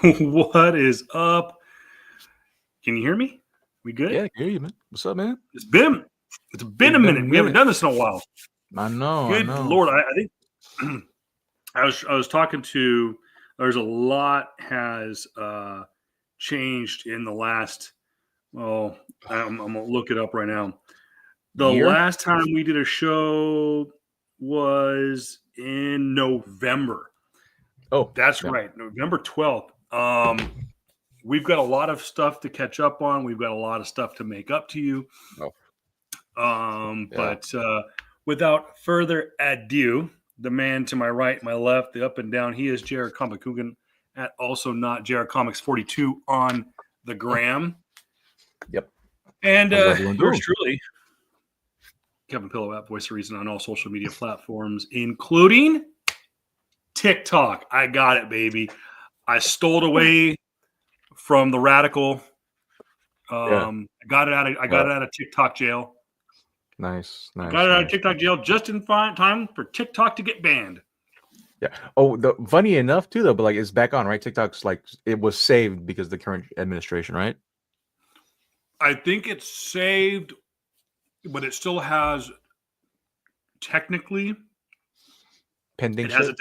What is up? Can you hear me? We good? Yeah, I hear you, man. What's up, man? It's been a minute. We haven't done this in a while. I know. Good Lord, I think I was talking to. There's a lot has changed in the last. Well, I'm gonna look it up right now. The Year? last time we did a show was in November. Oh, That's yeah. right, November 12th. We've got a lot of stuff to catch up on. We've got a lot of stuff to make up to you. Oh, yeah. But without further ado, the man to my right, my left, the up and down, he is Jared Comic Coogan at also not Jared Comics 42 on the gram. Yep. And How's everyone yours doing? truly, Kevin Pillow at Voice of Reason on all social media platforms, including TikTok. I got it, baby. I stole it away from the radical. Yeah. I got it out of TikTok jail. Nice. I got it out of TikTok jail just in time for TikTok to get banned. Yeah. Oh, funny enough too, though. But like, it's back on, right? TikTok's like it was saved because of the current administration, right? I think it's saved, but it still has technically Pending. It has a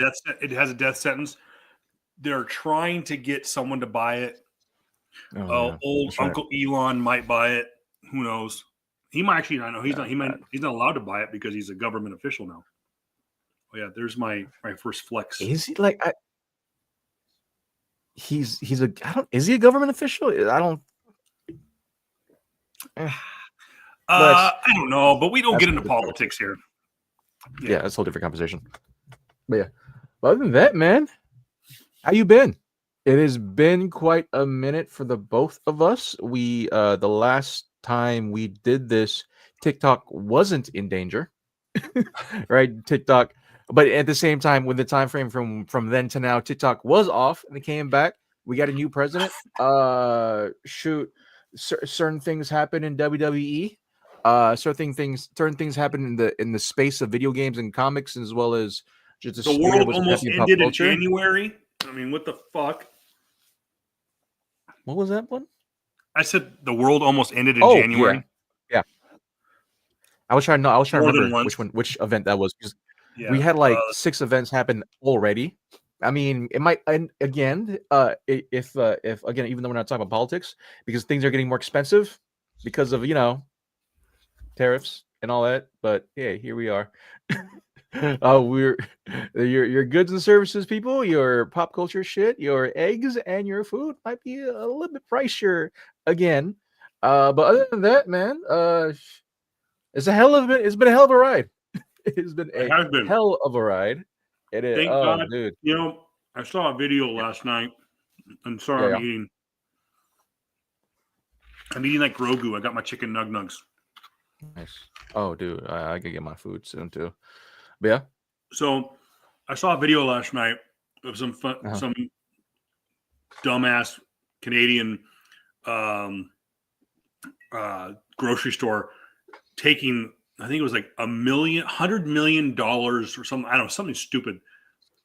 death sentence. They're trying to get someone to buy it. Yeah. Old Uncle Elon might buy it. Who knows? He might actually. I know he's not. He's not allowed to buy it because he's a government official now. Oh yeah, there's my first flex. Is he like? He's a. I don't. Is he a government official? I don't. I don't know, but we don't get into politics here. Yeah, that's a whole different conversation. But yeah, other than that, man, how you been? It has been quite a minute for the both of us. We the last time we did this, TikTok wasn't in danger, right? TikTok, but at the same time, with the time frame from then to now, TikTok was off and it came back. We got a new president. Certain things happen in WWE. Certain things happen in the space of video games and comics, as well as just the world almost ended in January. I mean, what the fuck? What was that one? I said the world almost ended in January. Yeah. I was trying to remember which event that was, because we had like 6 events happen already. I mean, it might end again if again, even though we're not talking about politics, because things are getting more expensive because of tariffs and all that. But yeah, here we are. We're your goods and services people, your pop culture shit, your eggs and your food might be a little bit pricier again. But other than that, man, it's been a hell of a ride. It's been a hell of a ride. It is. Thank God, dude. I saw a video last night. I'm sorry, I'm eating like Grogu. I got my chicken nugs. Nice. Oh, dude, I could get my food soon too. But yeah. So I saw a video last night of some dumbass Canadian grocery store taking, I think it was like $100 million or something. I don't know, something stupid.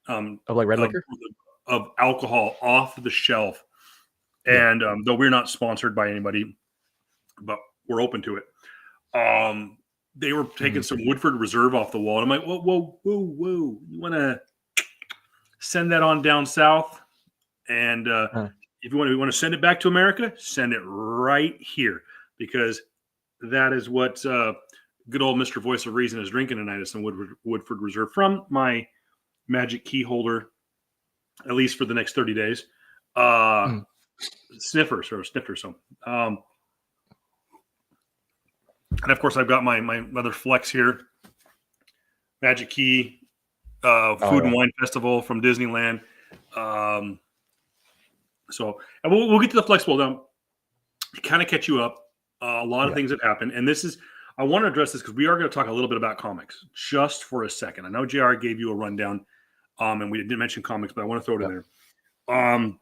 Of like red liquor? Of alcohol off the shelf. And though we're not sponsored by anybody, but we're open to it. They were taking some Woodford Reserve off the wall. And I'm like, whoa. You want to send that on down south? And if you want to send it back to America, send it right here. Because that is what good old Mr. Voice of Reason is drinking tonight, is some Woodford Reserve from my magic key holder, at least for the next 30 days. Snifter. So, and of course, I've got my other flex here, Magic Key, Food and Wine Festival from Disneyland. So, and we'll get to the flexible down to kind of catch you up. A lot of things have happened, and I want to address this because we are going to talk a little bit about comics just for a second. I know JR gave you a rundown, and we didn't mention comics, but I want to throw it in there.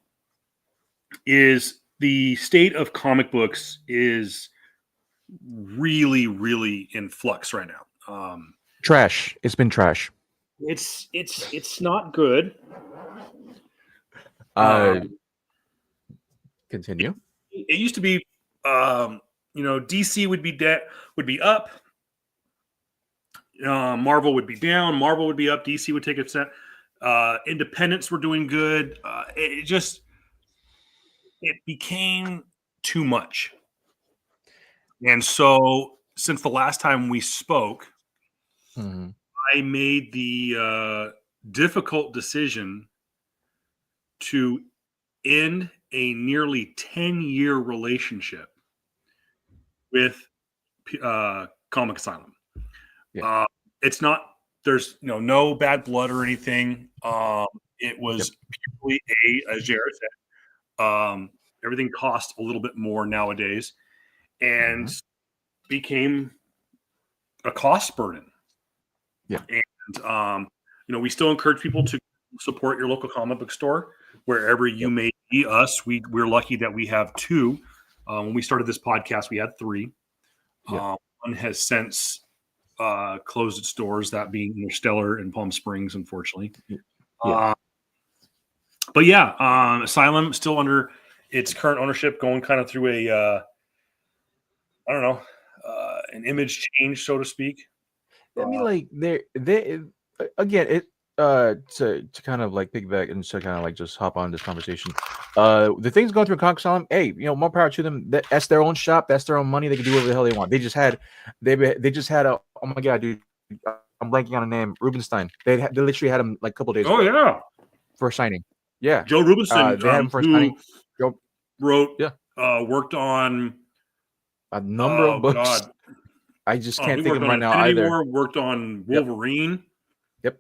Is the state of comic books is really, really in flux right now. Trash. It's been trash. It's not good. Continue. It used to be, DC would be up, Marvel would be down, Marvel would be up, DC would take a set. Independents were doing good. It became too much. And so since the last time we spoke, I made the difficult decision to end a nearly 10-year relationship with Comic Asylum. Yeah. It's not, there's no bad blood or anything. It was purely as Jared said, everything costs a little bit more nowadays and became a cost burden. Yeah. And, we still encourage people to support your local comic book store wherever you may be. We're lucky that we have 2. When we started this podcast, we had 3. One has since closed its doors, that being Interstellar in Palm Springs, unfortunately. But Asylum still under its current ownership, going kind of through an image change, so to speak. I mean, like they again, it to kind of like piggyback and to kind of like just hop on this conversation. The things going through Comic Asylum, hey, more power to them. That's their own shop, that's their own money. They can do whatever the hell they want. They just had a, oh my god, dude, I'm blanking on a name, Rubenstein. They literally had him like a couple days ago. For signing. Yeah, Joe Rubenstein, they had him for signing. Wrote, worked on a number of books. God. I just can't think of them right now either. Worked on Wolverine. Yep.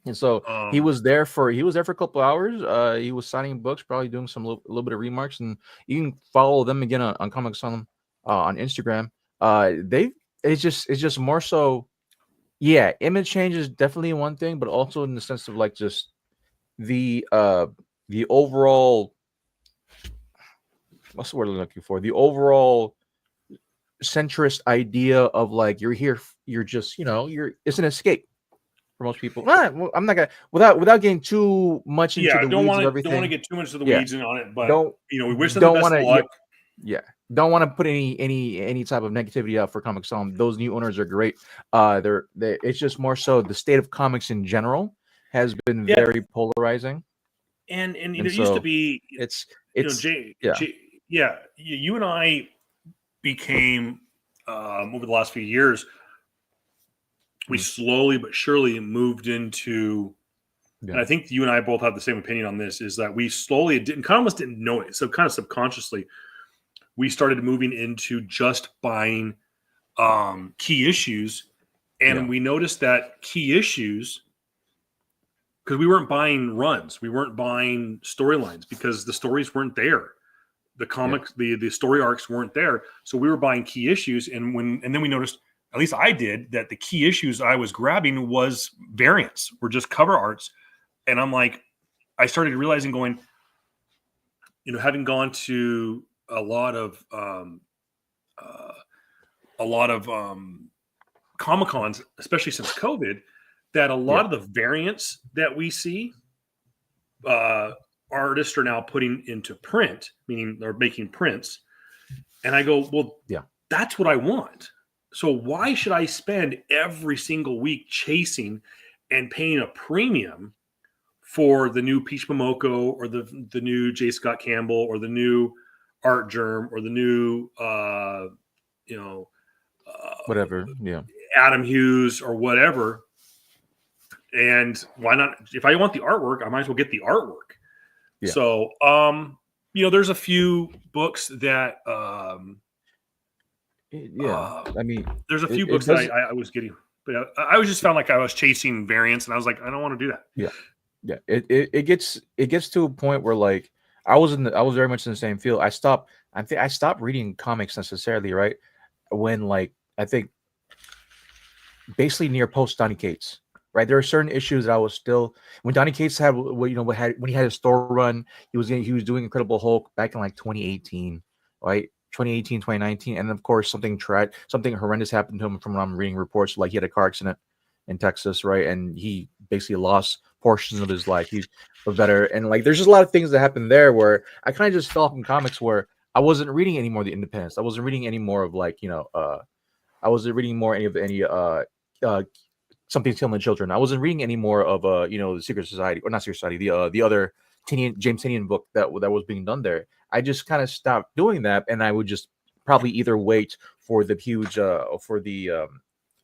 And so he was there for a couple hours. He was signing books, probably doing some little bit of remarks, and you can follow them again on Comic Asylum on Instagram. It's just more so. Yeah, image change is definitely one thing, but also in the sense of like just the overall, what's the word I'm looking for? The overall centrist idea of like you're here, you're just it's an escape for most people. Well, I'm not gonna without getting too much into the weeds of everything. Don't want to get too much of the weeds on it, but we wish them the best of luck. Don't want to put any type of negativity out for Comic Asylum. Those new owners are great. It's just more so the state of comics in general has been very polarizing. And it used to be you and I became over the last few years, we slowly but surely moved into, and I think you and I both have the same opinion on this, is that we slowly almost didn't know it. So kind of subconsciously, we started moving into just buying key issues. And we noticed that key issues, because we weren't buying runs, we weren't buying storylines because the stories weren't there. The comics, the story arcs weren't there. So we were buying key issues. And then we noticed, at least I did, that the key issues I was grabbing was variants, were just cover arts. And I'm like, I started realizing going, having gone to a lot of Comic-Cons, especially since COVID, that a lot of the variants that we see, artists are now putting into print, meaning they're making prints. And I go, well, that's what I want. So why should I spend every single week chasing and paying a premium for the new Peach Momoko or the new J. Scott Campbell or the new Art Germ or the new, whatever, Adam Hughes or whatever. And why not? If I want the artwork, I might as well get the artwork. Yeah. So, there's a few books that, I mean, there's a few books that I was getting, but I was just found like I was chasing variants, and I was like, I don't want to do that. Yeah. It gets to a point where like I was very much in the same field. I stopped reading comics necessarily, right? When like I think basically near post Donny Cates. Right, there are certain issues that I was still when Donny Cates had when he had his store run, he was doing Incredible Hulk back in like 2018, right? 2018, 2019, and of course something horrendous happened to him from what I'm reading reports. Like he had a car accident in Texas, right, and he basically lost portions of his life. He's better, and like there's just a lot of things that happen there where I kind of just fell off in comics where I wasn't reading any more of the Independence. I wasn't reading any more of like I wasn't reading more any Something's Killing the Children. I wasn't reading any more of the Secret Society, or not Secret Society, the other James Tynion book that was being done there. I just kind of stopped doing that, and I would just probably either wait for the huge for the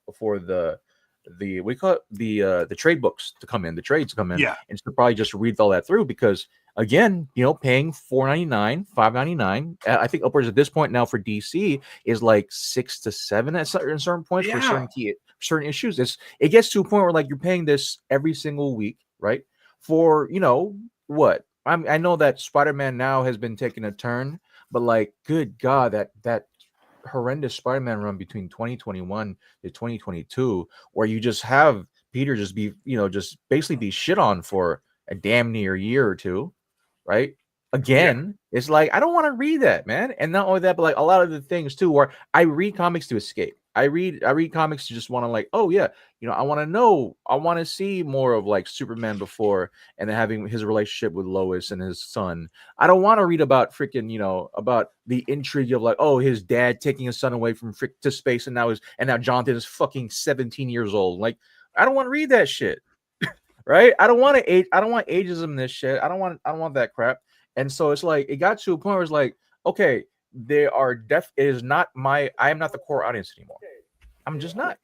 what do you call it, the trade books to come in, the trades to come in, and to probably just read all that through, because again, paying $4.99, $5.99, I think upwards at this point now for DC is like 6 to 7 at certain points for certain issues. It gets to a point where like you're paying this every single week, right? For what? I know that Spider-Man now has been taking a turn, but like, good God, that horrendous Spider-Man run between 2021 to 2022, where you just have Peter just be, just basically be shit on for a damn near year or two, right? Again, it's like, I don't want to read that, man. And not only that, but like a lot of the things too, where I read comics to escape. I read comics to just want to like, oh yeah, I want to see more of like Superman before, and then having his relationship with Lois and his son. I don't want to read about freaking, about the intrigue of like, oh, his dad taking his son away from to space, and now Jonathan is fucking 17 years old. Like, I don't want to read that shit. Right? I don't want ageism in this shit. I don't want that crap. And so it's like, it got to a point where it's like, okay, I am not the core audience anymore. I'm just not.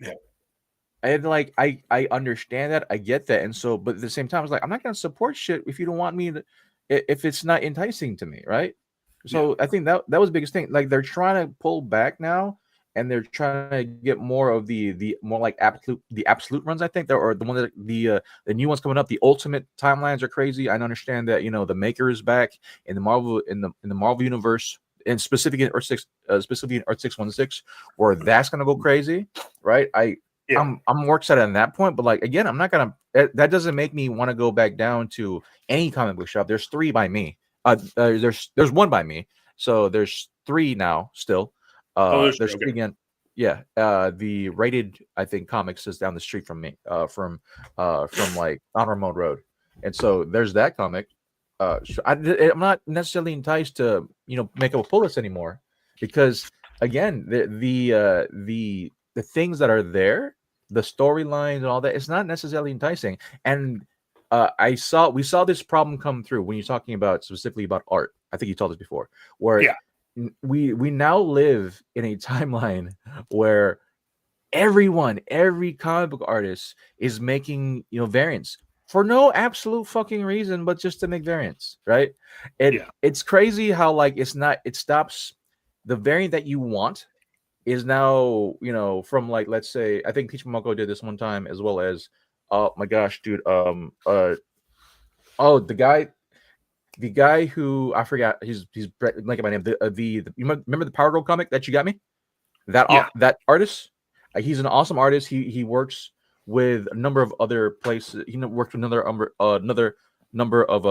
And like, I understand that, I get that. And so, but at the same time, it's like, I'm not going to support shit if you don't want me to, if it's not enticing to me. Right. So I think that was the biggest thing. Like, they're trying to pull back now, and they're trying to get more of the more like absolute runs. I think or the one that the new ones coming up. The Ultimate timelines are crazy. I understand that the Maker is back in the Marvel Marvel universe, and specifically in Earth 616, where that's gonna go crazy, right? I'm more excited on that point, but like, again, I'm not gonna. That doesn't make me want to go back down to any comic book shop. There's 3 by me. There's 1 by me, so there's 3 now still. There's 3 again. Yeah, the Rated, I think, comics is down the street from me, from like Honor Mode Road, and so there's that comic. I'm not necessarily enticed to make up a pull list anymore, because again, the things that are there, the storylines and all that, it's not necessarily enticing. And we saw this problem come through when you're talking about specifically about art. I think you told us before, where we now live in a timeline where every comic book artist is making variants for no absolute fucking reason, but just to make variants, right? It's crazy how like it stops. The variant that you want is now from, like, let's say, I think Peach Momoko did this one time, as well as oh my gosh, dude, the guy who I forgot, he's blanking my name. You remember the Power Girl comic that you got me? That artist, he's an awesome artist. He works with a number of other places. He worked with another number of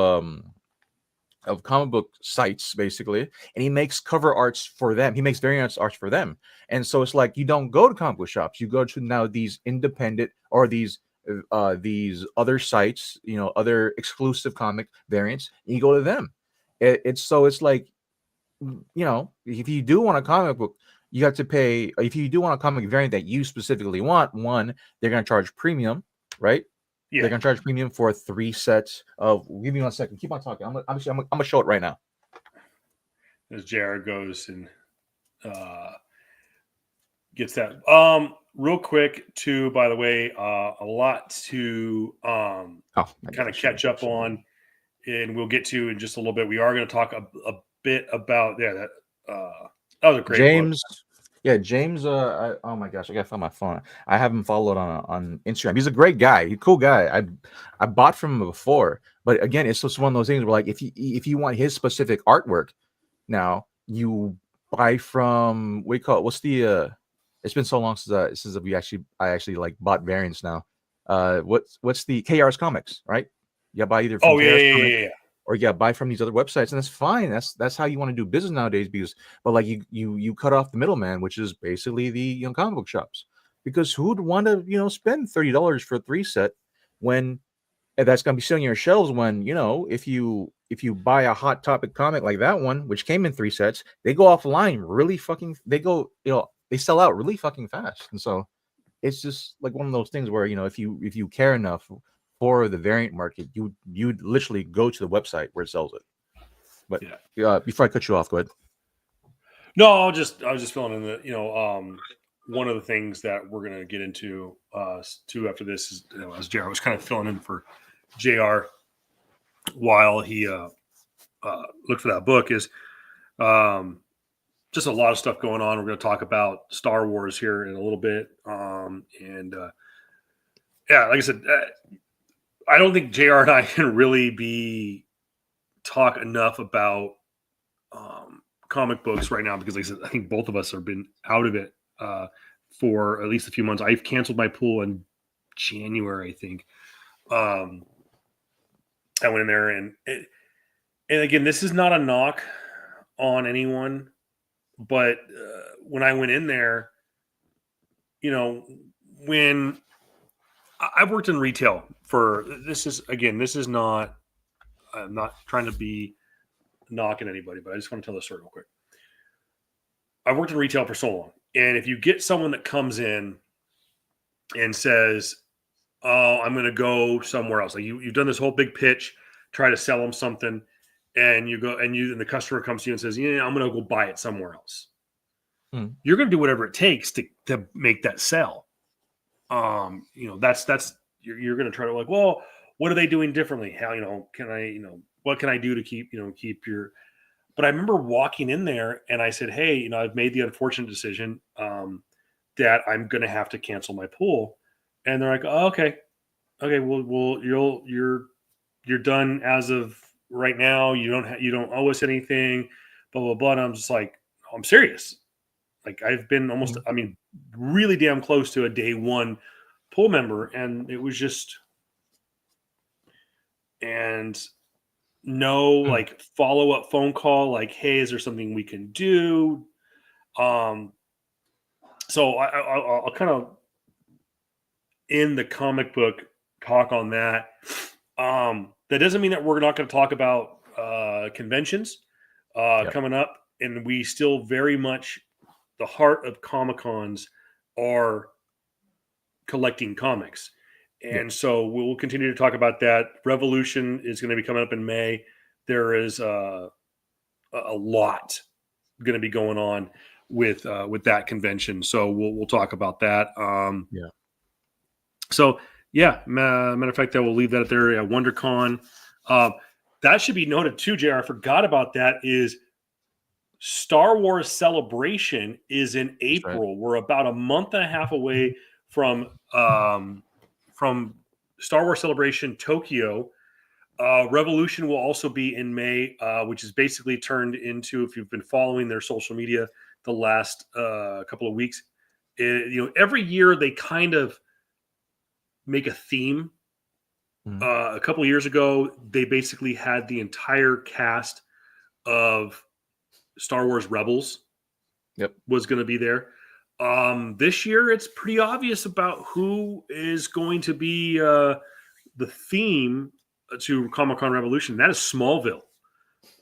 comic book sites, basically, and he makes cover arts for them. He makes variant arts for them. And so it's like, you don't go to comic book shops, you go to now these independent or these other sites, other exclusive comic variants, and you go to them. It's like, if you do want a comic book, you have to pay. If you do want a comic variant that you specifically want, one, they're going to charge premium, right? Yeah. They're going to charge premium for 3 sets of. Give me 1 second. Keep on talking. I'm gonna show it right now. As Jared goes and gets that. Real quick, too, by the way, a lot to kind of catch up on, and we'll get to in just a little bit. We are going to talk a bit about that was a great James book. Yeah, James. Oh my gosh, I gotta find my phone. I have him followed on Instagram. He's a great guy. He's a cool guy. I bought from him before, but again, it's just one of those things where, like, if you want his specific artwork, now you buy from, what do you call it? What's the It's been so long since I actually like bought variants now. What's the KR's Comics, right? You buy either from KR's Comics, or you buy from these other websites, and that's fine. That's how you want to do business nowadays. But like, you cut off the middleman, which is basically the comic book shops. Because who'd want to spend $30 for a 3 set when that's going to be sitting on your shelves when, if you buy a Hot Topic comic like that one, which came in 3 sets, they go offline really fucking, they sell out really fucking fast. And so it's just like one of those things where, if you care enough for the variant market, you'd literally go to the website where it sells it. But before I cut you off, go ahead. No, I was just filling in the, one of the things that we're going to get into too after this is, as JR was kind of filling in for JR while he looked for that book, is just a lot of stuff going on. We're going to talk about Star Wars here in a little bit. Like I said, I don't think JR and I can really talk enough about comic books right now, because like I said, I think both of us have been out of it for at least a few months. I've canceled my pool in January, I think. I went in there and again, this is not a knock on anyone, but when I went in there, when I've worked in retail I'm not trying to be knocking anybody, but I just want to tell this story real quick. I've worked in retail for so long. And if you get someone that comes in and says, "Oh, I'm going to go somewhere else," like you've done this whole big pitch, try to sell them something, and you go and the customer comes to you and says, "Yeah, I'm going to go buy it somewhere else." You're going to do whatever it takes to make that sell. That's you're going to try to like, well, what are they doing differently? How, can I, what can I do to keep your. But I remember walking in there and I said, "Hey, I've made the unfortunate decision that I'm going to have to cancel my pool." And they're like, "Oh, okay, well, you're done as of right now. You don't owe us anything, blah blah blah." And I'm just like, "I'm serious. Like I've been really damn close to a day one pool member, and it was just no like follow-up phone call like, hey, is there something we can do?" So I'll kind of end the comic book talk on that. That doesn't mean that we're not going to talk about conventions coming up, and we still very much, the heart of Comic-Cons are collecting comics. And so we'll continue to talk about that. Revolution is going to be coming up in May. There is a lot going to be going on with that convention. So we'll talk about that. So matter of fact, I will leave that there. WonderCon. That should be noted too, JR. I forgot about that. Is Star Wars Celebration is in April. Right. We're about a month and a half away from Star Wars Celebration Tokyo. Revolution will also be in May, which is basically turned into, if you've been following their social media the last couple of weeks, every year they kind of make a theme. A couple of years ago, they basically had the entire cast of Star Wars Rebels was going to be there. This year, it's pretty obvious about who is going to be the theme to Comic-Con Revolution. That is Smallville.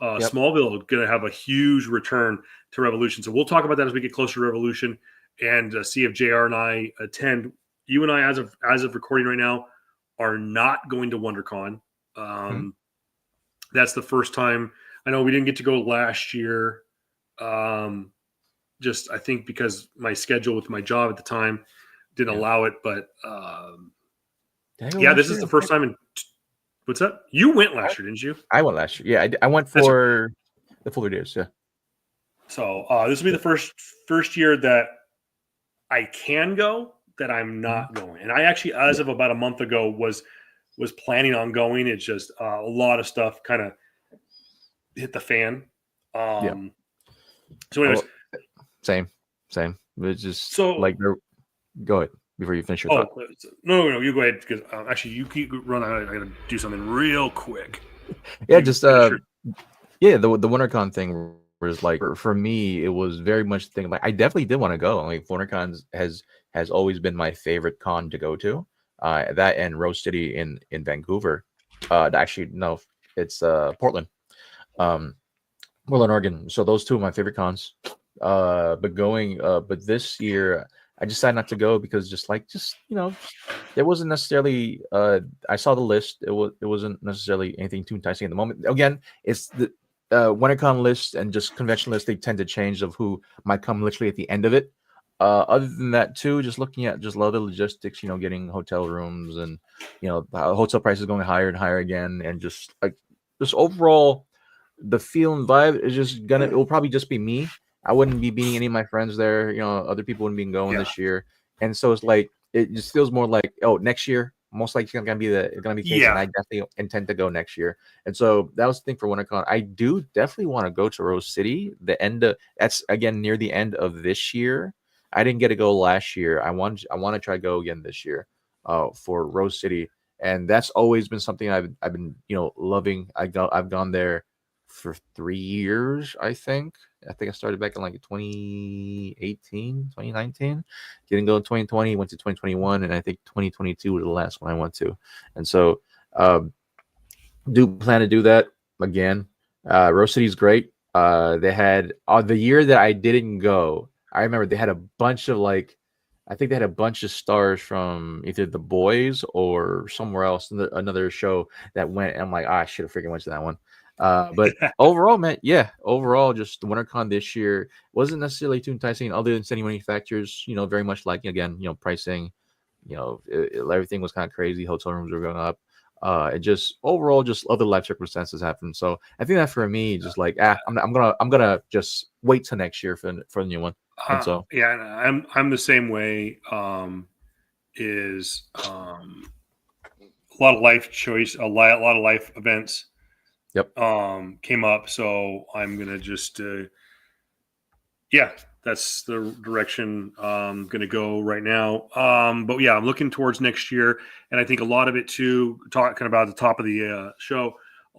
Smallville is going to have a huge return to Revolution. So we'll talk about that as we get closer to Revolution and see if JR and I attend. You and I, as of recording right now, are not going to WonderCon. That's the first time. I know we didn't get to go last year. Just I think because my schedule with my job at the time didn't allow it. But this is the first time in. What's up? You went last year, didn't you? I went last year. Yeah, I went for the Fuller Days. Yeah. So this will be the first year that I can go, that I'm not going. And I actually, as of about a month ago, was planning on going. It's just a lot of stuff kind of hit the fan. So anyways. Same. It's just go ahead before you finish your thought. No, you go ahead, because actually you keep running. I got to do something real quick. The WonderCon thing was like, for me, it was very much the thing. Like, I definitely did want to go. Like, WonderCon has always been my favorite con to go to. That and Rose City in Vancouver. Actually, no, it's Portland. Portland, Oregon. So those two are my favorite cons. But this year I decided not to go because just there wasn't necessarily. I saw the list. It wasn't necessarily anything too enticing at the moment. Again, it's the WinterCon list and just convention lists. They tend to change of who might come literally at the end of it. Other than that, too, just looking at just a lot of the logistics, getting hotel rooms and hotel prices going higher and higher again, and just overall the feel and vibe is just it will probably just be me. I wouldn't be meeting any of my friends there. Other people wouldn't be going this year, and so it's like it just feels more like, oh, next year most likely it's gonna be the case, and I definitely intend to go next year. And so that was the thing for WinterCon. I do definitely want to go to Rose City. That's again near the end of this year. I didn't get to go last year. I want to try to go again this year, for Rose City, and that's always been something I've been loving. I've gone there for 3 years, I think. I started back in like 2018, 2019. Didn't go in 2020, went to 2021, and I think 2022 was the last one I went to. And so do plan to do that again. Rose City's great. They had the year that I didn't go, I remember they had a bunch of I think they had a bunch of stars from either The Boys or somewhere else, another show that went. And I'm like, I should have freaking went to that one. But overall, man, overall, just the WinterCon this year wasn't necessarily too enticing, other than City Manufacturers, very much like, again, pricing, everything was kind of crazy. Hotel rooms were going up. It just overall, just other life circumstances happened. So I think that for me, just I'm gonna just wait till next year for the new one. And so I'm the same way. Is a lot of life choice, a lot of life events. Yep. Came up, so I'm gonna just that's the direction I'm gonna go right now. But yeah, I'm looking towards next year, and I think a lot of it too, talking about the top of the show,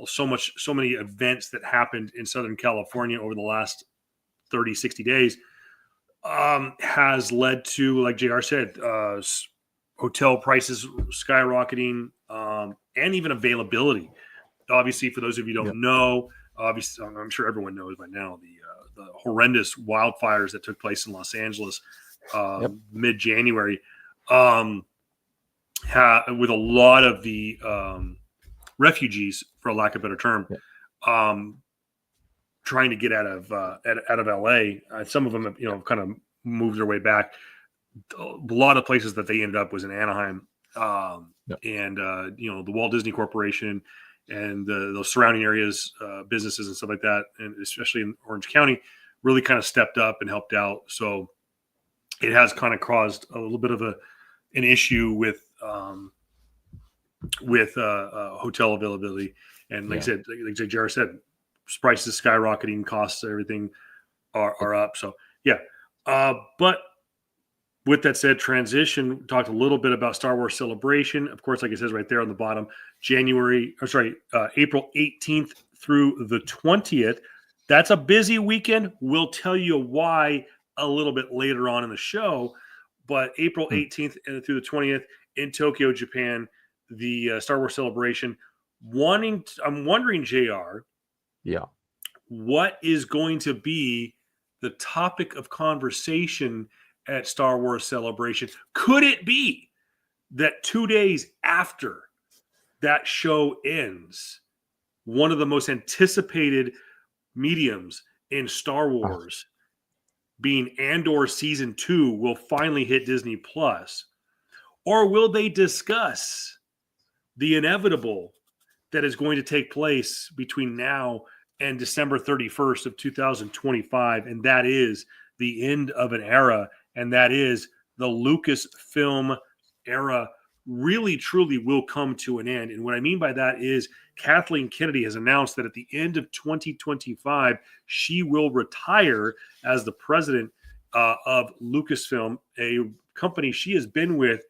so many events that happened in Southern California over the last 30, 60 days has led to, like JR said, hotel prices skyrocketing, and even availability. Obviously, for those of you who don't know, obviously, I'm sure everyone knows by now the horrendous wildfires that took place in Los Angeles mid-January, with a lot of the refugees, for lack of a better term, trying to get out of LA. Some of them have kind of moved their way back. A lot of places that they ended up was in Anaheim, and the Walt Disney Corporation and those surrounding areas, businesses and stuff like that, and especially in Orange County, really kind of stepped up and helped out. So it has kind of caused a little bit of an issue with hotel availability. And like I said, like Jared said, prices skyrocketing, costs, everything are up. So but with that said, transition, talked a little bit about Star Wars Celebration. Of course, like it says right there on the bottom, April 18th through the 20th. That's a busy weekend. We'll tell you why a little bit later on in the show. But April 18th through the 20th in Tokyo, Japan, the Star Wars Celebration. I'm wondering, JR, what is going to be the topic of conversation at Star Wars Celebration? Could it be that 2 days after that show ends, one of the most anticipated mediums in Star Wars, being Andor Season 2, will finally hit Disney Plus? Or will they discuss the inevitable that is going to take place between now and December 31st of 2025, and that is the end of an era, and that is the Lucasfilm era really truly will come to an end. And what I mean by that is Kathleen Kennedy has announced that at the end of 2025, she will retire as the president of Lucasfilm, a company she has been with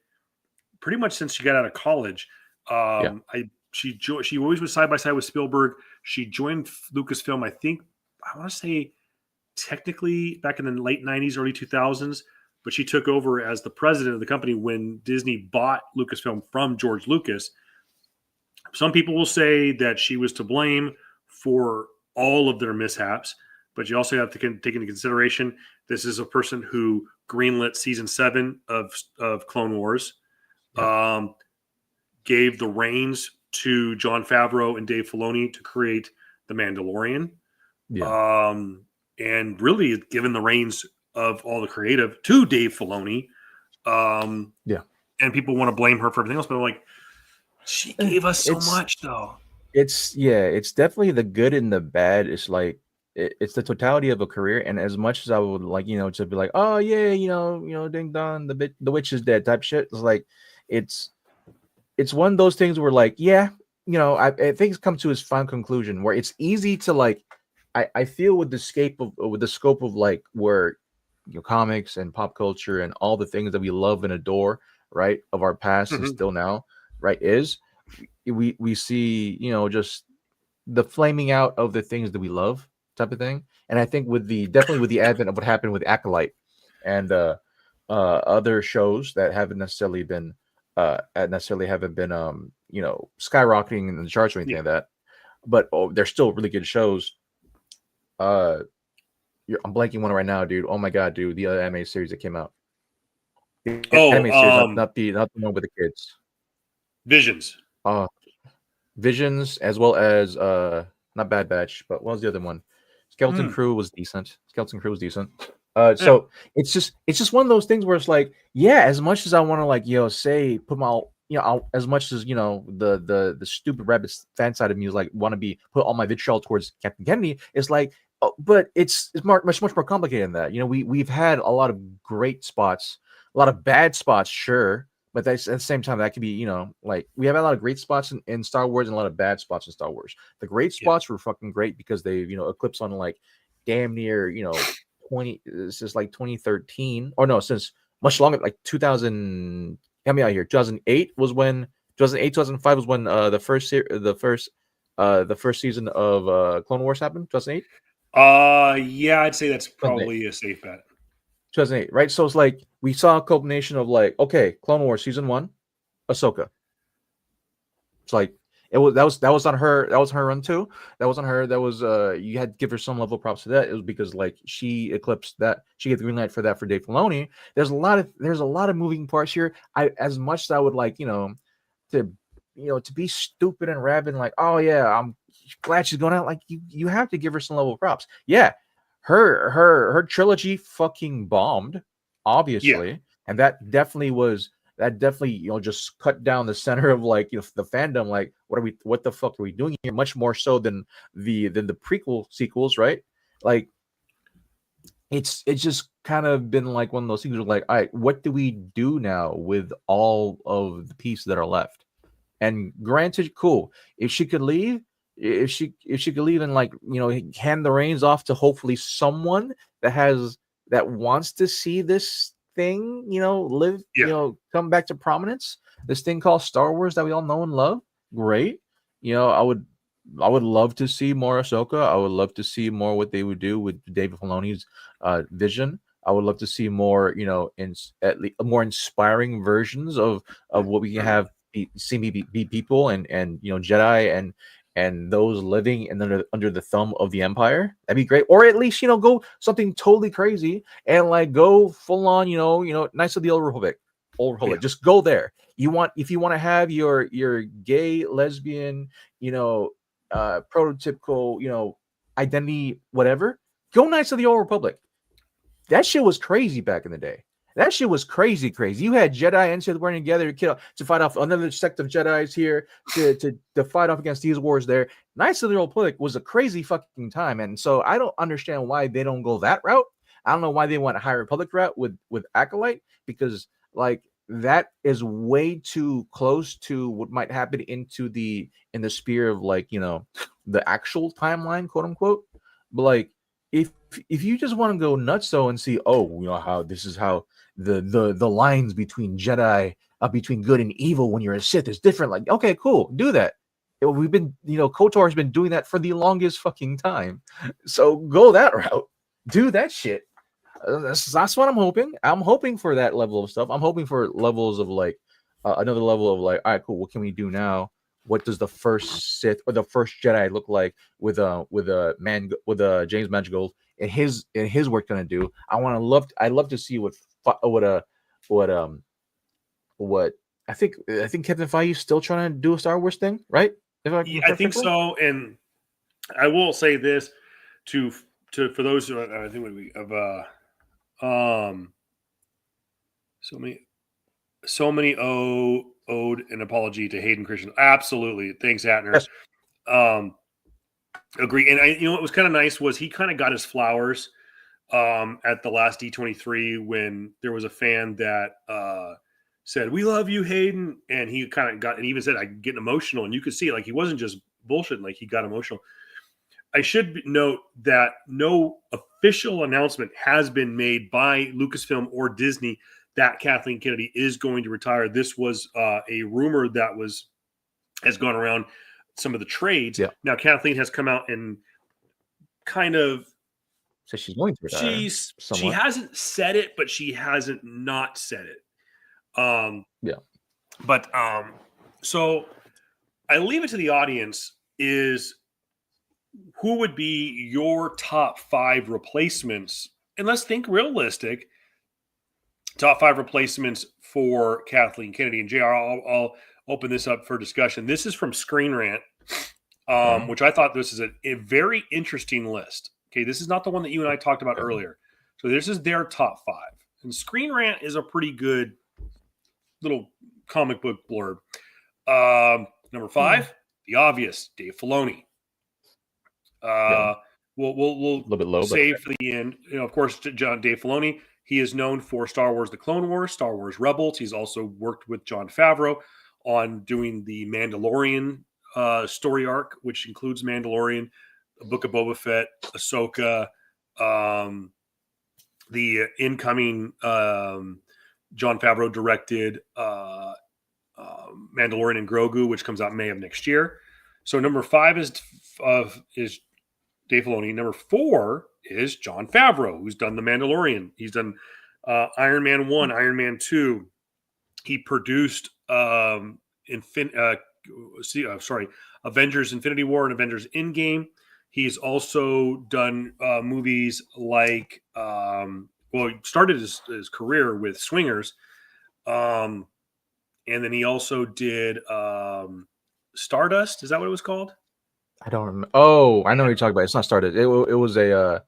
pretty much since she got out of college. She always was side by side with Spielberg. She joined Lucasfilm, I want to say technically back in the late 90s, early 2000s, but she took over as the president of the company when Disney bought Lucasfilm from George Lucas. Some people will say that she was to blame for all of their mishaps, but you also have to take into consideration this is a person who greenlit season 7 of Clone Wars, gave the reins to Jon Favreau and Dave Filoni to create The Mandalorian, and really given the reins of all the creative to Dave Filoni. And people want to blame her for everything else, but I'm like, she gave us so much, though. It's definitely the good and the bad. It's like it's the totality of a career. And as much as I would like, to be like, oh yeah, ding dong, the witch is dead type shit. It's like it's one of those things where like, I think it's come to its final conclusion where it's easy to like. I feel with the scope of like where comics and pop culture and all the things that we love and adore, right, of our past and still now, right, is we see just the flaming out of the things that we love type of thing. And I think definitely with the advent of what happened with Acolyte and other shows that haven't necessarily been skyrocketing in the charts or anything like that, but they're still really good shows. I'm blanking one right now, dude. Oh my god, dude, the other anime series that came out. Anime series, not the one with the kids. Visions. Visions, as well as not Bad Batch, but what was the other one? Skeleton Crew was decent. So it's just one of those things where it's like, as much as I want to like say put my as much as the stupid rabbit fan side of me is like want to put all my vitriol towards Captain Kennedy, it's like, but it's much more complicated than that. We've had a lot of great spots, a lot of bad spots, sure, but at the same time that could be like we have a lot of great spots in Star Wars and a lot of bad spots in Star Wars. The great spots were fucking great because they eclipsed on like damn near 20, since like 2013 or no, since much longer, like 2000. Help me out here. 2008 was when 2005 was when the first season of Clone Wars happened. 2008. I'd say that's probably a safe bet. 2008, right? So it's like we saw a culmination of like, okay, Clone Wars season 1, Ahsoka. It's like that was on her. That was her run too. That was on her. That was you had to give her some level of props to that. It was because like she eclipsed that. She gave the green light for that for Dave Filoni. There's a lot of moving parts here. As much as I would like to be stupid and rabid and like, oh yeah, I'm glad she's going out. Like you have to give her some level of props. Yeah, her trilogy fucking bombed, obviously, and that definitely just cut down the center of like the fandom. Like what the fuck are we doing here? Much more so than the prequel sequels, right? Like it's just kind of been like one of those things where like, all right, what do we do now with all of the pieces that are left? And granted, cool, if she could leave, if she could leave and like hand the reins off to hopefully someone that wants to see this thing live, come back to prominence, this thing called Star Wars that we all know and love, great. I would love to see more Ahsoka. I would love to see more what they would do with David Filoni's vision. I would love to see more at least more inspiring versions of what we can have be people and Jedi and those living and under the thumb of the Empire. That'd be great. Or at least go something totally crazy and like go full on Knights of the Old Republic. Just go there. If you want to have your gay, lesbian, prototypical identity, whatever, go Knights of the Old Republic. That shit was crazy back in the day. That shit was crazy. You had Jedi and Sith working together to fight off another sect of Jedis here to fight off against these wars there. Knights of the Old Republic was a crazy fucking time, and so I don't understand why they don't go that route. I don't know why they want a High Republic route with Acolyte, because like that is way too close to what might happen in the sphere of like the actual timeline, quote unquote. But like if you just want to go nuts though and see how this is how the lines between Jedi between good and evil when you're a Sith is different, like okay, cool, do that. We've been KOTOR has been doing that for the longest fucking time, so go that route, do that shit. That's what I'm hoping. I'm hoping for that level of stuff. I'm hoping for levels of like another level of like, all right, cool, what can we do now what does the first Sith or the first Jedi look like with James Mangold and his work gonna do. I'd love to see what I think Kevin Feige is still trying to do a Star Wars thing, right? I think so. And I will say this for those who I think so many owed an apology to Hayden Christensen. Absolutely. Thanks, Atner. Yes. Agree. And what was kind of nice was he kind of got his flowers at the last D23 when there was a fan that said, "We love you, Hayden," and he kind of got and even said, "I'm getting emotional," and you could see like he wasn't just bullshitting, like he got emotional. I should note that no official announcement has been made by Lucasfilm or Disney that Kathleen Kennedy is going to retire. This was a rumor that has gone around some of the trades. Yeah. Now Kathleen has come out and kind of said she's going to retire. She hasn't said it, but she hasn't not said it. But so I leave it to the audience is who would be your top 5 replacements? And let's think realistic. Top 5 replacements for Kathleen Kennedy. And JR, I'll open this up for discussion. This is from Screen Rant, which I thought this is a very interesting list. Okay, this is not the one that you and I talked about earlier. So this is their top 5. And Screen Rant is a pretty good little comic book blurb. Number 5, the obvious, Dave Filoni. We'll a little bit low, save for the end. Of course, Dave Filoni. He is known for Star Wars: The Clone Wars, Star Wars Rebels. He's also worked with Jon Favreau on doing the Mandalorian story arc, which includes Mandalorian, the Book of Boba Fett, Ahsoka, the incoming Jon Favreau directed Mandalorian and Grogu, which comes out May of next year. So number 5 is Dave Filoni. Number 4 is Jon Favreau, who's done The Mandalorian. He's done Iron Man 1, Iron Man 2. He produced Avengers Infinity War and Avengers Endgame. He's also done movies like, he started his career with Swingers. And then he also did Stardust. Is that what it was called? I don't remember. Oh, I know what you're talking about. It's not Stardust. It was a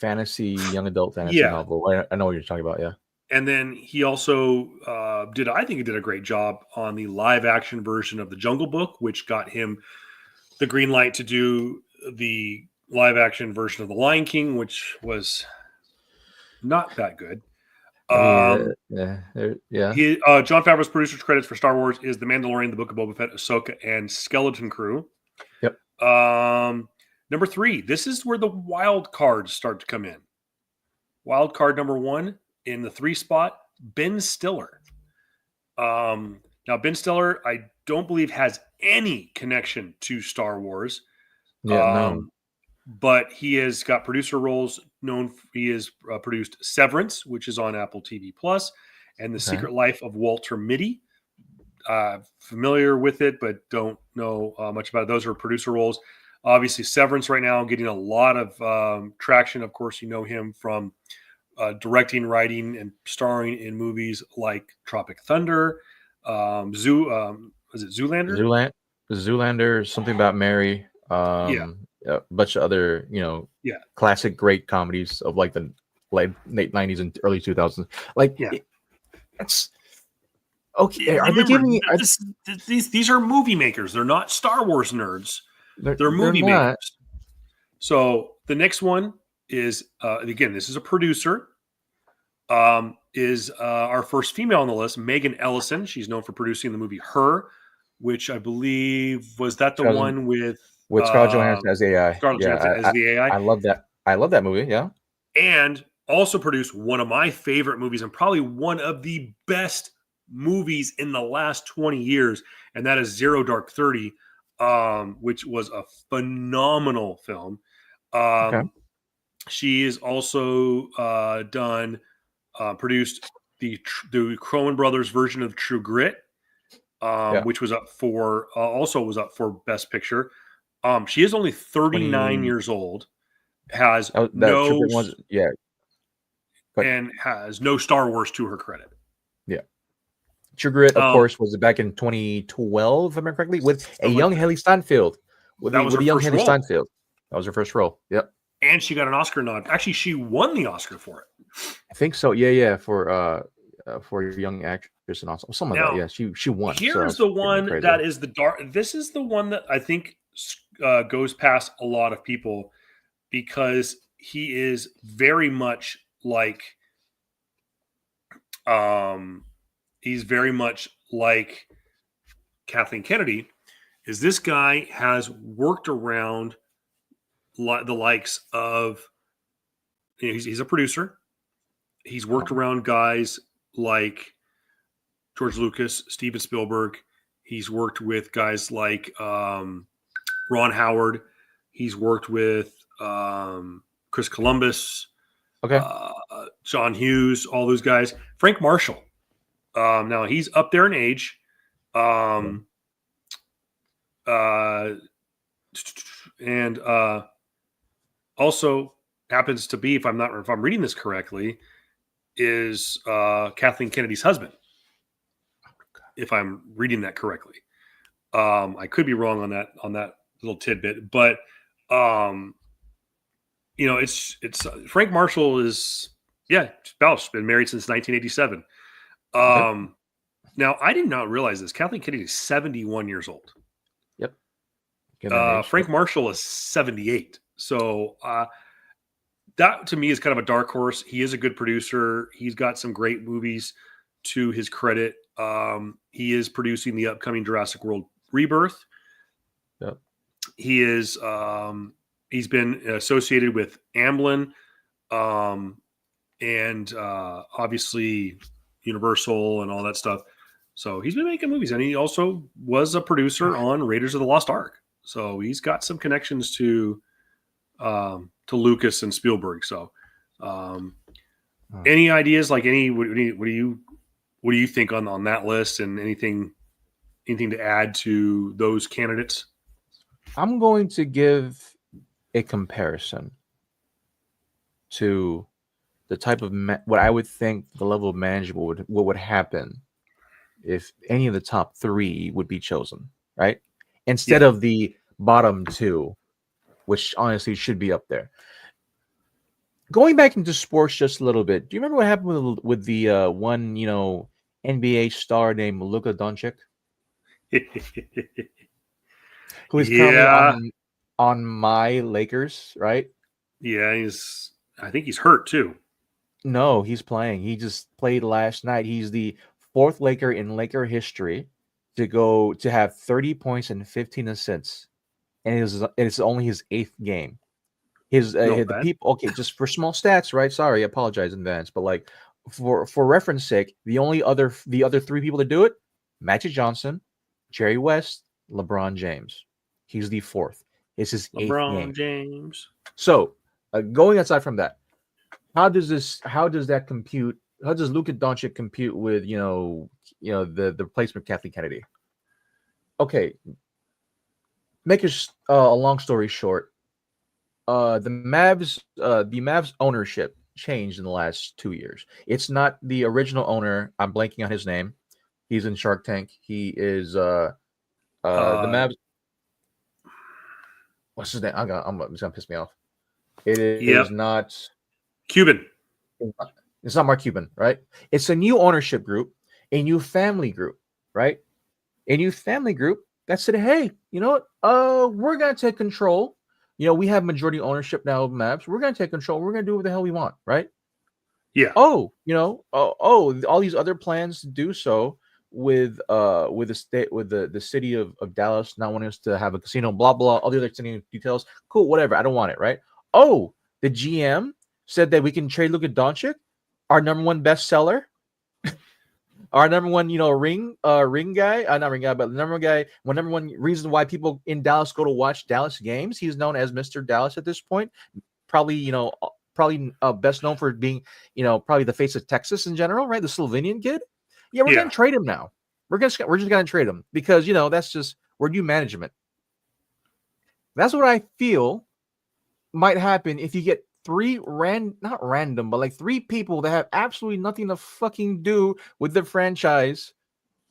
fantasy, young adult fantasy novel. I know what you're talking about. Yeah. And then he also I think he did a great job on the live action version of The Jungle Book, which got him the green light to do the live action version of The Lion King, which was not that good. Yeah. Jon Favreau's producer's credits for Star Wars is The Mandalorian, The Book of Boba Fett, Ahsoka, and Skeleton Crew. Yep. Number 3, this is where the wild cards start to come in. Wild card number 1 in the 3 spot, Ben Stiller. Now, Ben Stiller, I don't believe has any connection to Star Wars. No. But he has got producer roles. He has produced Severance, which is on Apple TV Plus, and The Secret Life of Walter Mitty. Familiar with it, but don't know much about it. Those are producer roles. Obviously, Severance right now getting a lot of traction. Of course, you know him from directing, writing, and starring in movies like Tropic Thunder, was it Zoolander? Zoolander, Something About Mary. A bunch of other, classic great comedies of like the late 90s and early 2000s. That's okay. Are they giving you these are movie makers? They're not Star Wars nerds. They're movie makers. So the next one is again, this is a producer. Is our first female on the list, Megan Ellison. She's known for producing the movie Her, which I believe was that the one with Scarlett Johansson as AI. Scarlett Johansson as the AI. I love that. I love that movie. Yeah. And also produced one of my favorite movies and probably one of the best movies in the last 20 years. And that is Zero Dark 30, which was a phenomenal film. She is also produced the Coen Brothers version of True Grit. which was up for also was up for Best Picture. She is only 39 years old, has no and has no Star Wars to her credit. Yeah. True Grit, of course, was back in 2012, if I remember correctly, with a young Haley Steinfeld. With a young Haley Steinfeld. That was her first role. Yep. And she got an Oscar nod. Actually, she won the Oscar for it. I think so. Yeah, for young actress and also something like that. Yeah, she won. Here's the one that is the dark. This is the one that I think goes past a lot of people because he is very much like, he's very much like Kathleen Kennedy. Is this guy has worked around the likes of, he's a producer. He's worked around guys like George Lucas, Steven Spielberg. He's worked with guys like Ron Howard. He's worked with Chris Columbus, John Hughes, all those guys. Frank Marshall. Now he's up there in age. And also happens to be, if I'm reading this correctly, is Kathleen Kennedy's husband. If I'm reading that correctly, I could be wrong on that little tidbit, but it's Frank Marshall is spouse, been married since 1987. Now I did not realize this. Kathleen Kennedy is 71 years old. Yep. Frank Marshall is 78. So that to me is kind of a dark horse. He is a good producer. He's got some great movies to his credit. He is producing the upcoming Jurassic World Rebirth. Yep. He is he's been associated with Amblin, and obviously Universal and all that stuff. So he's been making movies, and he also was a producer on Raiders of the Lost Ark. So he's got some connections to Lucas and Spielberg. So any ideas, like what do you think on that list, and anything to add to those candidates? I'm going to give a comparison to the type of what I would think the level of management what would happen if any of the top three would be chosen, right? Instead of the bottom two, which honestly should be up there. Going back into sports just a little bit, do you remember what happened with the one NBA star named Luka Doncic, who is currently on my Lakers, right? Yeah, I think he's hurt too. No, he's playing. He just played last night. He's the fourth Laker in Laker history to have 30 points and 15 assists, and it's only his 8th game. The people, okay, just for small stats, right? Sorry, I apologize in advance, but like for reference sake, the other 3 people to do it: Magic Johnson, Jerry West, LeBron James. He's the 4th. It's his 8th game. LeBron James. So, going aside from that, how does that compute? How does Luka Doncic compute with the replacement of Kathleen Kennedy? Okay, make a long story short. The Mavs ownership changed in the last 2 years. It's not the original owner. I'm blanking on his name. He's in Shark Tank. He is the Mavs. What's his name? It's gonna piss me off. It is not Cuban. It's not Mark Cuban, right? It's a new ownership group, a new family group, right? A new family group that said, hey, you know what? We're gonna take control. We have majority ownership now of Mavs. We're gonna take control. We're gonna do what the hell we want, right? Yeah. All these other plans to do so with the city of Dallas not wanting us to have a casino, blah blah, all the other details. Cool, whatever. I don't want it, right? Oh, the GM said that we can trade Luka Doncic, our number one bestseller, our number one, ring guy, not ring guy, but the number one reason why people in Dallas go to watch Dallas games. He's known as Mr. Dallas at this point. Probably best known for being, probably the face of Texas in general, right? The Slovenian kid. Yeah, we're gonna trade him now. We're just gonna trade him because we're new management. That's what I feel might happen if you get not random, but like 3 people that have absolutely nothing to fucking do with the franchise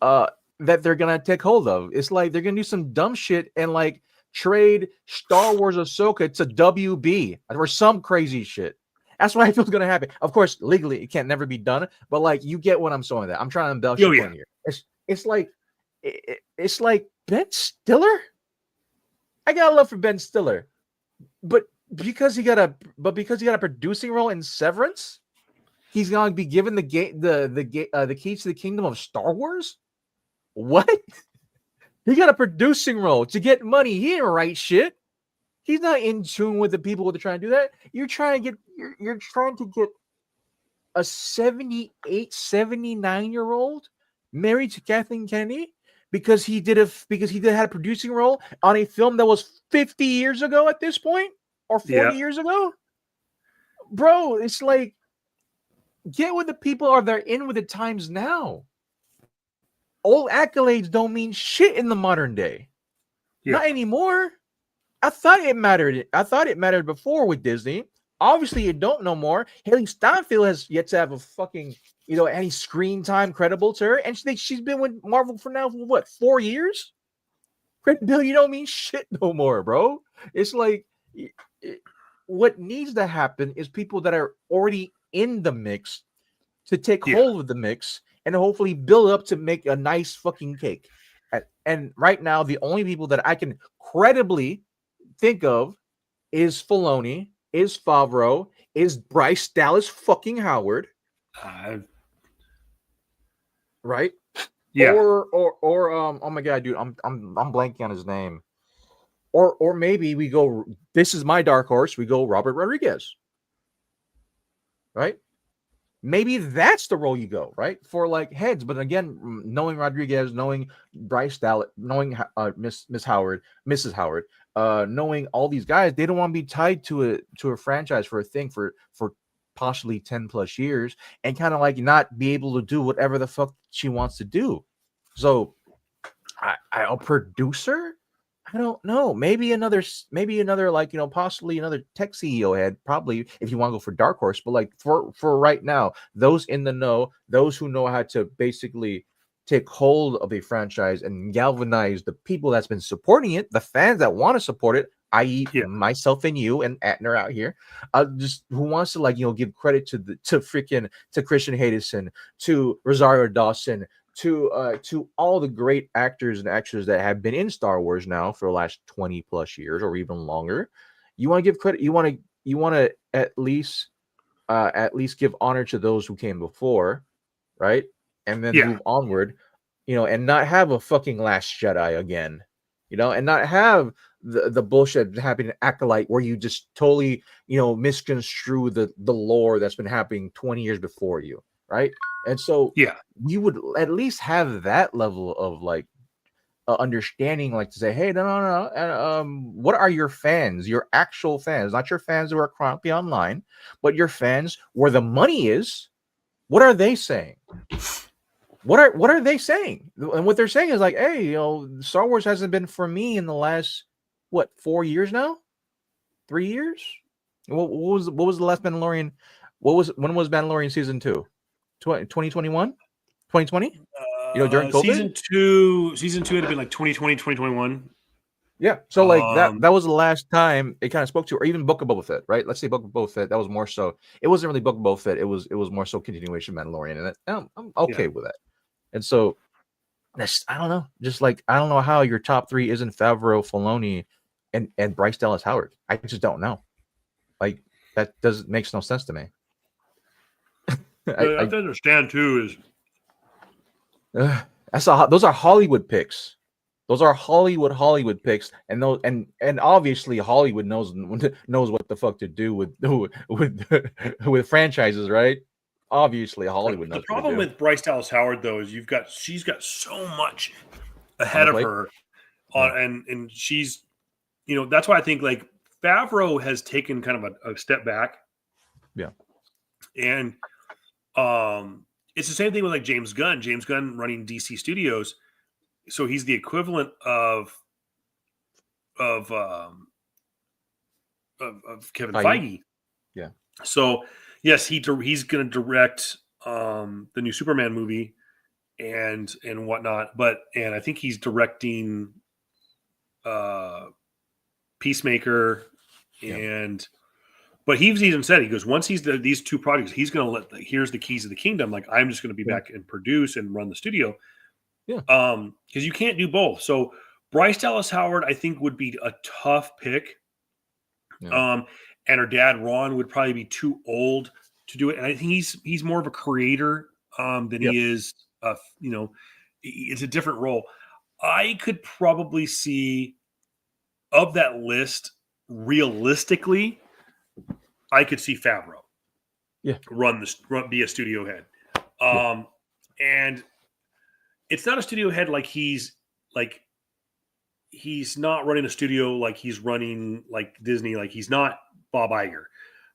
that they're gonna take hold of. It's like they're gonna do some dumb shit and like trade Star Wars Ahsoka to WB or some crazy shit. That's what I feel is gonna happen. Of course, legally it can't never be done, but like you get what I'm saying. That I'm trying to embellish your point here. It's like Ben Stiller. I got love for Ben Stiller, but because he got a producing role in Severance, he's gonna be given the keys to the kingdom of Star Wars. What? He got a producing role to get money. He didn't write shit. He's not in tune with the people that are trying to do that. You're trying to get a 78, 79-year-old married to Kathleen Kennedy because he had a producing role on a film that was 50 years ago at this point or 40 years ago. Bro, it's like get with the people or they're in with the times now. Old accolades don't mean shit in the modern day. Not anymore. I thought it mattered before with Disney. Obviously, it don't no more. Haley Steinfeld has yet to have a fucking, any screen time credible to her. And she's been with Marvel for now, what, 4 years? Credibility don't mean shit no more, bro. It's like, what needs to happen is people that are already in the mix to take hold of the mix and hopefully build up to make a nice fucking cake. And right now, the only people that I can credibly think of is Filoni, is Favreau, is Bryce Dallas fucking Howard, right? Yeah. Or oh my god, dude, I'm blanking on his name. Or maybe we go. This is my dark horse. We go Robert Rodriguez, right? Maybe that's the role you go, right? For like heads, but again, knowing Rodriguez, knowing Bryce Dallas, knowing Mrs. Howard, knowing all these guys, they don't want to be tied to a franchise for a thing for possibly 10 plus years and kind of like not be able to do whatever the fuck she wants to do. So, a producer. I don't know. Maybe another like, possibly another tech CEO head, probably if you want to go for dark horse. But like for right now, those in the know, those who know how to basically take hold of a franchise and galvanize the people that's been supporting it, the fans that want to support it, i.e. myself and you and Atner out here, just who wants to like, give credit to Christian Hedison, to Rosario Dawson, to all the great actors and actresses that have been in Star Wars now for the last 20 plus years or even longer. You want to give credit. You want to at least give honor to those who came before, right? And then move onward, and not have a fucking Last Jedi again, and not have the bullshit happening in Acolyte where you just totally, misconstrue the lore that's been happening 20 years before you, right? And so you would at least have that level of like understanding, like to say, hey, no, what are your fans, your actual fans, not your fans who are chronically online, but your fans where the money is? What are they saying? What are they saying? And what they're saying is like, hey, Star Wars hasn't been for me in the last 4 years now, 3 years. What was the last Mandalorian? When was Mandalorian season 2? 2021, 2020? During COVID? Season 2 had been like 2020, 2021. Yeah. So like that was the last time it kind of spoke to, or even Book of Boba Fett, right? Let's say Book of Boba Fett. That was more so. It wasn't really Book of Boba Fett. It was more so continuation of Mandalorian, and I'm okay with that. And so I don't know. Just like I don't know how your top 3 isn't Favreau, Filoni, and Bryce Dallas Howard. I just don't know. Like that makes no sense to me. I have to understand too is those are Hollywood picks. Those are Hollywood picks, and those and obviously Hollywood knows what the fuck to do with franchises, right? Obviously Hollywood knows. The problem with Bryce Dallas Howard though is she's got so much ahead of her and she's that's why I think like Favreau has taken kind of a step back. Yeah. And it's the same thing with like James Gunn. James Gunn running DC Studios, so he's the equivalent of Kevin Feige. Yeah. So yes, he's going to direct the new Superman movie and whatnot, and I think he's directing Peacemaker but he's even said, he goes, once he's these two projects, he's going to here's the keys of the kingdom. Like, I'm just going to be back and produce and run the studio. Yeah. Because you can't do both. So Bryce Dallas Howard, I think, would be a tough pick. Yeah. And her dad, Ron, would probably be too old to do it. And I think he's more of a creator than he is, it's a different role. I could probably see, of that list, realistically, I could see Favreau be a studio head. And it's not a studio head like he's not running a studio like he's running like Disney, like he's not Bob Iger,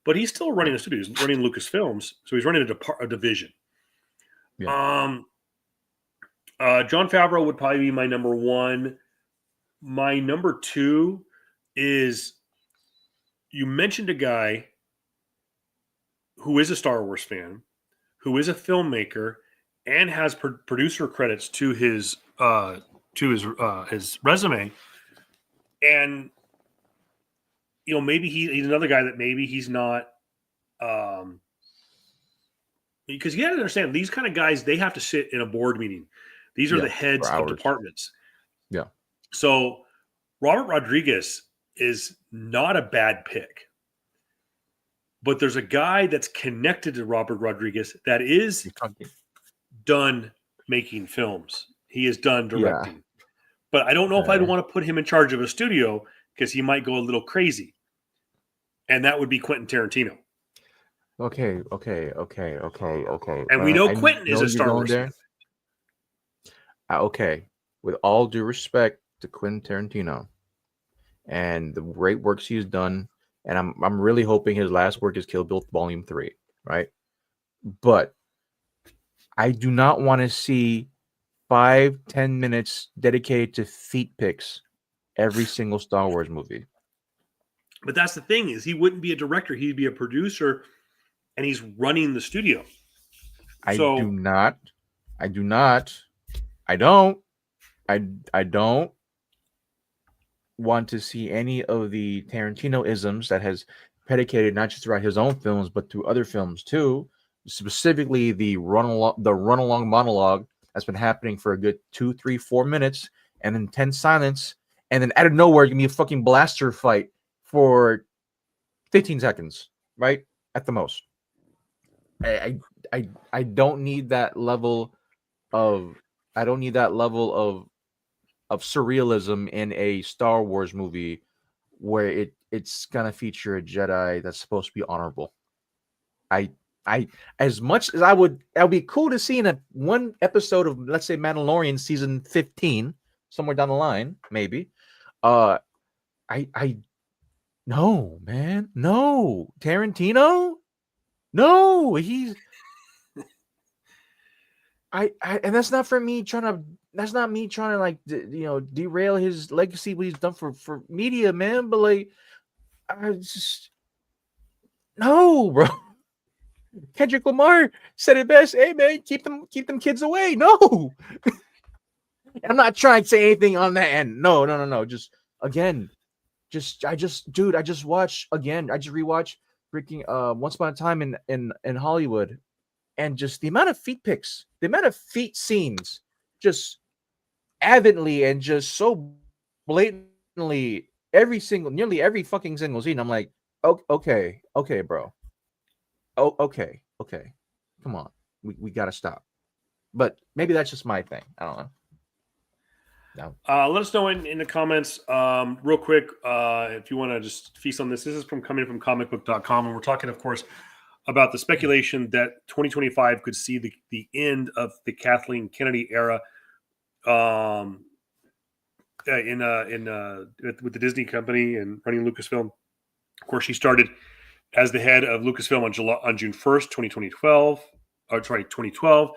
but he's still running a studio. He's running Lucasfilms, so he's running a division. Yeah. Jon Favreau would probably be my number one. My number two is, you mentioned a guy who is a Star Wars fan, who is a filmmaker, and has producer credits to his resume. And maybe he's another guy that maybe he's not, because you got to understand, these kind of guys, they have to sit in a board meeting. These are the heads of departments. Yeah. So Robert Rodriguez is not a bad pick. But there's a guy that's connected to Robert Rodriguez that is done making films. He is done directing. Yeah. But I don't know if I'd want to put him in charge of a studio, because he might go a little crazy. And that would be Quentin Tarantino. Okay. And we know Quentin is a Star Wars fan. Okay. With all due respect to Quentin Tarantino and the great works he's done, and I'm really hoping his last work is Kill Bill Volume 3, right? But I do not want to see 5-10 minutes dedicated to feet pics every single Star Wars movie. But that's the thing, is he wouldn't be a director. He'd be a producer, and he's running the studio. I don't want to see any of the Tarantino-isms that has predicated not just throughout his own films, but through other films too. Specifically, the run along monologue that's been happening for a good 2, 3, 4 minutes, and then 10 silence, and then out of nowhere, give me a fucking blaster fight for 15 seconds, right? At the most. I don't need that level of surrealism in a Star Wars movie where it's gonna feature a Jedi that's supposed to be honorable. I as much as it'll be cool to see in one episode of, let's say, Mandalorian season 15, somewhere down the line, maybe. No, man, no, Tarantino, no, he's. And that's not me trying to like derail his legacy, what he's done for media, man. But like, I just no, bro. Kendrick Lamar said it best. Hey man, keep them kids away. No, I'm not trying to say anything on that end. No. Just again, I just watched again. I just rewatched freaking Once Upon a Time in Hollywood. And just the amount of feet pics, the amount of feet scenes, just avidly and just so blatantly, nearly every fucking single scene. I'm like, okay, bro. Oh, okay. Come on, we gotta stop. But maybe that's just my thing. I don't know. No. Let us know in the comments, real quick, if you want to just feast on this. This is coming from comicbook.com, and we're talking, of course, about the speculation that 2025 could see the end of the Kathleen Kennedy era with the Disney company and running Lucasfilm. Of course, she started as the head of Lucasfilm on June 1st, 2012. 2012.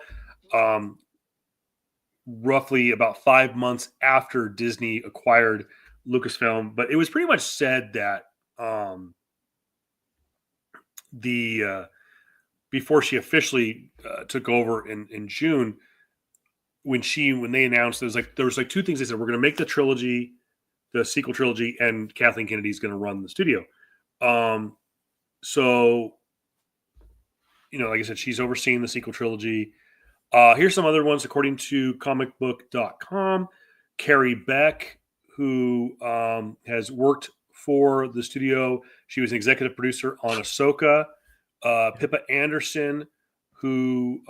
Roughly about 5 months after Disney acquired Lucasfilm, but it was pretty much said that before she officially took over in June, when they announced there was like two things. They said, we're going to make the trilogy, the sequel trilogy, and Kathleen Kennedy is going to run the studio. So, like I said, she's overseeing the sequel trilogy. Here's some other ones according to comicbook.com. Carrie Beck, who has worked for the studio. She was an executive producer on Ahsoka. Pippa Anderson, who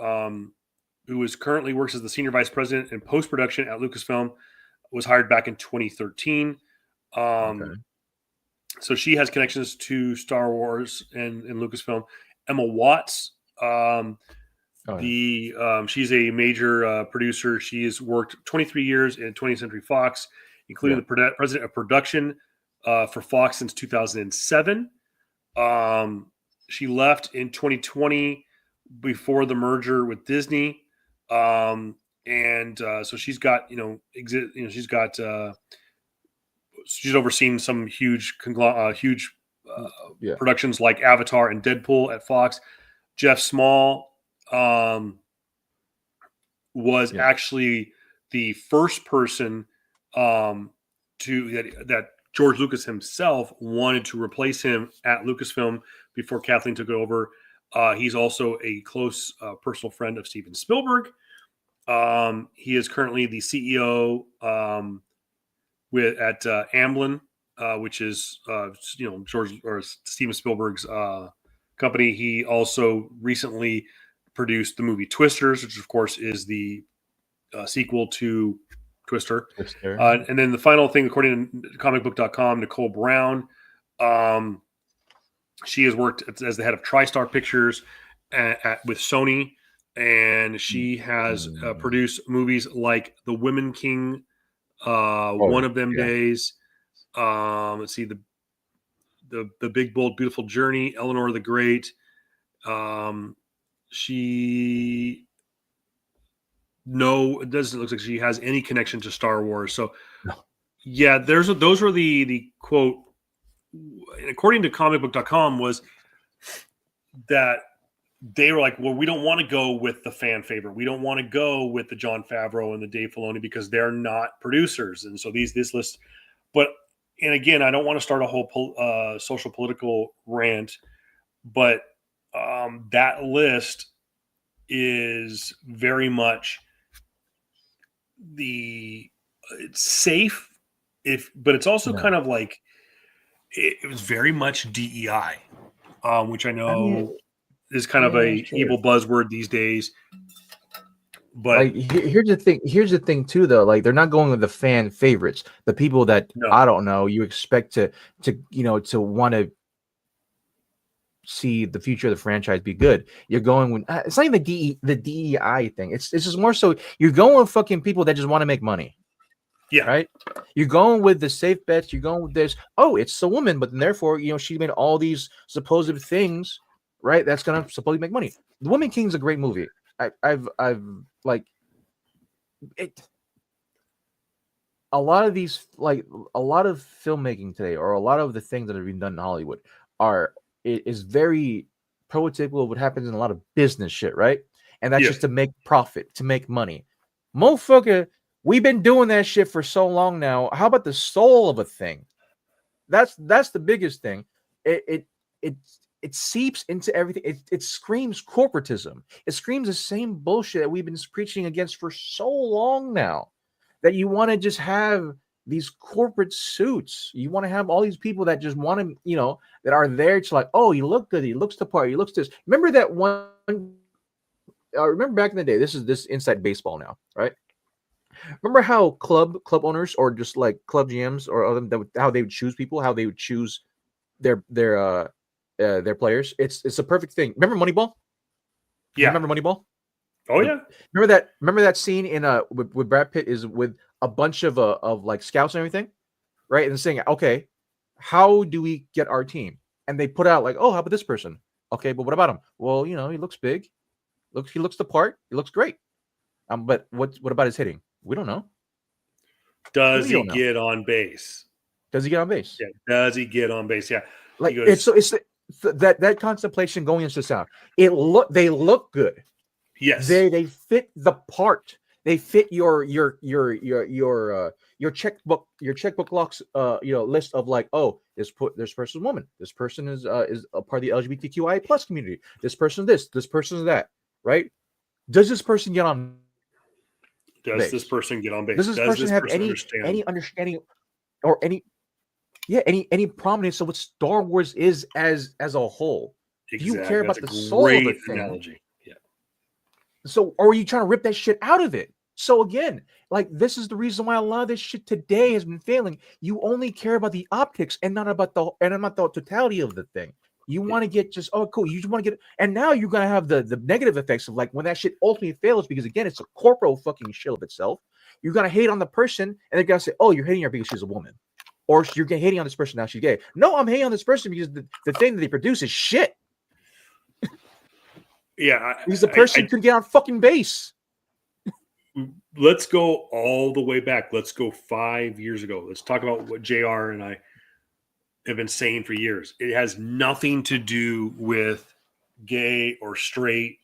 currently works as the senior vice president in post-production at Lucasfilm, was hired back in 2013. So she has connections to Star Wars and Lucasfilm. Emma Watts, she's a major producer. She has worked 23 years in 20th Century Fox, including the president of production for Fox since 2007. She left in 2020 before the merger with Disney. So she's got, she's overseen some huge productions like Avatar and Deadpool at Fox. Jeff Small was actually the first person that George Lucas himself wanted to replace him at Lucasfilm before Kathleen took it over. He's also a close personal friend of Steven Spielberg. He is currently the CEO at Amblin, which is George or Steven Spielberg's company. He also recently produced the movie Twisters, which of course is the sequel to Twister. And then the final thing, according to comicbook.com, Nicole Brown, she has worked as the head of TriStar Pictures with Sony, and she has produced movies like The Women King, One of Them Days. Let's see, the Big Bold Beautiful Journey, Eleanor the Great. It doesn't look like she has any connection to Star Wars. So, yeah, those were the quote. According to comicbook.com, was that they were like, well, we don't want to go with the fan favorite. We don't want to go with the Jon Favreau and the Dave Filoni because they're not producers. And so this list, and again, I don't want to start a whole social political rant, but that list is very much it's safe, but it's also kind of like it was very much DEI, which I know is kind of a evil buzzword these days. But here's the thing too, though. Like, they're not going with the fan favorites, the people that I don't know you expect to want to see the future of the franchise be good. You're going with it's not even the DEI thing. It's just more so you're going with fucking people that just want to make money. Yeah. Right. You're going with the safe bets. You're going with this. Oh, it's a woman, but therefore, she made all these supposed things, right? That's gonna supposedly make money. The Woman King is a great movie. I've like it. A lot of filmmaking today, or a lot of the things that are being done in Hollywood, is very prototypical of what happens in a lot of business shit, right? And that's just to make profit, to make money. Motherfucker, we've been doing that shit for so long now. How about the soul of a thing? That's the biggest thing. It seeps into everything. It screams corporatism. It screams the same bullshit that we've been preaching against for so long now. That you want to just have these corporate suits. You want to have all these people that just want to, that are there to like, oh, you look good. He looks the part. He looks this. Remember that one? Remember back in the day. This is inside baseball now, right? Remember how club owners or just like club GMs or other how they would choose people, how they would choose their players. It's a perfect thing. Remember Moneyball? Yeah. Remember Moneyball? Oh yeah. Remember that scene in with Brad Pitt is with a bunch of like scouts and everything, right? And saying, okay, how do we get our team? And they put out like, oh, how about this person? Okay, but what about him? Well, he looks big. He looks the part. He looks great. But what about his hitting? We don't know. Does he get on base? Does he get on base? Yeah. Does he get on base? Yeah. Like it's that contemplation going into sound. They look good. Yes. They fit the part. They fit your checkbook locks list of like, oh, this person's a woman. This person is a part of the LGBTQI plus community. This person this person that, right? Does this person get on base? This person get on base? Does this person have any understanding or any prominence of what Star Wars is as a whole? Exactly. Do you care about the soul of the thing? Analogy. Yeah. So, or are you trying to rip that shit out of it? So again, like this is the reason why a lot of this shit today has been failing. You only care about the optics and not about the totality of the thing. You want to get just, oh, cool. You just want to get, and now you're gonna have the negative effects of like when that shit ultimately fails, because again, it's a corporal fucking shell of itself. You're gonna hate on the person, and they're gonna say, oh, you're hating her because she's a woman. Or you're hating on this person now she's gay. No, I'm hating on this person because the thing that they produce is shit. Yeah. Because the person could get on fucking base. Let's go all the way back. Let's go 5 years ago. Let's talk about what JR and I have been saying for years. It has nothing to do with gay or straight,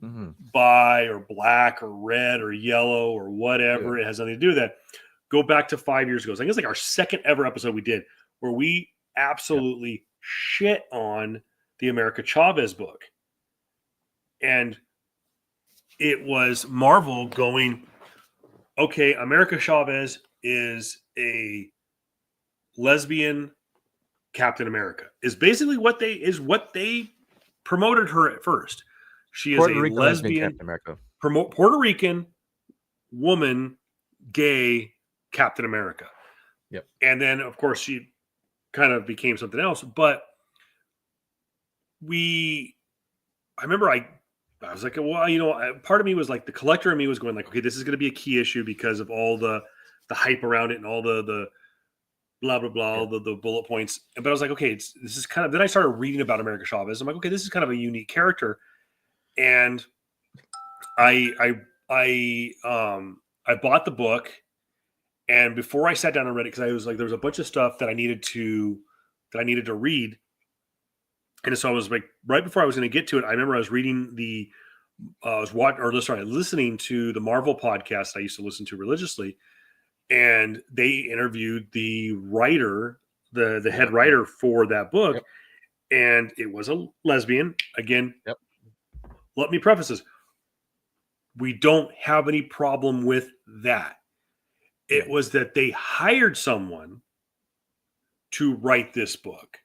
bi or black or red or yellow or whatever. Yeah. It has nothing to do with that. Go back to 5 years ago. So I think it's like our second ever episode we did where we absolutely shit on the America Chavez book. And it was Marvel going, okay, America Chavez is a lesbian Captain America. Is basically what they promoted her at first. She is a lesbian Captain America. Puerto Rican woman, gay Captain America. Yep. And then of course she kind of became something else. But I remember I was like, well, part of me was like the collector in me was going like, okay, this is going to be a key issue because of all the hype around it and all the blah, blah, blah, all the bullet points. But I was like, okay, this is kind of, then I started reading about America Chavez. I'm like, okay, this is kind of a unique character. And I bought the book, and before I sat down and read it, because I was like, there was a bunch of stuff that I needed to read. And so I was like, right before I was going to get to it, I remember I was reading listening to the Marvel podcast I used to listen to religiously, and they interviewed the writer, the head writer for that book, and it was a lesbian. Again, let me preface this: we don't have any problem with that. It was that they hired someone to write this book,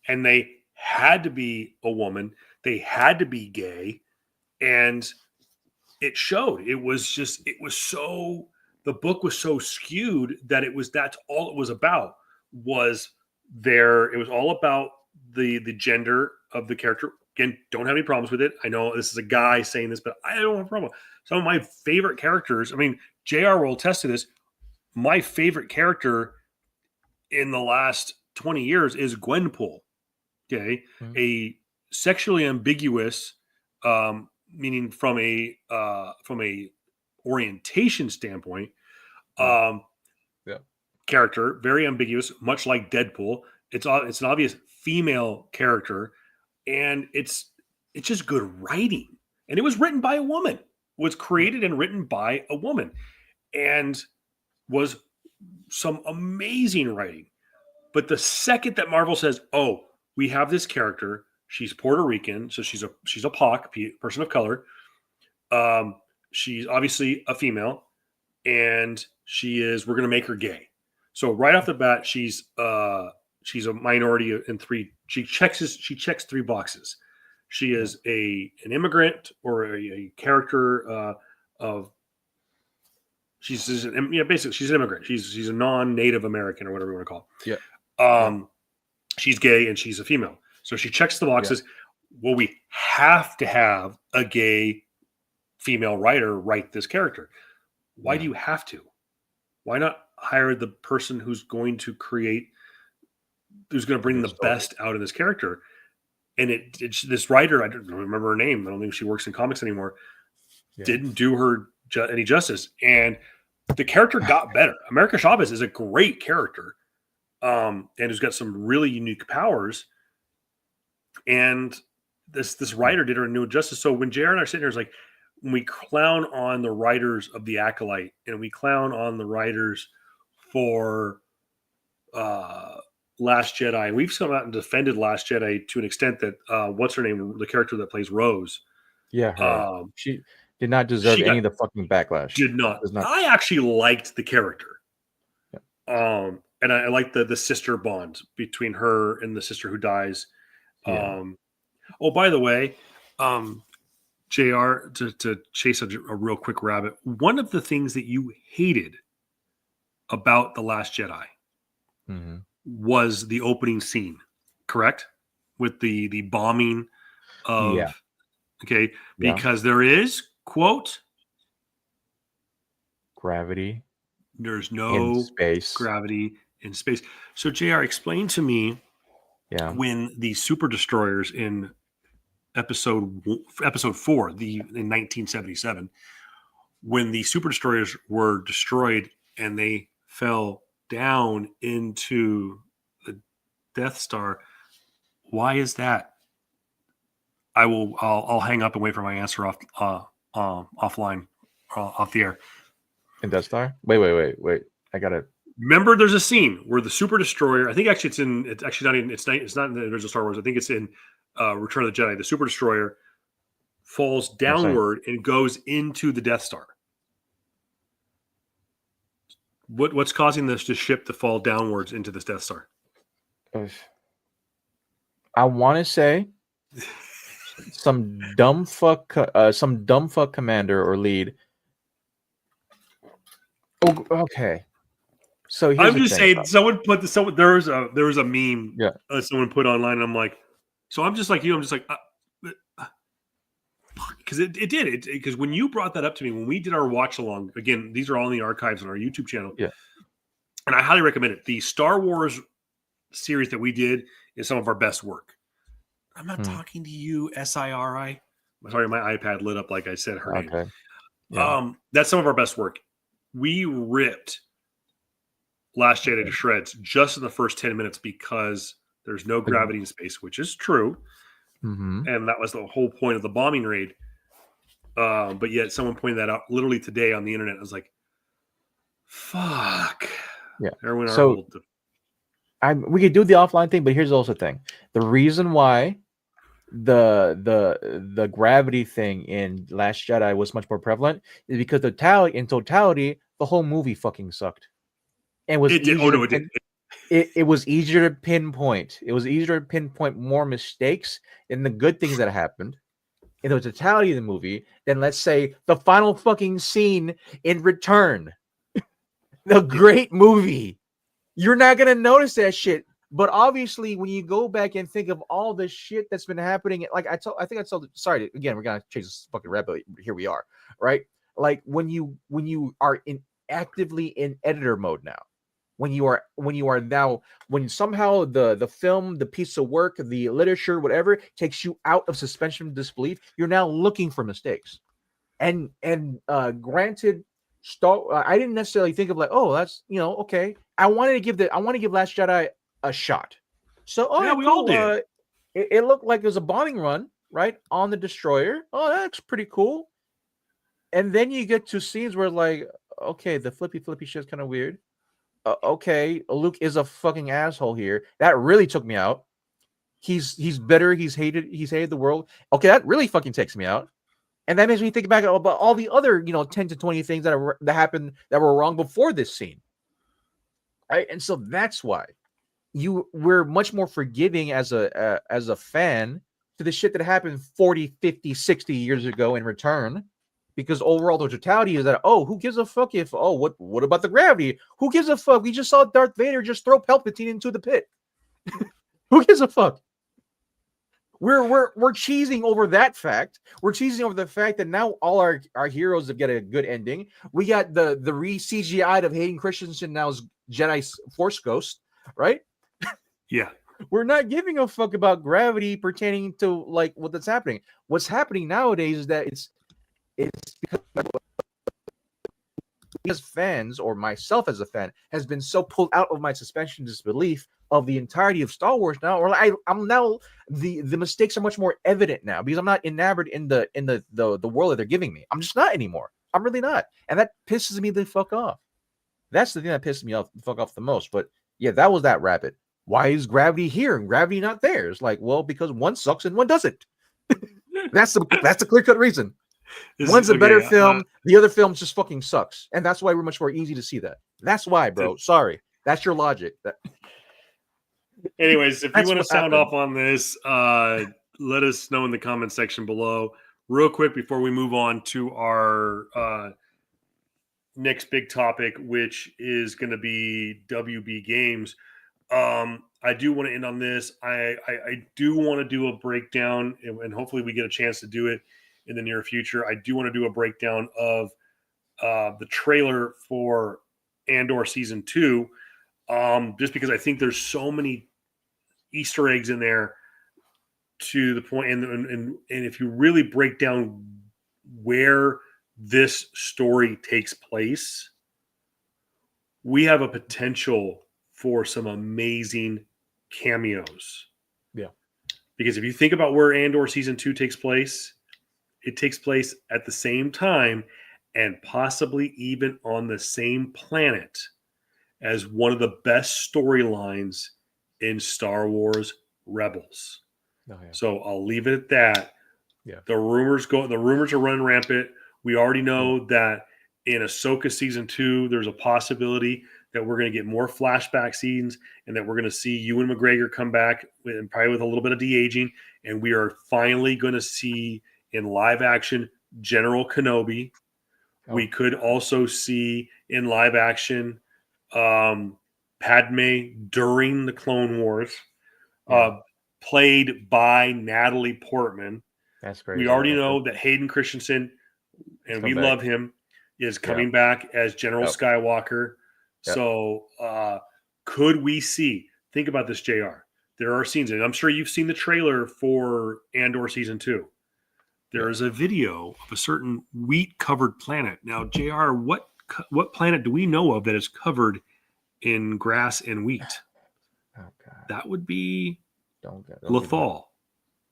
and they had to be a woman. They had to be gay, and it showed. The book was so skewed that that's all it was about. It was all about the gender of the character. Again, don't have any problems with it. I know this is a guy saying this, but I don't have a problem. Some of my favorite characters, I mean, JR will attest to this. My favorite character in the last 20 years is Gwenpool. Okay. A sexually ambiguous, meaning from a orientation standpoint, character, very ambiguous, much like Deadpool. It's an obvious female character, and it's just good writing. And it was written by a woman. It was created and written by a woman, and was some amazing writing. But the second that Marvel says, "Oh, we have this character. She's Puerto Rican, so she's a POC, person of color. She's obviously a female, and we're going to make her gay." So right off the bat, she's a minority in three. She checks 3 boxes. She is an immigrant, or a character of. Basically she's an immigrant. She's a non-Native American, or whatever you want to call it. Yeah. She's gay and she's a female. So she checks the boxes. Yeah. Well, we have to have a gay female writer write this character. Why do you have to? Why not hire the person who's going to bring the best out of this character? and this writer, I don't remember her name. I don't think she works in comics anymore. Yeah. Didn't do her any justice, and the character got better. America Chavez is a great character, and has got some really unique powers. And this writer did her new justice. So when JR and I are sitting here, it's like when we clown on the writers of The Acolyte, and we clown on the writers for Last Jedi, and we've come out and defended Last Jedi to an extent that what's her name, the character that plays Rose, she did not deserve any of the fucking backlash. Did not. I actually liked the character. Yeah. And I liked the sister bond between her and the sister who dies. Yeah. Oh, by the way, JR, to chase a real quick rabbit, one of the things that you hated about The Last Jedi was the opening scene, correct? With the bombing of okay, because there is, quote, gravity. There's no space. Gravity in space. So JR, explain to me when the super destroyers in episode 4, in 1977, when the super destroyers were destroyed and they fell down into the Death Star, why is that? I'll hang up and wait for my answer offline, off the air. In Death Star? Wait. I got it. Remember, there's a scene where the super destroyer, I think actually it's not in the original Star Wars. I think it's in Return of the Jedi. The super destroyer falls downward and goes into the Death Star. What's causing this ship to fall downwards into this Death Star? I want to say some dumb fuck commander or lead. Oh, okay. So I'm just saying, someone put there was a meme someone put online, and I'm like, so I'm just like you. I'm just like, because it did because when you brought that up to me when we did our watch along, again, these are all in the archives on our YouTube channel. Yeah, and I highly recommend it. The Star Wars series that we did is some of our best work. I'm not talking to you, SIRI. Sorry, my iPad lit up like I said her name. Yeah. That's some of our best work. We ripped Last Jedi to shreds just in the first 10 minutes because there's no gravity in space, which is true. And that was the whole point of the bombing raid. But yet someone pointed that out literally today on the internet. I was like, fuck. Yeah. Erwin so we could do the offline thing, but here's also the thing. The reason why the gravity thing in Last Jedi was much more prevalent is because in totality, the whole movie fucking sucked. And it was easier to pinpoint. It was easier to pinpoint more mistakes in the good things that happened in the totality of the movie than, let's say, the final fucking scene in Return. The great movie. You're not gonna notice that shit. But obviously, when you go back and think of all the shit that's been happening, like sorry, again, we're gonna chase this fucking rabbit. Here we are, right? Like when you are actively in editor mode now, when somehow the film, the piece of work, the literature, whatever, takes you out of suspension of disbelief, you're now looking for mistakes. And granted, I didn't necessarily think of like, oh, that's okay. I want to give Last Jedi a shot. So we all did. It looked like it was a bombing run, right, on the destroyer. Oh, that's pretty cool. And then you get to scenes where like, okay, the flippy shit's kind of weird. Okay, Luke is a fucking asshole here. That really took me out. He's bitter. He's hated the world. Okay, that really fucking takes me out. And that makes me think back about all the other 10 to 20 things that happened that were wrong before this scene. Right, and so that's why we're much more forgiving as a fan to the shit that happened 40, 50, 60 years ago in Return, because overall the totality is that, oh, who gives a fuck if, oh, what about the gravity? Who gives a fuck? We just saw Darth Vader just throw Palpatine into the pit. Who gives a fuck? We're cheesing over that fact. We're cheesing over the fact that now all our heroes have got a good ending. We got the re-CGI'd of Hayden Christensen now as Jedi Force Ghost, right? Yeah. we're not giving a fuck about gravity pertaining to like what that's happening. What's happening nowadays is that it's because fans or myself as a fan has been so pulled out of my suspension of disbelief of the entirety of Star Wars now, or I'm now the mistakes are much more evident now because I'm not enamored in the world that they're giving me. I'm just not anymore. I'm really not, and that pisses me the fuck off. That's the thing that pisses me off the most. But yeah, that was that rapid. Why is gravity here and gravity not there? It's like, well, because one sucks and one doesn't. that's the clear cut reason. One's a better film. The other film just fucking sucks, and that's why we're much more easy to see that. That's why, bro. Sorry, that's your logic. Anyways, if you want to sound off on this, let us know in the comment section below. Real quick before we move on to our next big topic, which is going to be WB Games. I do want to end on this. I do want to do a breakdown, and hopefully we get a chance to do it in the near future. I do want to do a breakdown of the trailer for Andor Season 2, just because I think there's so many Easter eggs in there to the point, and if you really break down where this story takes place, we have a potential for some amazing cameos. Yeah. Because if you think about where Andor Season 2 takes place, it takes place at the same time and possibly even on the same planet as one of the best storylines in Star Wars Rebels. Oh, yeah. So I'll leave it at that. Yeah. The rumors are running rampant. We already know that in Ahsoka Season 2, there's a possibility that we're going to get more flashback scenes and that we're going to see Ewan McGregor come back and probably with a little bit of de-aging. And we are finally going to see in live action General Kenobi. Oh. We could also see in live action Padme during the Clone Wars, played by Natalie Portman. That's great. We already know that Hayden Christensen, and we love him, is coming back as General Skywalker. Yep. So could we see, think about this, JR. There are scenes, and I'm sure you've seen the trailer for Andor Season 2. There is a video of a certain wheat-covered planet. Now, JR, what planet do we know of that is covered in grass and wheat? Oh, God. That would be don't Lothal.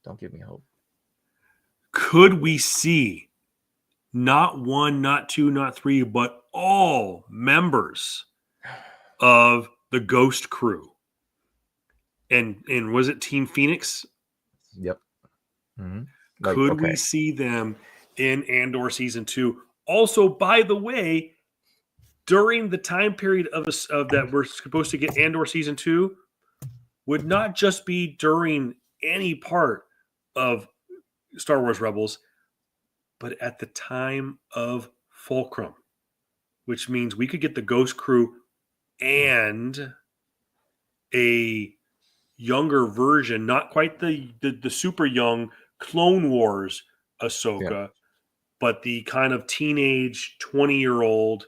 Don't give me hope. Could we see not one, not two, not three, but all members of the Ghost Crew? And was it Team Phoenix? Yep. Mm-hmm. Could we see them in Andor Season 2? Also, by the way, during the time period of that we're supposed to get Andor Season 2, would not just be during any part of Star Wars Rebels, but at the time of Fulcrum, which means we could get the Ghost Crew and a younger version, not quite the super young Clone Wars Ahsoka, but the kind of teenage 20-year-old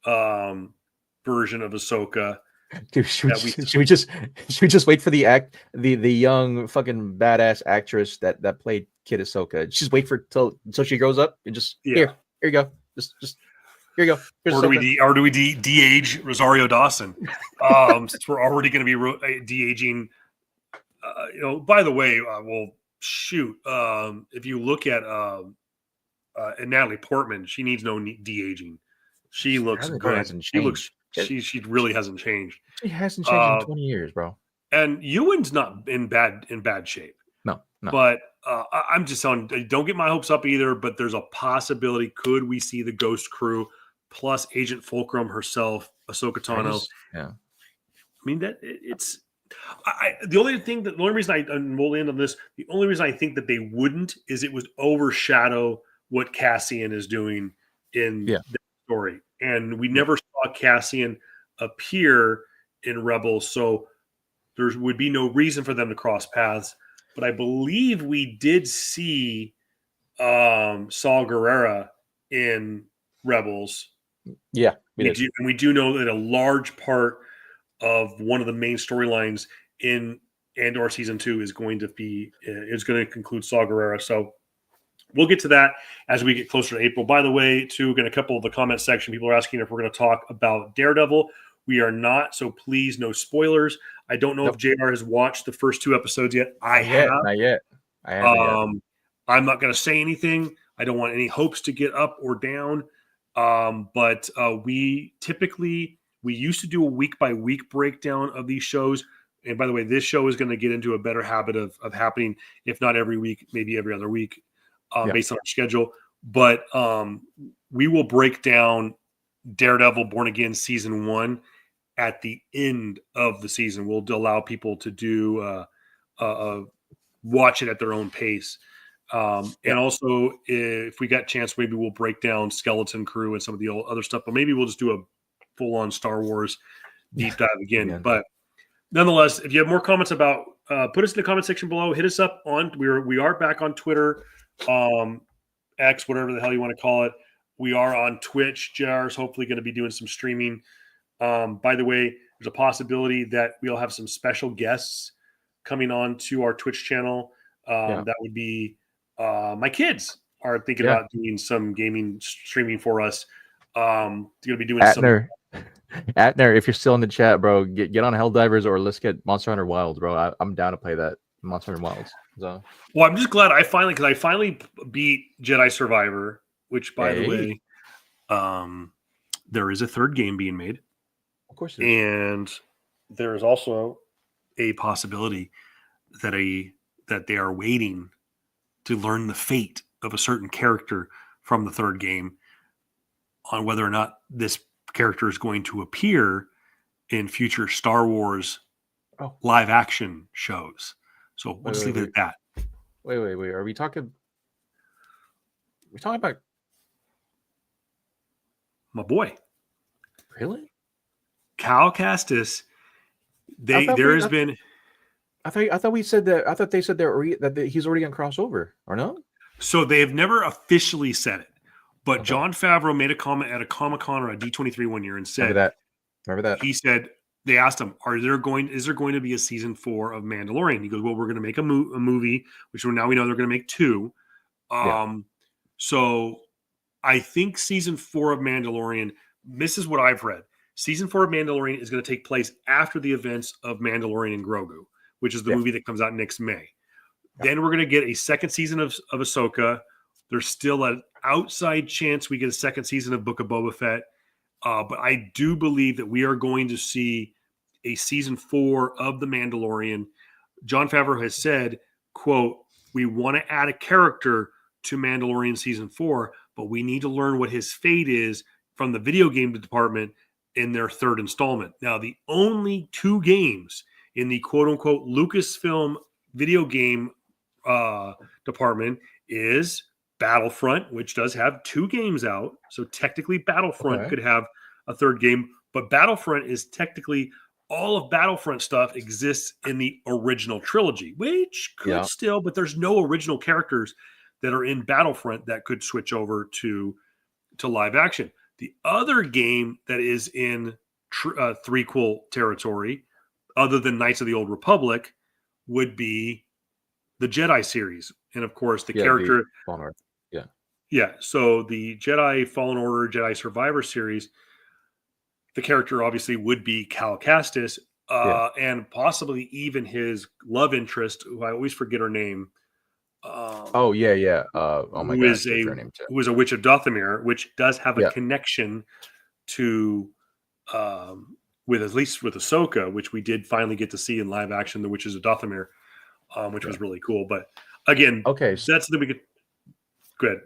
version of Ahsoka. Dude, should we just wait for the young fucking badass actress that played Kid Ahsoka? Just wait for until she grows up and just here you go. Just here you go. Here's or do we de-age Rosario Dawson? Since we're already going to be de-aging. By the way, well, shoot. If you look at Natalie Portman, she needs no de-aging. She looks good. She really hasn't changed. She hasn't changed in 20 years, bro. And Ewan's not in bad shape. No. But I'm just telling you, don't get my hopes up either. But there's a possibility. Could we see the Ghost Crew plus Agent Fulcrum herself, Ahsoka Tano? Yeah. I mean the only reason I will end on this. The only reason I think that they wouldn't is it would overshadow what Cassian is doing in the story. And we never saw Cassian appear in Rebels, so there would be no reason for them to cross paths. But I believe we did see Saul Guerrera in Rebels. Yeah, we do know that a large part of one of the main storylines in Andor season 2 is going to conclude Saw Gerrera. So we'll get to that as we get closer to April. By the way, too, again, a couple of the comment section, people are asking if we're going to talk about Daredevil. We are not, so please, no spoilers. I don't know if JR has watched the first 2 episodes yet. I have. Not yet. I haven't yet. I'm not going to say anything. I don't want any hopes to get up or down. But we used to do a week-by-week breakdown of these shows. And by the way, this show is going to get into a better habit of happening, if not every week, maybe every other week, based on our schedule. But we will break down Daredevil Born Again Season 1 at the end of the season. We'll allow people to do watch it at their own pace. And also, if we got a chance, maybe we'll break down Skeleton Crew and some of the other stuff. But maybe we'll just do a full-on Star Wars deep dive again. Yeah. But nonetheless, if you have more comments about, put us in the comment section below. Hit us up on. We are back on Twitter, X, whatever the hell you want to call it. We are on Twitch. JR is hopefully going to be doing some streaming. By the way, there's a possibility that we'll have some special guests coming on to our Twitch channel. That would be my kids are thinking about doing some gaming streaming for us. Going to be doing Atner, if you're still in the chat, bro, get on Helldivers or let's get Monster Hunter Wilds, bro. I'm down to play that Monster Hunter Wilds. So. Well, I'm just glad I finally beat Jedi Survivor, which by the way, there is a third game being made. Of course, and there is also a possibility that they are waiting to learn the fate of a certain character from the third game on whether or not this character is going to appear in future Star Wars live action shows. So we'll just leave it at that. Wait. Are we talking? We're talking about my boy. Really? Cal Kestis. I thought we said that. I thought they said that he's already on crossover, or no? So they have never officially said it, but Jon Favreau made a comment at a Comic-Con or a D23 one year and said Remember that. He said they asked him, is there going to be a season 4 of Mandalorian? He goes, well, we're going to make a movie, which now we know they're going to make 2. So I think season 4 of Mandalorian. This is what I've read. Season 4 of Mandalorian is going to take place after the events of Mandalorian and Grogu, which is the movie that comes out next May. Then we're going to get a second season of Ahsoka. There's still an outside chance we get a second season of Book of Boba Fett. But I do believe that we are going to see a season 4 of The Mandalorian. Jon Favreau has said, quote, we want to add a character to Mandalorian season 4, but we need to learn what his fate is from the video game department in their third installment. Now, the only 2 games in the quote-unquote Lucasfilm video game department is Battlefront, which does have 2 games out. So technically Battlefront could have a third game, but Battlefront is technically all of Battlefront stuff exists in the original trilogy, which could still, but there's no original characters that are in Battlefront that could switch over to live action. The other game that is in threequel territory, other than Knights of the Old Republic, would be the Jedi series. And of course, the character. So the Jedi Fallen Order, Jedi Survivor series, the character obviously would be Cal Kestis, and possibly even his love interest, who I always forget her name. Oh my God! Who is a witch of Dathomir, which does have a connection to, with at least with Ahsoka, which we did finally get to see in live action, the Witches of Dathomir, which was really cool. But again, so that's the we could. Good.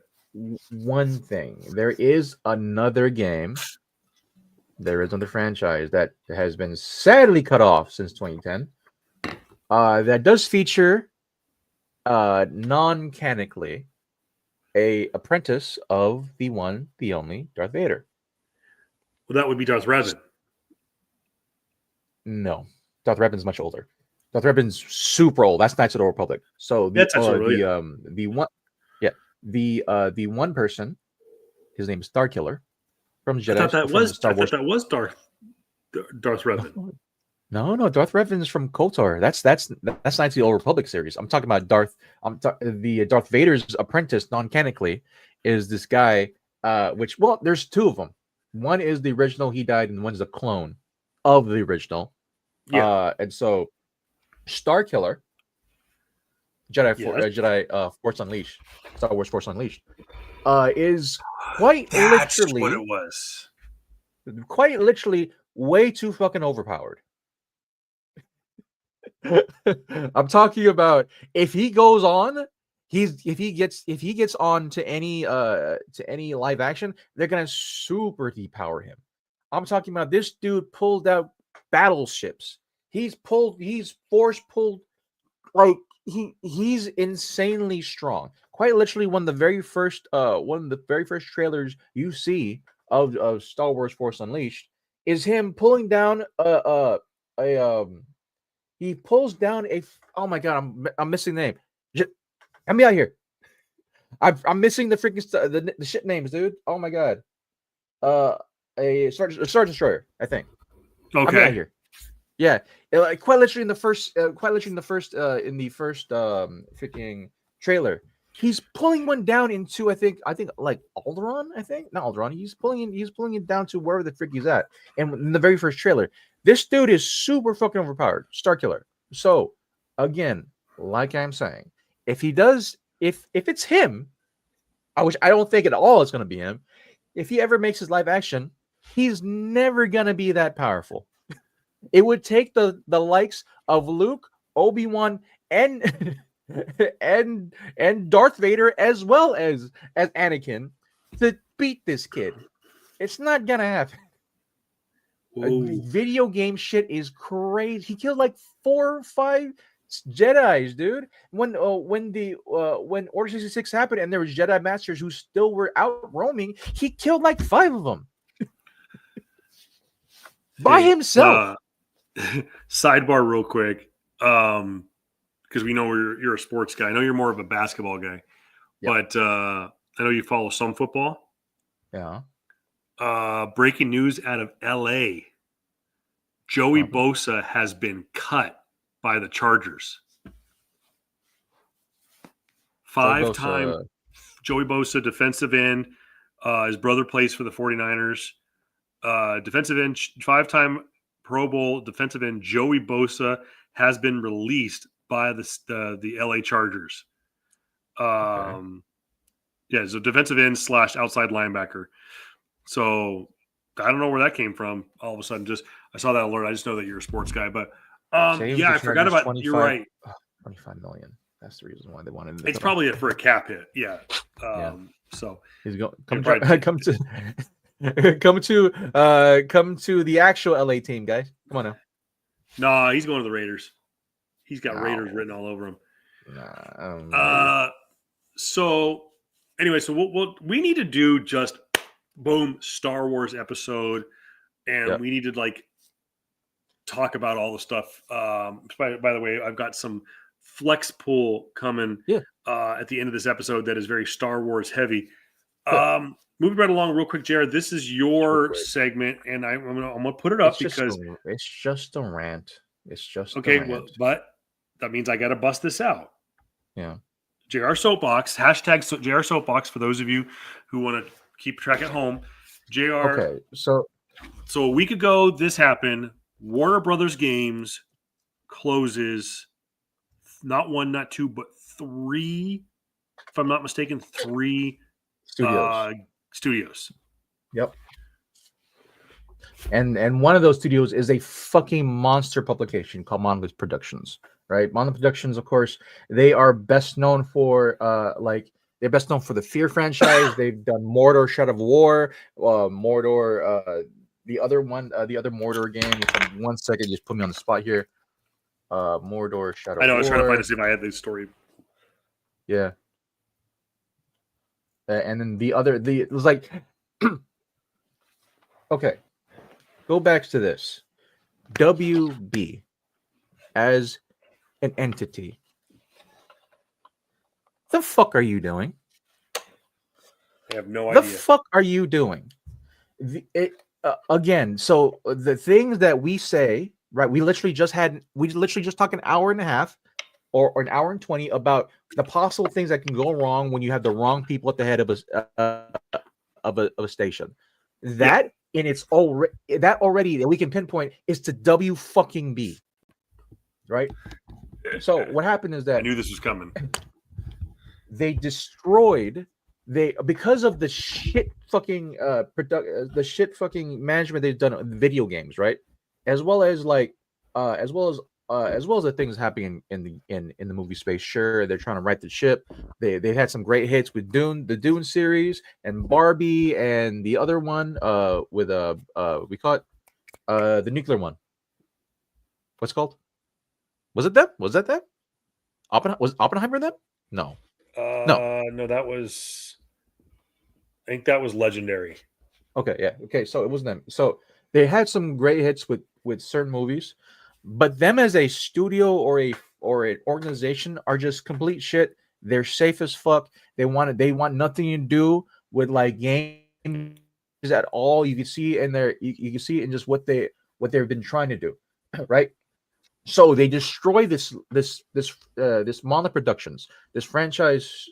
One thing, there is another game. There is another franchise that has been sadly cut off since 2010. That does feature, non-canically, a apprentice of the one, the only Darth Vader. Well, that would be Darth Revan. No, Darth Revan's much older. Darth Revan's super old. That's Knights of the Old Republic. So the one person, his name is Starkiller from Jedi. I thought that was Darth Revan. No, Darth Revan's from KOTOR. That's Knights of the Old Republic series. I'm talking about the Darth Vader's apprentice, non-canonically, is this guy. Which there's two of them. One is the original. He died, and one's a clone of the original. Yeah. And so Starkiller, Jedi Force Unleashed, Star Wars Force Unleashed, is That's what it was. Quite literally, way too fucking overpowered. I'm talking about if he goes on, if he gets on to any live action, they're gonna super depower him. I'm talking about this dude pulled out battleships. He's force pulled, like he's insanely strong. Quite literally, one of the very first trailers you see of Star Wars Force Unleashed is him pulling down he pulls down oh my god, I'm missing the name. Get me out here. I'm missing the freaking the shit names, dude. Oh my god. A Star Destroyer, I think. Okay. Get me out here. Yeah, quite literally in the first freaking trailer, he's pulling one down into I think like Alderaan. I think not Alderaan. He's pulling it down to wherever the frick he's at. And in the very first trailer, this dude is super fucking overpowered. Starkiller. So again, like I'm saying, if it's him, which I don't think at all it's gonna be him. If he ever makes his live action, he's never gonna be that powerful. It would take the likes of Luke, Obi-Wan, and and Darth Vader as well as Anakin to beat this kid. It's not gonna happen. Video game shit is crazy. He killed like 4 or 5 Jedis, dude. When Order 66 happened and there was Jedi Masters who still were out roaming, he killed like 5 of them by himself. Sidebar real quick, because we know you're a sports guy. I know you're more of a basketball guy, but I know you follow some football. Yeah. Breaking news out of LA. Joey Bosa has been cut by the Chargers. 5-time Joey Bosa, defensive end. His brother plays for the 49ers. Defensive end, 5-time Pro Bowl defensive end Joey Bosa has been released by the LA Chargers. Yeah, so defensive end / outside linebacker. So I don't know where that came from. All of a sudden, I saw that alert. I just know that you're a sports guy, but I forgot about. You're right. 25 million. That's the reason why they wanted. It's probably for a cap hit. Yeah. So he's going come to the actual LA team, guys. Come on now. No, he's going to the Raiders. He's got Raiders written all over him. So anyway, so we need to do just boom Star Wars episode, and we need to talk about all the stuff. By the way, I've got some flex pool coming at the end of this episode that is very Star Wars heavy. Moving right along real quick, Jared, this is your segment, and I'm gonna put it up because it's just a rant. It's just okay. Well, but that means I got to bust this out. Yeah. JR Soapbox, hashtag JR Soapbox for those of you who want to keep track at home. JR. Okay. So a week ago, this happened. Warner Brothers Games closes not 1, not 2, but 3. If I'm not mistaken, 3 studios. Yep. And one of those studios is a fucking monster publication called Monolith Productions, right? Monolith Productions, of course, they are best known for they're best known for the Fear franchise. They've done Mordor, Shadow of War, Mordor, the other Mordor game. 1 second, just put me on the spot here. Mordor, Shadow of War. I know, I was trying to find to see if I had the story. Yeah. And then it was like, okay, go back to this. WB as an entity. The fuck are you doing? I have no idea. The fuck are you doing? Again, so the things that we say right? We literally just talked an hour and a half or an hour and 20 about the possible things that can go wrong when you have the wrong people at the head of a station. That in its already that we can pinpoint is to W fucking B. Right? So what happened is that I knew this was coming. They destroyed because of the shit fucking the shit fucking management they've done in video games, right? As well as the things happening in the movie space. Sure, they're trying to right the ship. They've had some great hits with the Dune series and Barbie and the other one with we call it the nuclear one. What's it called? Was it them? Was that them? Was Oppenheimer them? No. No, that was. I think that was Legendary. Okay, yeah. Okay, so it wasn't them. So they had some great hits with certain movies, but them as a studio or an organization are just complete shit. They're safe as fuck. They want nothing to do with like games at all. You can see in there, you can see in just what they've been trying to do, right? So they destroy this Monolith Productions, this franchise,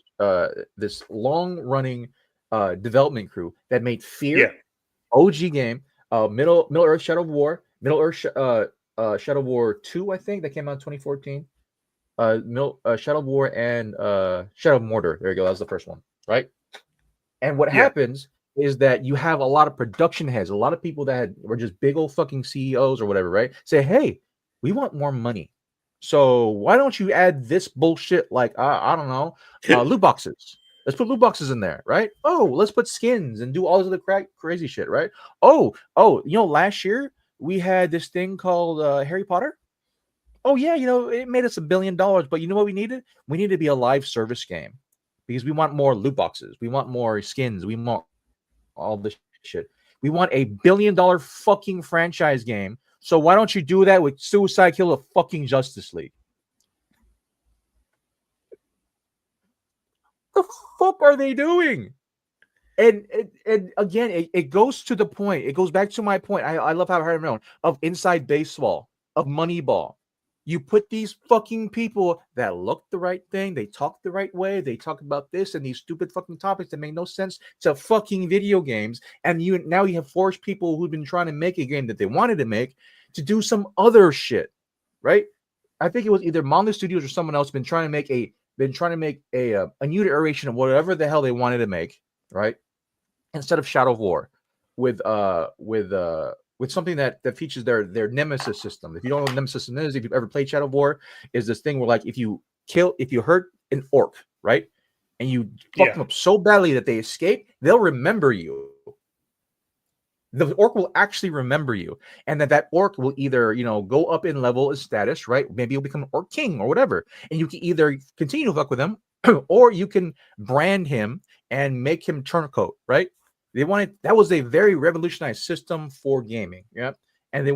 this long running development crew that made Fear, OG game, Middle Earth Shadow of War, Middle Earth Shadow of War 2, I think that came out in 2014. Shadow of War and Shadow of Mordor. There you go. That was the first one, right? And what happens is that you have a lot of production heads, a lot of people that were just big old fucking CEOs or whatever, right? Say, hey, we want more money. So why don't you add this bullshit like, I don't know, loot boxes. Let's put loot boxes in there, right? Oh, let's put skins and do all this other crazy shit, right? Oh, last year we had this thing called Harry Potter. Oh, yeah, it made us $1 billion, but you know what we needed? We needed to be a live service game because we want more loot boxes. We want more skins. We want all this shit. We want a $1 billion fucking franchise game. So why don't you do that with Suicide Kill of fucking Justice League? The fuck are they doing? And again, it goes to the point. It goes back to my point. I love how I heard it of Inside Baseball, of Moneyball. You put these fucking people that look the right thing, they talk the right way, they talk about this and these stupid fucking topics that make no sense to fucking video games, and you have forced people who've been trying to make a game that they wanted to make to do some other shit, right? I think it was either Monolith Studios or someone else been trying to make a new iteration of whatever the hell they wanted to make, right? Instead of Shadow of War, with something that features their Nemesis system. If you don't know what Nemesis system is, if you've ever played Shadow of War, is this thing where like if you hurt an orc, right, and you fuck them up so badly that they escape, they'll remember you. The orc will actually remember you, and that orc will either go up in level as status, right? Maybe you'll become an orc king or whatever, and you can either continue to fuck with him, or you can brand him and make him turncoat, right? That was a very revolutionized system for gaming, yeah. And the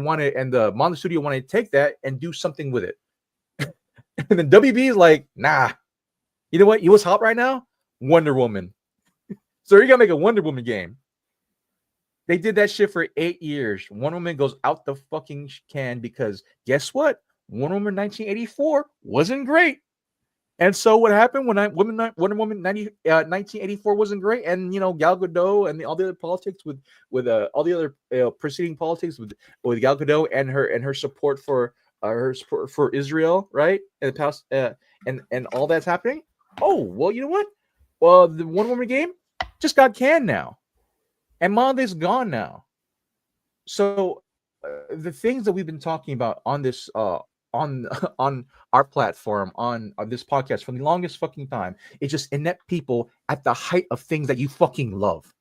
Monolith Studio wanted to take that and do something with it. And then WB is like, nah, you know what? You what's hot right now? Wonder Woman. So you gotta make a Wonder Woman game. They did that shit for 8 years. Wonder Woman goes out the fucking can because guess what? Wonder Woman 1984 wasn't great. And so what happened when Wonder Woman 1984 wasn't great, and Gal Gadot and all the other politics with all the other preceding politics with Gal Gadot and her support for Israel, right? And the past and all that's happening. Oh well, you know what? Well, the Wonder Woman game just got canned now, and Monolith's gone now. So the things that we've been talking about on this on our platform, on this podcast for the longest fucking time, it's just inept people at the height of things that you fucking love.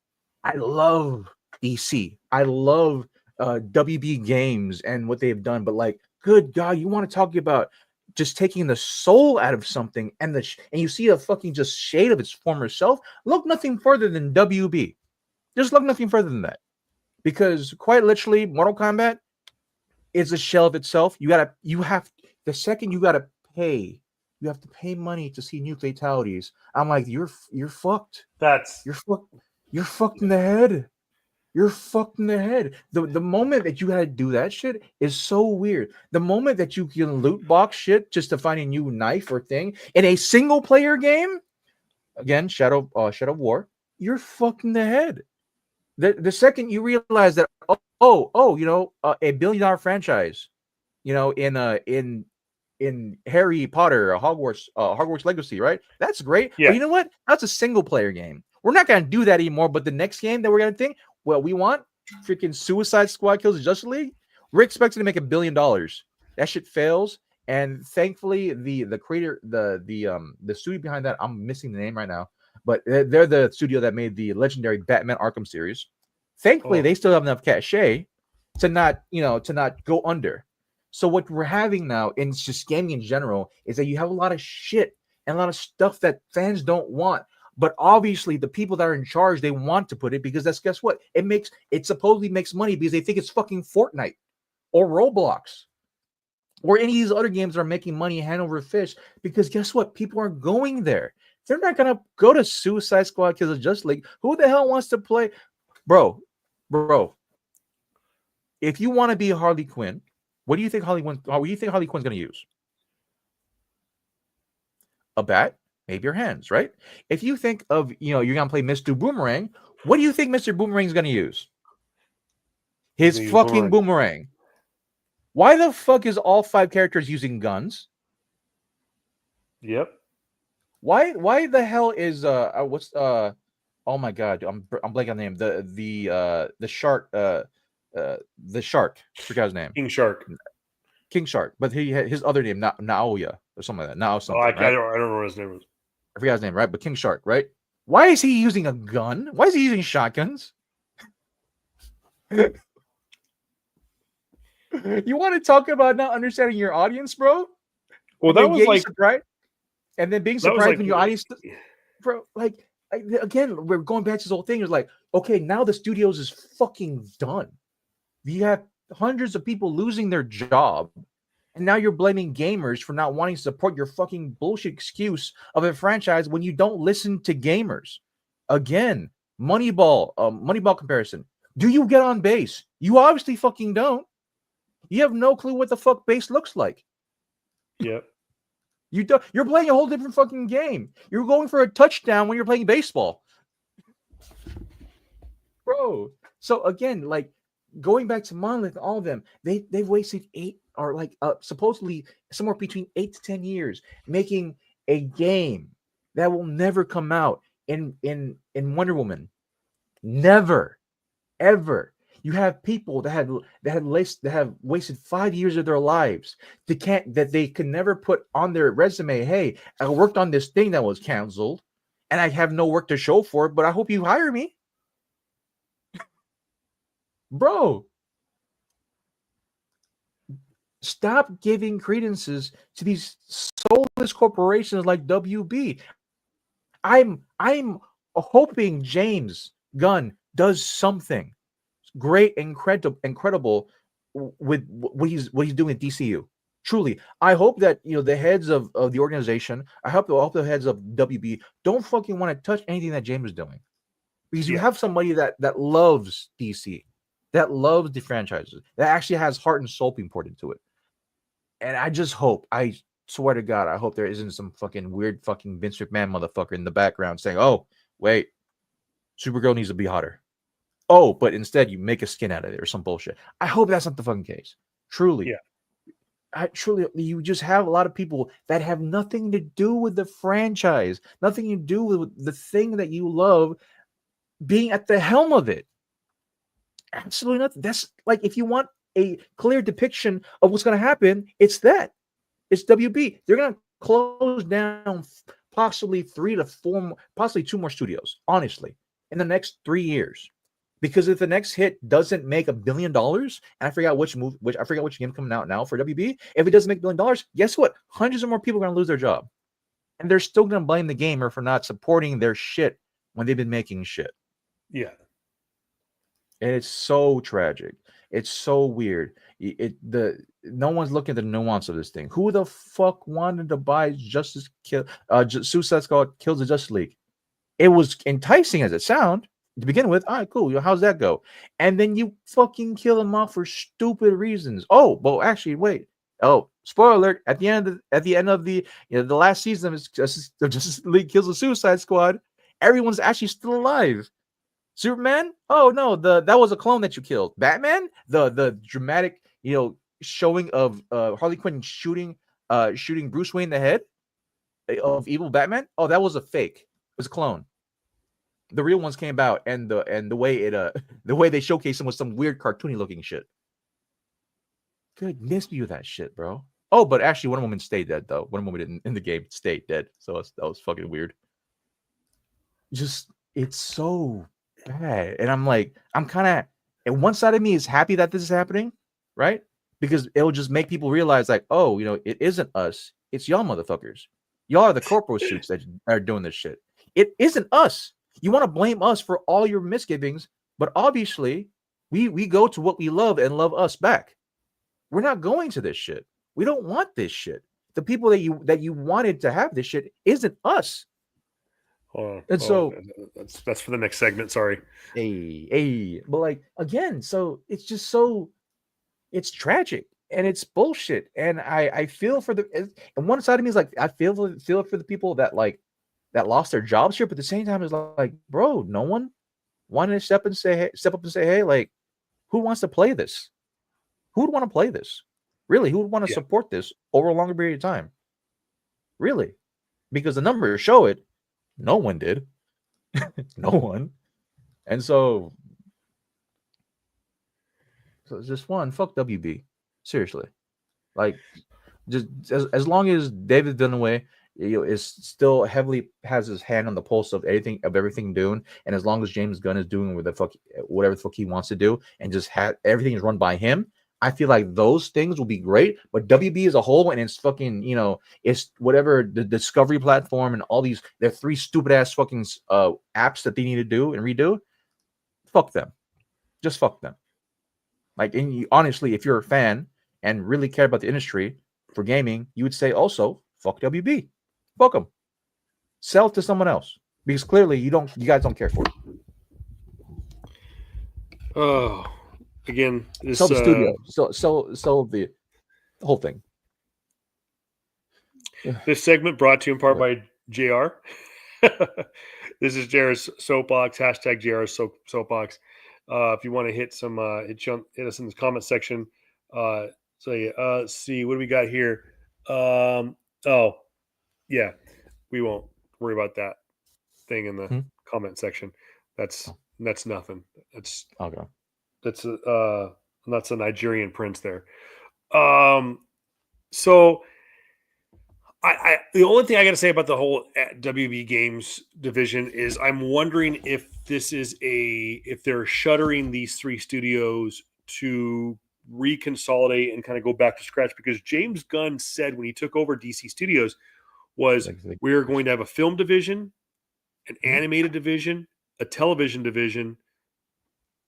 I love DC. I love WB Games and what they've done, but like, good God, you want to talk about just taking the soul out of something and you see a fucking just shade of its former self. Look nothing further than WB. Just look nothing further than that, because quite literally, Mortal Kombat is a shell of itself. The second you gotta pay, you have to pay money to see new fatalities. I'm like, you're fucked. You're fucked in the head. You're fucked in the head. The moment that you had to do that shit is so weird. The moment that you can loot box shit just to find a new knife or thing in a single player game, again, Shadow War, you're fucked in the head. The second you realize that you know, $1 billion franchise, you know, in Harry Potter, Hogwarts Legacy, right? That's great. Yeah. But you know what? That's a single player game. We're not gonna do that anymore. But the next game that we're gonna think, well, we want freaking Suicide Squad Kills the Justice League. We're expecting to make $1 billion. That shit fails. And thankfully, the creator, the studio behind that, I'm missing the name right now, but they're the studio that made the legendary Batman Arkham series. Thankfully, they still have enough cachet to not go under. So what we're having now in just gaming in general is that you have a lot of shit and a lot of stuff that fans don't want. But obviously, the people that are in charge, they want to put it because guess what? It supposedly makes money because they think it's fucking Fortnite or Roblox or any of these other games that are making money hand over fist. Because guess what? People are going there. They're not gonna go to Suicide Squad because of Justice League. Who the hell wants to play, bro? If you want to be Harley Quinn, what do you think Harley Quinn's going to use? A bat, maybe your hands, right? If you think of, you're going to play Mr. Boomerang, what do you think Mr. Boomerang is going to use? His fucking boomerang. Why the fuck is all 5 characters using guns? Yep. Why the hell is oh my god, I'm blanking on the name. The shark the shark. I forgot his name. King Shark. But his other name, Naoya or something like that. I don't know what his name is. I forgot his name, right? But King Shark, right? Why is he using a gun? Why is he using shotguns? You want to talk about not understanding your audience, bro? Well, that was like surprised, and then being surprised when your audience, bro. Like again, we're going back to this whole thing. It's like, okay, now the studios is fucking done. You have hundreds of people losing their job, and now you're blaming gamers for not wanting to support your fucking bullshit excuse of a franchise when you don't listen to gamers. Again, Moneyball comparison. Do you get on base? You obviously fucking don't. You have no clue what the fuck base looks like. Yep. You're playing a whole different fucking game. You're going for a touchdown when you're playing baseball. Bro. So again, like going back to Monolith, all of them, they've wasted supposedly somewhere between 8 to 10 years making a game that will never come out in Wonder Woman. Never, ever. You have people that have wasted 5 years of their lives that they can never put on their resume. Hey, I worked on this thing that was canceled, and I have no work to show for it. But I hope you hire me, bro. Stop giving credences to these soulless corporations like WB. I'm hoping James Gunn does something great, incredible with what he's doing at DCU. Truly, I hope that the heads of the organization, I hope the heads of WB don't fucking want to touch anything that James is doing, because you have somebody that loves DC, that loves the franchises, that actually has heart and soul being poured into it. And I just hope, I swear to God, I hope there isn't some fucking weird fucking Vince McMahon motherfucker in the background saying, "Oh, wait, Supergirl needs to be hotter. Oh, but instead you make a skin out of it," or some bullshit. I hope that's not the fucking case. Truly. Yeah. You just have a lot of people that have nothing to do with the franchise, nothing to do with the thing that you love being at the helm of it. Absolutely nothing. That's like, if you want a clear depiction of what's going to happen, it's It's WB. They're going to close down possibly 3 to 4, possibly 2 more studios, honestly, in the next 3 years. Because if the next hit doesn't make $1 billion, and I forgot which game coming out now for WB, if it doesn't make $1 billion, guess what? Hundreds of more people are going to lose their job. And they're still going to blame the gamer for not supporting their shit when they've been making shit. Yeah. And it's so tragic. It's so weird. No one's looking at the nuance of this thing. Who the fuck wanted to buy Suicide Squad Kills the Justice League? It was enticing as it sounds. to begin with. All right, cool. How's that go? And then you fucking kill them off for stupid reasons. Oh, well, actually, wait. Oh, spoiler alert! At the end of the the last season of Justice League Kills the Suicide Squad, everyone's actually still alive. Superman? Oh no, that was a clone that you killed. Batman? The dramatic showing of Harley Quinn shooting Bruce Wayne in the head of evil Batman. Oh, that was a fake. It was a clone. The real ones came out, and the way it the way they showcased them was some weird cartoony looking shit. Goodness me with that shit, bro. Oh, but actually, Wonder Woman stayed dead though. Wonder Woman in the game stayed dead, so that was fucking weird. Just it's so bad, and I'm kind of, and one side of me is happy that this is happening, right? Because it'll just make people realize, like, oh, it isn't us, it's y'all motherfuckers. Y'all are the corpo suits that are doing this shit. It isn't us. You want to blame us for all your misgivings, but obviously, we go to what we love and love us back. We're not going to this shit. We don't want this shit. The people that you wanted to have this shit isn't us. So that's for the next segment. Sorry. But again, so it's just it's tragic and it's bullshit. And I feel for and one side of me is like, I feel for the people that lost their jobs here, but at the same time is like, bro, no one wanted to step up and say, hey, like, who wants to play this? Who would want to play this? Really, who would want to support this over a longer period of time? Really? Because the numbers show it. No one did. No one. And so it's just one. Fuck WB. Seriously. Like, just as long as David Dunaway is still heavily has his hand on the pulse of everything doing, and as long as James Gunn is doing whatever the fuck he wants to do, and just everything is run by him, I feel like those things will be great. But WB as a whole, and it's fucking, it's whatever the Discovery platform and all these, they're 3 stupid ass fucking apps that they need to do and redo. Fuck them. Just fuck them. Like, and honestly, if you're a fan and really care about the industry for gaming, you would say also, fuck WB. Fuck them. Sell it to someone else. Because clearly you guys don't care for it. Oh. Again, sell the studio, sell the whole thing. This segment brought to you in part by JR. This is JR's Soapbox, hashtag JR Soapbox. If you want to hit some, hit us in the comment section. See what do we got here? Oh, yeah, we won't worry about that thing in the comment section. That's nothing. That's okay. That's a Nigerian prince there. So I the only thing I got to say about the whole WB Games division is I'm wondering if if they're shuttering these 3 studios to reconsolidate and kind of go back to scratch, because James Gunn said when he took over DC Studios was we're going to have a film division, an animated division, a television division,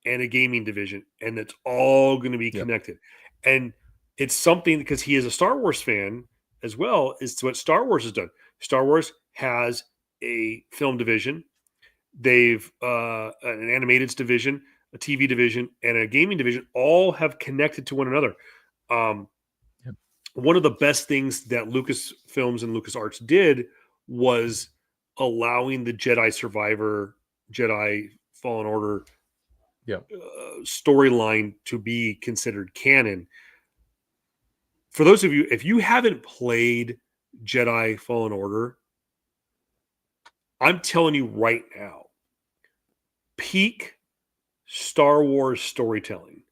and a gaming division, and it's all going to be connected. And it's something, because he is a Star Wars fan as well, is what Star Wars has done. Star Wars has a film division. They've an animated division, a TV division, and a gaming division, all have connected to one another. One of the best things that Lucasfilms and LucasArts did was allowing the Jedi Survivor, Jedi Fallen Order storyline to be considered canon. For those of you, if you haven't played Jedi Fallen Order, I'm telling you right now, peak Star Wars storytelling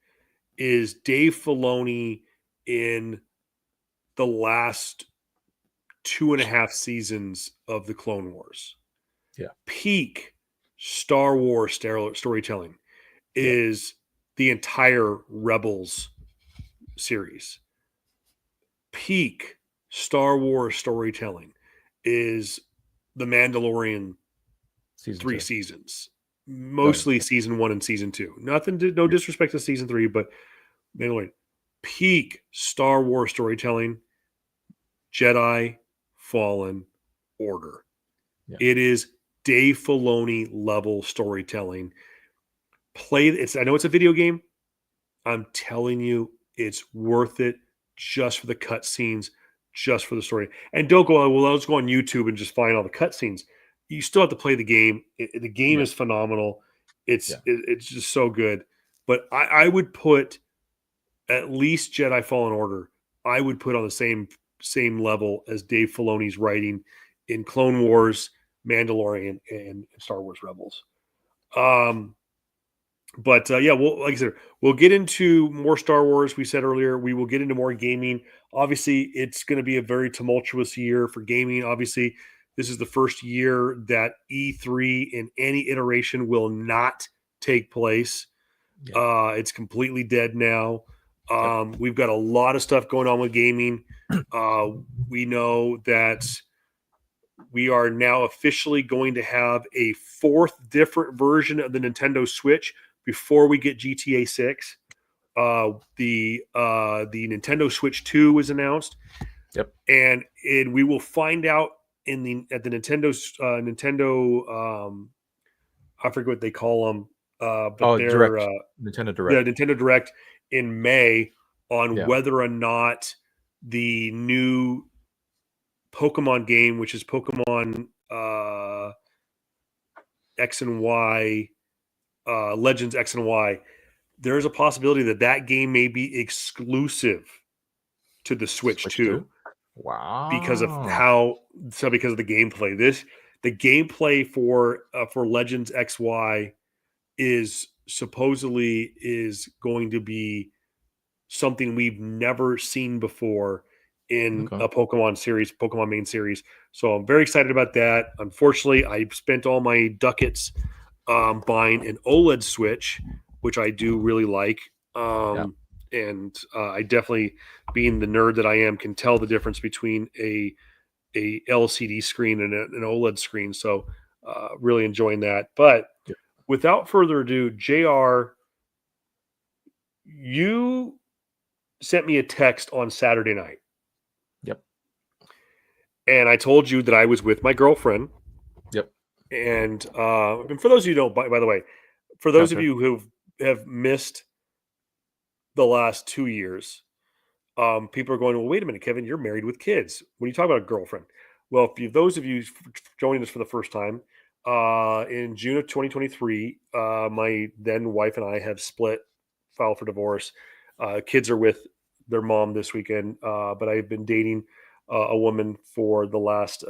is Dave Filoni in the last 2.5 seasons of the Clone Wars. Yeah. Peak Star Wars storytelling is the entire Rebels series. Peak Star Wars storytelling is The Mandalorian 3 seasons. Mostly season 1 and season 2. No disrespect to season 3, but Mandalorian. Peak Star Wars storytelling, Jedi Fallen Order. Yeah. It is Dave Filoni level storytelling. I know it's a video game. I'm telling you, it's worth it just for the cutscenes, just for the story. And don't go, well, let's go on YouTube and just find all the cutscenes. You still have to play the game. The game is phenomenal. It's just so good. But I would put at least Jedi Fallen Order. I would put on the same level as Dave Filoni's writing in Clone Wars, Mandalorian, and Star Wars Rebels. But well, like I said, we'll get into more Star Wars. We said earlier, we will get into more gaming. Obviously, it's going to be a very tumultuous year for gaming. Obviously, this is the first year that E3 in any iteration will not take place. Yeah. It's completely dead now. We've got a lot of stuff going on with gaming. We know that we are now officially going to have a 4th different version of the Nintendo Switch before we get GTA 6. The Nintendo Switch 2 was announced. Yep. And we will find out at the Nintendo I forget what they call them. But they're Direct. Nintendo Direct. Yeah, Nintendo Direct in May on whether or not the new Pokemon game, which is Pokemon X and Y, Legends X and Y, there's a possibility that game may be exclusive to the Switch 2. Wow! Because of because of the gameplay. The gameplay for Legends XY is supposedly going to be something we've never seen before in a Pokemon main series. So I'm very excited about that. Unfortunately, I spent all my ducats buying an OLED Switch, which I do really like. And I definitely, being the nerd that I am, can tell the difference between a LCD screen and an OLED screen. So really enjoying that. But without further ado, JR, you sent me a text on Saturday night. Yep. And I told you that I was with my girlfriend. Yep. And for those of you who don't, by the way, for those of you who have missed the last 2 years, people are going, well, wait a minute, Kevin, you're married with kids. When you talk about a girlfriend, well, those of you joining us for the first time, in June of 2023, my then wife and I have filed for divorce. Kids are with their mom this weekend, but I've been dating a woman for the last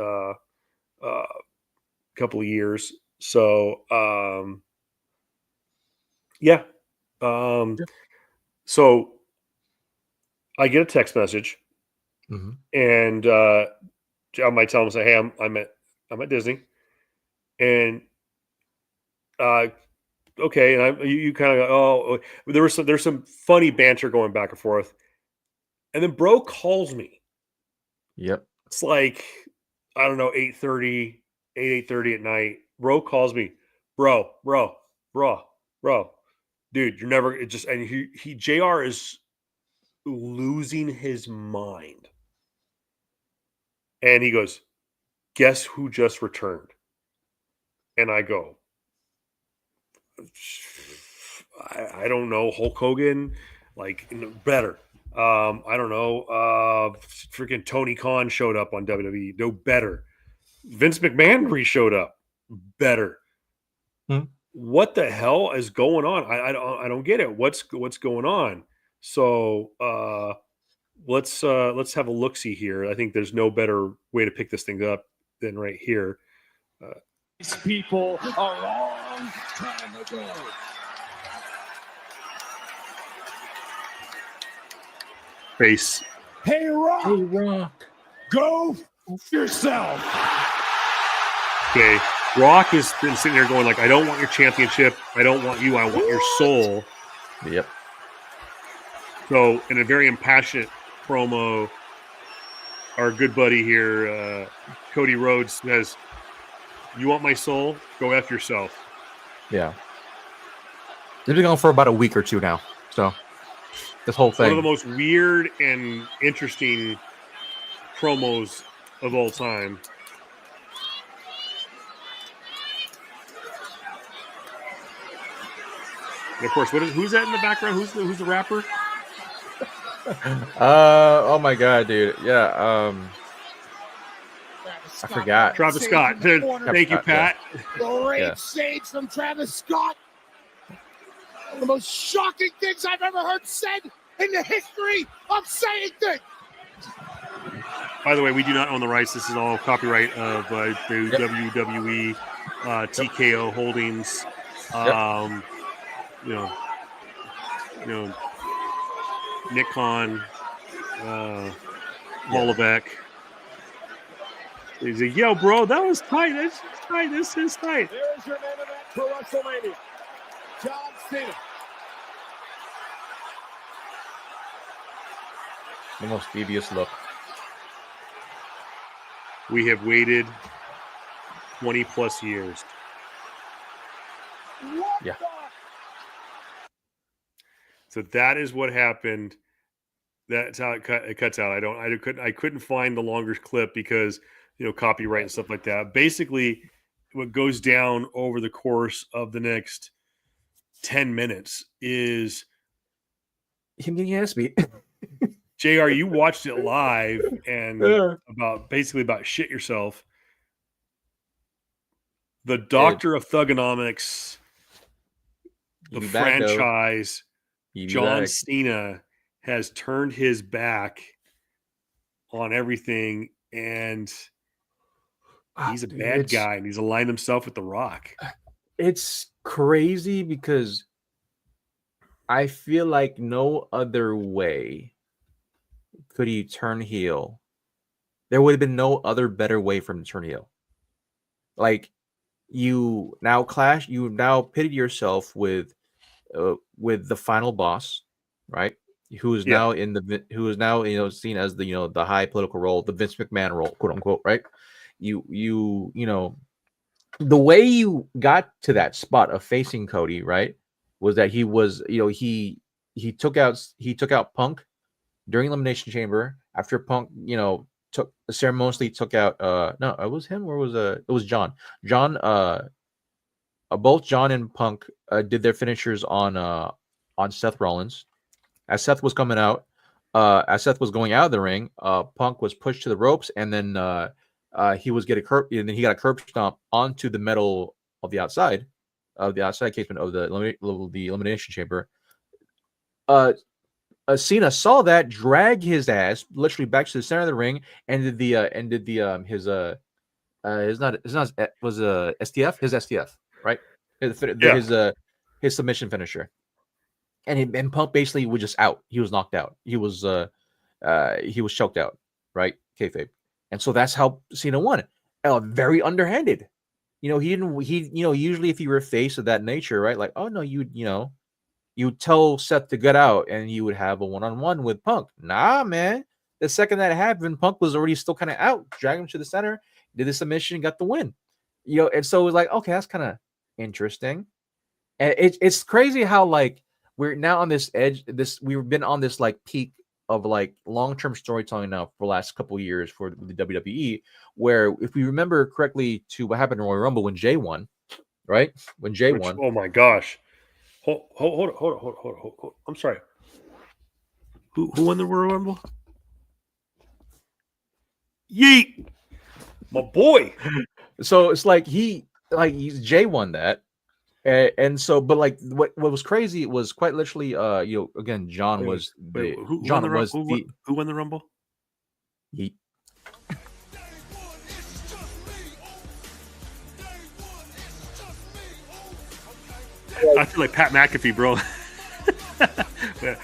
couple of years. So, so I get a text message, and I might tell them, say, "Hey, I'm at Disney," and okay, and you kind of go, oh, there's some funny banter going back and forth, and then bro calls me. Yep, it's like, I don't know, 8:30 at night. Bro calls me, bro, dude, you're never. It just, and he JR is losing his mind. And he goes, guess who just returned? And I go, I don't know, Hulk Hogan, like, better. I don't know, freaking Tony Khan showed up on WWE, no better. Vince McMahon showed up, better. What the hell is going on? I don't get it. What's going on? So let's have a look-see here. I think there's no better way to pick this thing up than right here. These people a long time ago. Face. Hey Rock. Go yourself. Okay. Rock has been sitting there going like, I don't want your championship. I don't want you. I want your soul. Yep. So in a very impassionate promo, our good buddy here, Cody Rhodes, says, you want my soul? Go F yourself. Yeah. They've been going for about a week or two now. So this whole thing. One of the most weird and interesting promos of all time. And of course, who's that in the background? Who's the rapper? Oh my god, dude. Yeah. I forgot. Travis Scott. Thank you, Pat. Great saves from Travis Scott. One of the most shocking things I've ever heard said in the history of saying things. By the way, we do not own the rights. This is all copyright of the WWE TKO Holdings. Nick Khan, Holovec. He's like, yo, bro, that was tight. That's tight. This is tight. There's your main event for WrestleMania. John Cena. The most devious look. We have waited 20 plus years. Yeah. So that is what happened. That's how it cuts out. I couldn't find the longer clip because copyright and stuff like that. Basically, what goes down over the course of the next 10 minutes is him getting ass beat. JR, you watched it live and about shit yourself. The doctor of Thugonomics, the franchise, John Cena has turned his back on everything, and he's a bad guy, and he's aligned himself with The Rock. It's crazy because I feel like no other way could he turn heel. There would have been no other better way for him to turn heel. Like, you now pitted yourself with the final boss, right? Who is now seen as the high political role, the Vince McMahon role, quote unquote, right? You the way you got to that spot of facing Cody, right, was that he was he took out Punk during Elimination Chamber after Punk ceremoniously took out no, it was him or it was John. Both John and Punk did their finishers on Seth Rollins. As Seth was coming out, as Seth was going out of the ring, Punk was pushed to the ropes, and then he was getting and then he got a curb stomp onto the metal of the outside casement of the Elimination Chamber. Cena saw that, dragged his ass literally back to the center of the ring, and did his STF, right? His submission finisher. And Punk basically was just out. He was knocked out. He was choked out, right? Kayfabe. And so that's how Cena won. Very underhanded. Usually if you were a face of that nature, right? Like, oh no, you'd tell Seth to get out and you would have a one-on-one with Punk. Nah, man. The second that happened, Punk was already still kind of out, dragged him to the center, did the submission, got the win. And so it was like, okay, that's kind of interesting. And it's crazy how like we're now on this edge. We've been on this like peak of like long-term storytelling now for the last couple of years for the WWE, where if we remember correctly to what happened in Royal Rumble when Jay won, right? When Jay won. Oh my gosh. Hold on. I'm sorry. Who won the Royal Rumble? Yeet, my boy. So it's like Jay won that, and so but like what was crazy was quite literally again John was the who won the Rumble? Yeet. I feel like Pat McAfee, bro.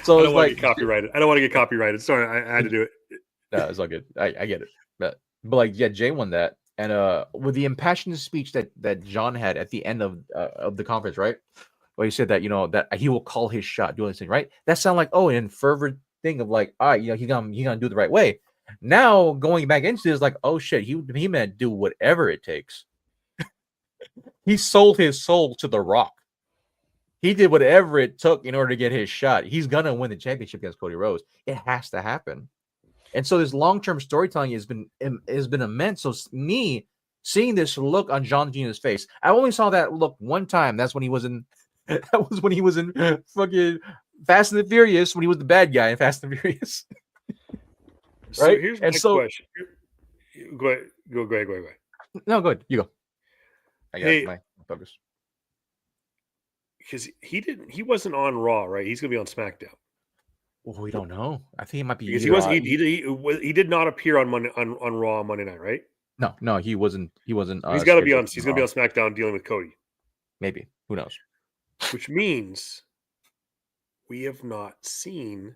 So I don't want to get copyrighted. I don't want to get copyrighted. Sorry, I had to do it. No, it's all good. I get it. But like, yeah, Jay won that, and with the impassioned speech that John had at the end of the conference, right? Where he said that that he will call his shot, doing this thing, right? That sounded like an fervent thing of like, all right, he's gonna do it the right way. Now going back into this, like, oh shit, he meant do whatever it takes. He sold his soul to The Rock. He did whatever it took in order to get his shot. He's gonna win the championship against Cody Rhodes. It has to happen. And so this long-term storytelling has been immense. So me seeing this look on John Cena's face, I only saw that look one time. That's when he was in That was when he was in fucking Fast and the Furious, when he was the bad guy in Fast and Furious. So right? here's And my so, question. Go ahead. Go ahead. No, go ahead. You go. I got Hey, my focus. Because he wasn't on Raw, right? He's gonna be on SmackDown. Well, we don't know. I think he might be. Because Either, he did not appear on Raw on Monday night, right? No, he wasn't. He wasn't. He's got to be on. He's gonna be on SmackDown dealing with Cody. Maybe. Who knows? Which means we have not seen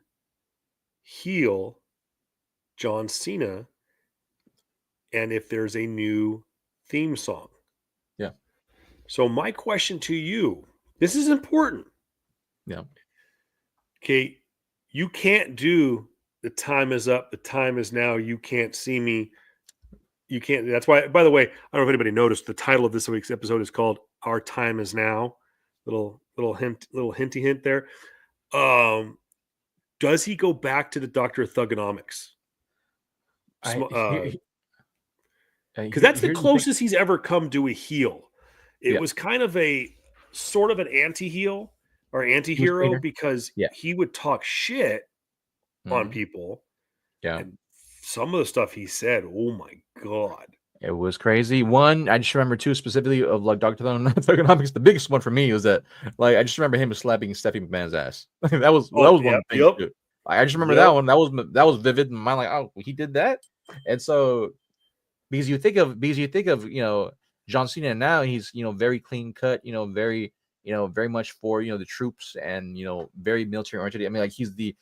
heel John Cena, and if there's a new theme song. Yeah. So my question to you, this is important. Yeah. Okay, you can't do the time is up, the time is now, you can't see me. You can't. That's why, by the way, I don't know if anybody noticed, the title of this week's episode is called Our Time Is Now. Little hinty hint there. Does he go back to the Dr. Thugonomics? Because that's the closest he's ever come to a heel. It was kind of a sort of an anti-heel or anti-hero because he would talk shit on people. Yeah. And some of the stuff he said, oh my God. It was crazy. One, I just remember two specifically of like Dr. Thugonomics. The biggest one for me was that, like, I just remember him slapping Stephanie McMahon's ass. that was one of the things. Too. I just remember that one. That was vivid in my mind. Like, oh, he did that. And so, because you think of John Cena now, he's very clean cut. Very much for the troops and very military oriented. I mean, like he's the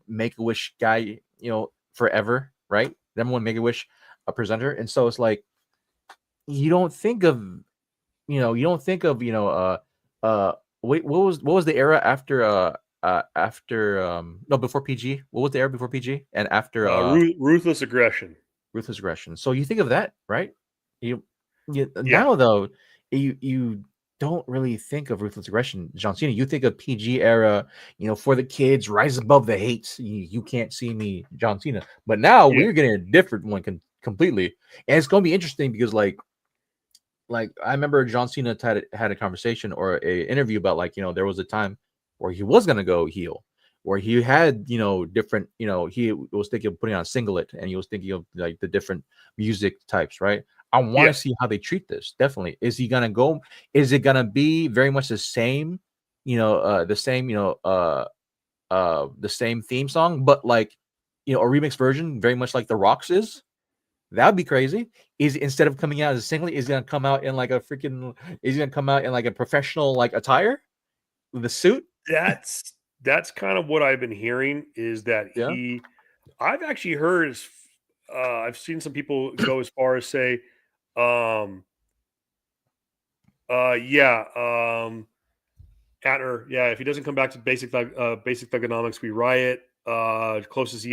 Make-A-Wish guy. Forever, right? Number one Make-A-Wish a presenter, and so it's like you don't think of what was the era before PG? What was the era before PG and after ruthless aggression? Ruthless aggression. So you think of that, right? Now though, you don't really think of ruthless aggression, John Cena. You think of PG era, for the kids, rise above the hate. You can't see me, John Cena. But now we're getting a different one completely, and it's going to be interesting because like I remember John Cena had a conversation or a interview about there was a time where he was going to go heel, where he had different he was thinking of putting on a singlet, and he was thinking of like the different music types, right? I want to see how they treat this. Definitely. Is he gonna go? Is it gonna be very much the same? The same theme song, but like a remix version, very much like The Rock's is. That would be crazy. Is instead of coming out as a singlet, is he gonna come out in like a freaking? Is he gonna come out in like a professional like attire with a suit? That's kind of what I've been hearing. Is that I've actually heard. I've seen some people go as far as say. Atner, if he doesn't come back to basic thugonomics, we riot. Closest,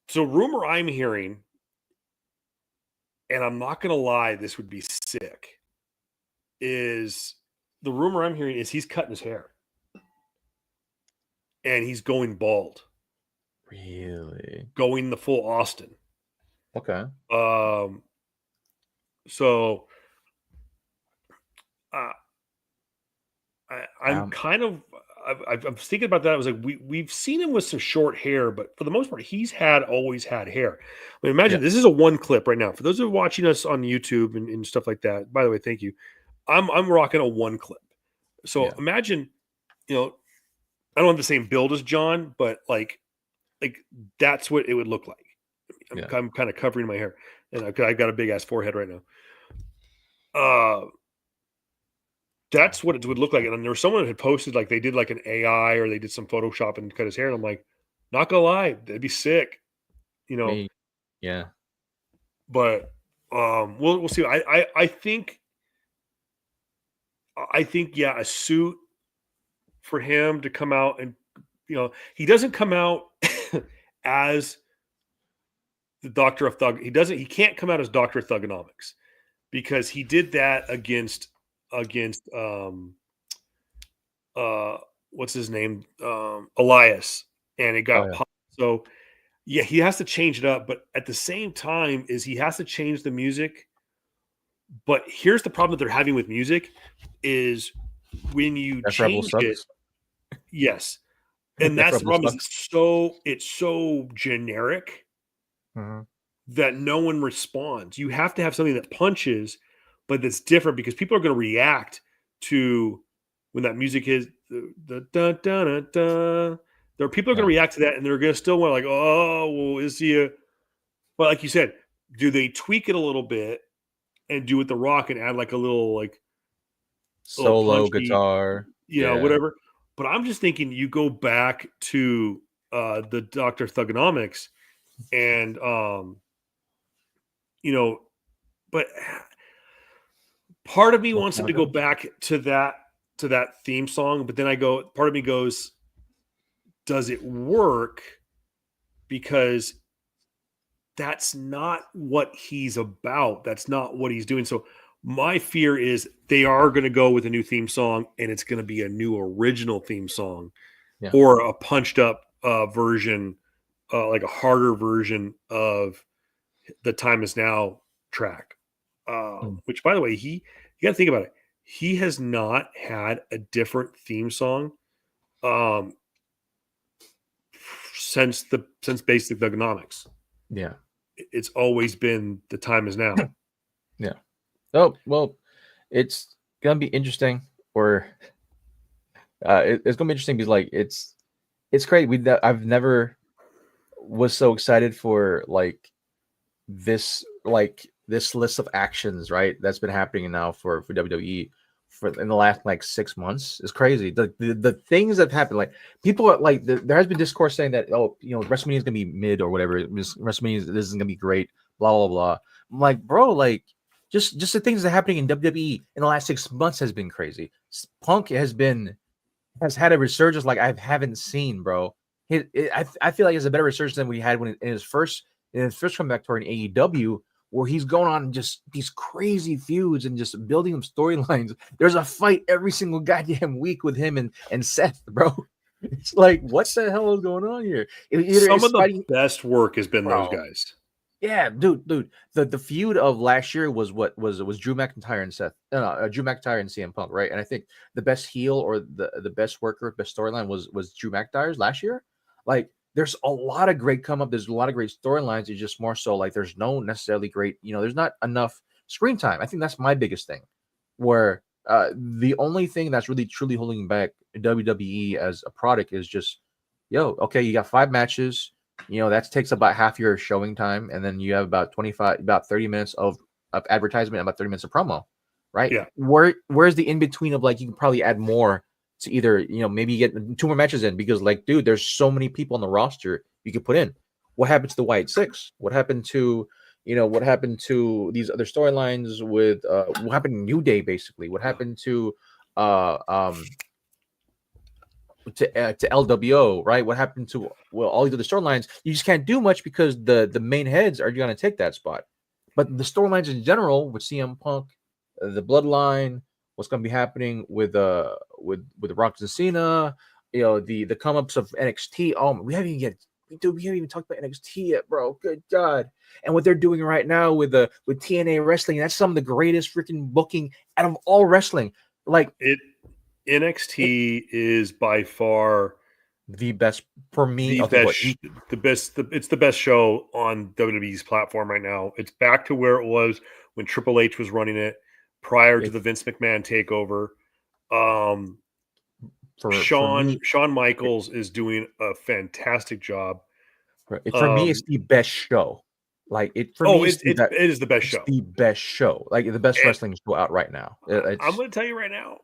So rumor I'm hearing, and I'm not gonna lie, this would be sick. Is the rumor I'm hearing is he's cutting his hair, and he's going bald. Really? Going the full Austin. Okay. So I'm kind of I'm thinking about that. I was like, we've seen him with some short hair, but for the most part, he's always had hair. I mean, imagine this is a one clip right now. For those who are watching us on YouTube and stuff like that. By the way, thank you. I'm rocking a one clip. So imagine, I don't have the same build as John, but like that's what it would look like. I'm kind of covering my hair, and I've got a big ass forehead right now. That's what it would look like. And then there was someone who had posted like they did like an AI or they did some Photoshop and cut his hair. And I'm like, not gonna lie, that'd be sick, Yeah. But we'll see. I think a suit for him to come out and he doesn't come out as the Doctor of Thug. He can't come out as Dr. Thugonomics because he did that against what's his name? Elias, and it got popped. So he has to change it up, but at the same time he has to change the music But here's the problem that they're having with music is when you change it. Yes. And that's the problem is it's so generic that no one responds. You have to have something that punches, but that's different because people are going to react to when that music is the da da da da. There are people are going to react to that, and they're going to still want like, oh, well, is he a? But like you said, do they tweak it a little bit and do it the Rock and add like a little like solo guitar, whatever? But I'm just thinking you go back to the Dr. Thugonomics and but part of me wants him to go back to that theme song, but then part of me goes, does it work? Because that's not what he's about. That's not what he's doing. So my fear is they are going to go with a new theme song, and it's going to be a new original theme song or a punched up version, like a harder version of the Time Is Now track. Which, by the way, you got to think about it. He has not had a different theme song since Basic Thugonomics. Yeah. It's always been The Time Is Now. Yeah. Oh, well, it's going to be interesting, or it's going to be interesting because like it's great. I've never was so excited for this list of actions, right? That's been happening now for WWE in the last 6 months. Is crazy. The things that happen, like people are there has been discourse saying that WrestleMania is gonna be mid or whatever. WrestleMania this isn't gonna be great. Blah blah blah. I'm like, bro, just the things that are happening in WWE in the last 6 months has been crazy. Punk has had a resurgence like I haven't seen, bro. I feel like it's a better resurgence than we had when in his first comeback tour in AEW, where he's going on just these crazy feuds and just building them storylines. There's a fight every single goddamn week with him and Seth, bro. It's like, what the hell is going on here? Some of the best work has been those guys. Yeah, dude. The feud of last year was Drew McIntyre and Drew McIntyre and CM Punk, right? And I think the best heel or the best worker, best storyline was Drew McIntyre's last year. There's a lot of great come up. There's a lot of great storylines. It's just more so there's no necessarily great, there's not enough screen time. I think that's my biggest thing, where the only thing that's really truly holding back WWE as a product is just, okay, you got 5 matches, that takes about half your showing time. And then you have about 30 minutes of advertisement, about 30 minutes of promo, right? Yeah. Where's the in-between of you can probably add more to either, maybe get 2 more matches in, because dude, there's so many people on the roster you could put in. What happened to the Wyatt Six? What happened to, what happened to these other storylines with, what happened to New Day, basically? What happened to LWO, right? What happened to, all these other storylines? You just can't do much because the main heads are going to take that spot. But the storylines in general with CM Punk, the Bloodline, what's going to be happening with Rock and Cena, the come ups of NXT. Oh, we haven't even talked about NXT yet, bro. Good God! And what they're doing right now with TNA wrestling, that's some of the greatest freaking booking out of all wrestling. NXT is by far the best for me. It's the best show on WWE's platform right now. It's back to where it was when Triple H was running it prior to the Vince McMahon takeover. Shawn Michaels is doing a fantastic job. For me, it's the best show. It is the best show. The best show, the best wrestling show out right now. I'm going to tell you right now.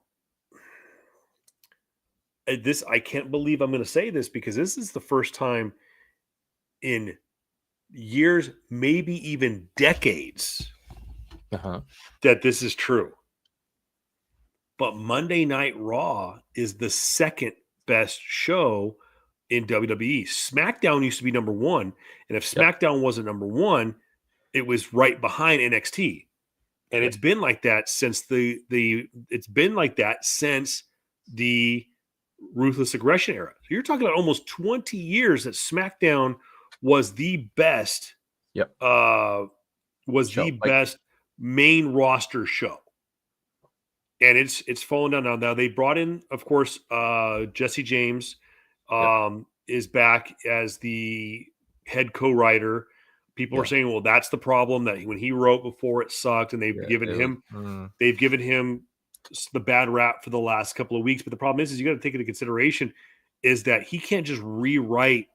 I can't believe I'm going to say this, because this is the first time in years, maybe even decades, that this is true. But Monday Night Raw is the second best show in WWE. SmackDown used to be number 1, and if SmackDown wasn't number 1, it was right behind NXT. And it's been like that since the Ruthless Aggression era. So you're talking about almost 20 years that SmackDown was the best. Yep. Was the best main roster show. And it's fallen down now. Now they brought in, of course, Jesse James is back as the head co-writer. People are saying, well, that's the problem, that when he wrote before it sucked, and they've given him the bad rap for the last couple of weeks. But the problem is you got to take into consideration is that he can't just rewrite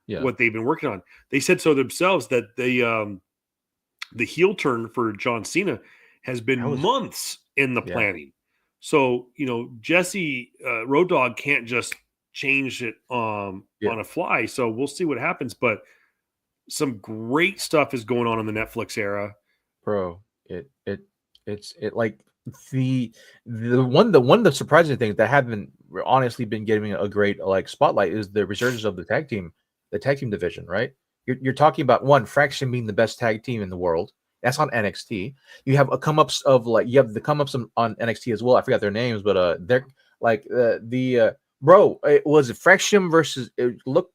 what they've been working on. They said so themselves that the heel turn for John Cena has been months in the planning. So, Jesse Road Dogg can't just change it on a fly. So we'll see what happens. But some great stuff is going on in the Netflix era, bro. It's like the one surprising things that haven't honestly been getting a great spotlight is the resurgence of the tag team division, right? You're talking about one Fraction being the best tag team in the world. That's on NXT. You have a come-ups of you have the come-ups on NXT as well. I forgot their names, but they're bro. It was Fraction versus look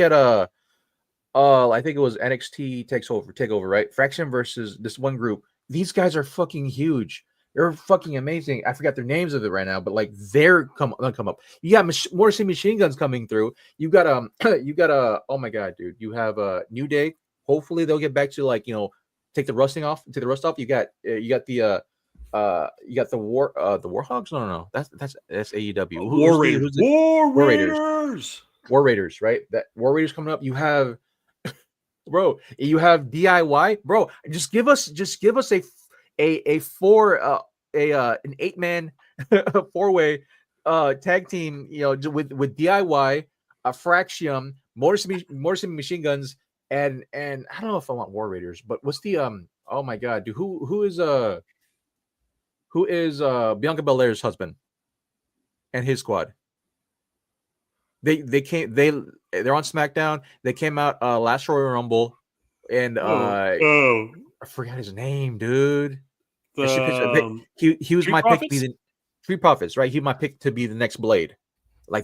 at I think it was NXT takeover, right? Fraction versus this one group. These guys are fucking huge. They're fucking amazing. I forgot their names of it right now, but they're come up. You got Morrissey Machine Guns coming through. You got oh my god, dude. You have a New Day. Hopefully they'll get back to take the rust off. You got the Warhogs. No. That's AEW. War Raiders. War Raiders, right? That War Raiders coming up. You have, bro. You have DIY, bro. Just give us an 8-man 4-way tag team. With DIY, Fraction, Morrison Machine Guns. And I don't know if I want War Raiders, but what's the oh my god, dude, who is Bianca Belair's husband and his squad? They're on SmackDown. They came out last Royal Rumble, and I forgot his name, dude. He was my pick to be the Street Profits, right? He was my pick to be the next Blade.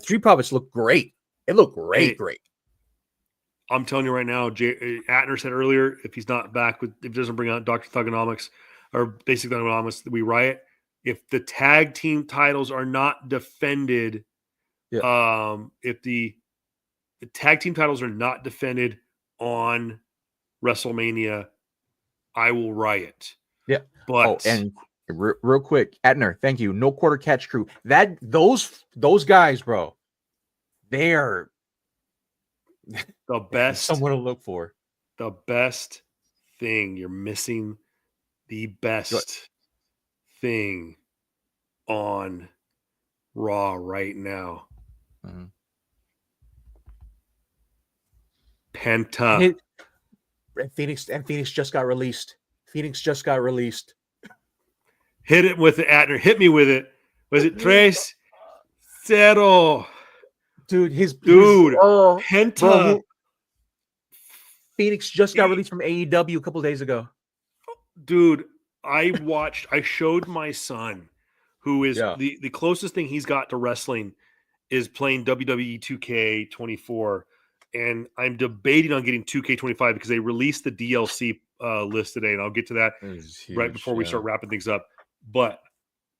Street Profits look great. It looked great. I'm telling you right now, Atner said earlier, if he's not back if he doesn't bring out Dr. Thugonomics or Basic Thugonomics, we riot. If the tag team titles are not defended, if the tag team titles are not defended on WrestleMania, I will riot. Yeah. But and real quick, Atner, thank you. No Quarter Catch Crew. Those guys, bro, they are the best. Someone to look for. The best thing. You're missing the best thing on Raw right now. Mm-hmm. Penta. Phoenix just got released. Hit it with it, Atner. Hit me with it. Was it 3-0? Dude, Penta. Bro, Phoenix just got released from AEW a couple days ago. Dude, I showed my son, who is the closest thing he's got to wrestling is playing WWE 2K24. And I'm debating on getting 2K25 because they released the DLC list today, and I'll get to that right before we start wrapping things up. But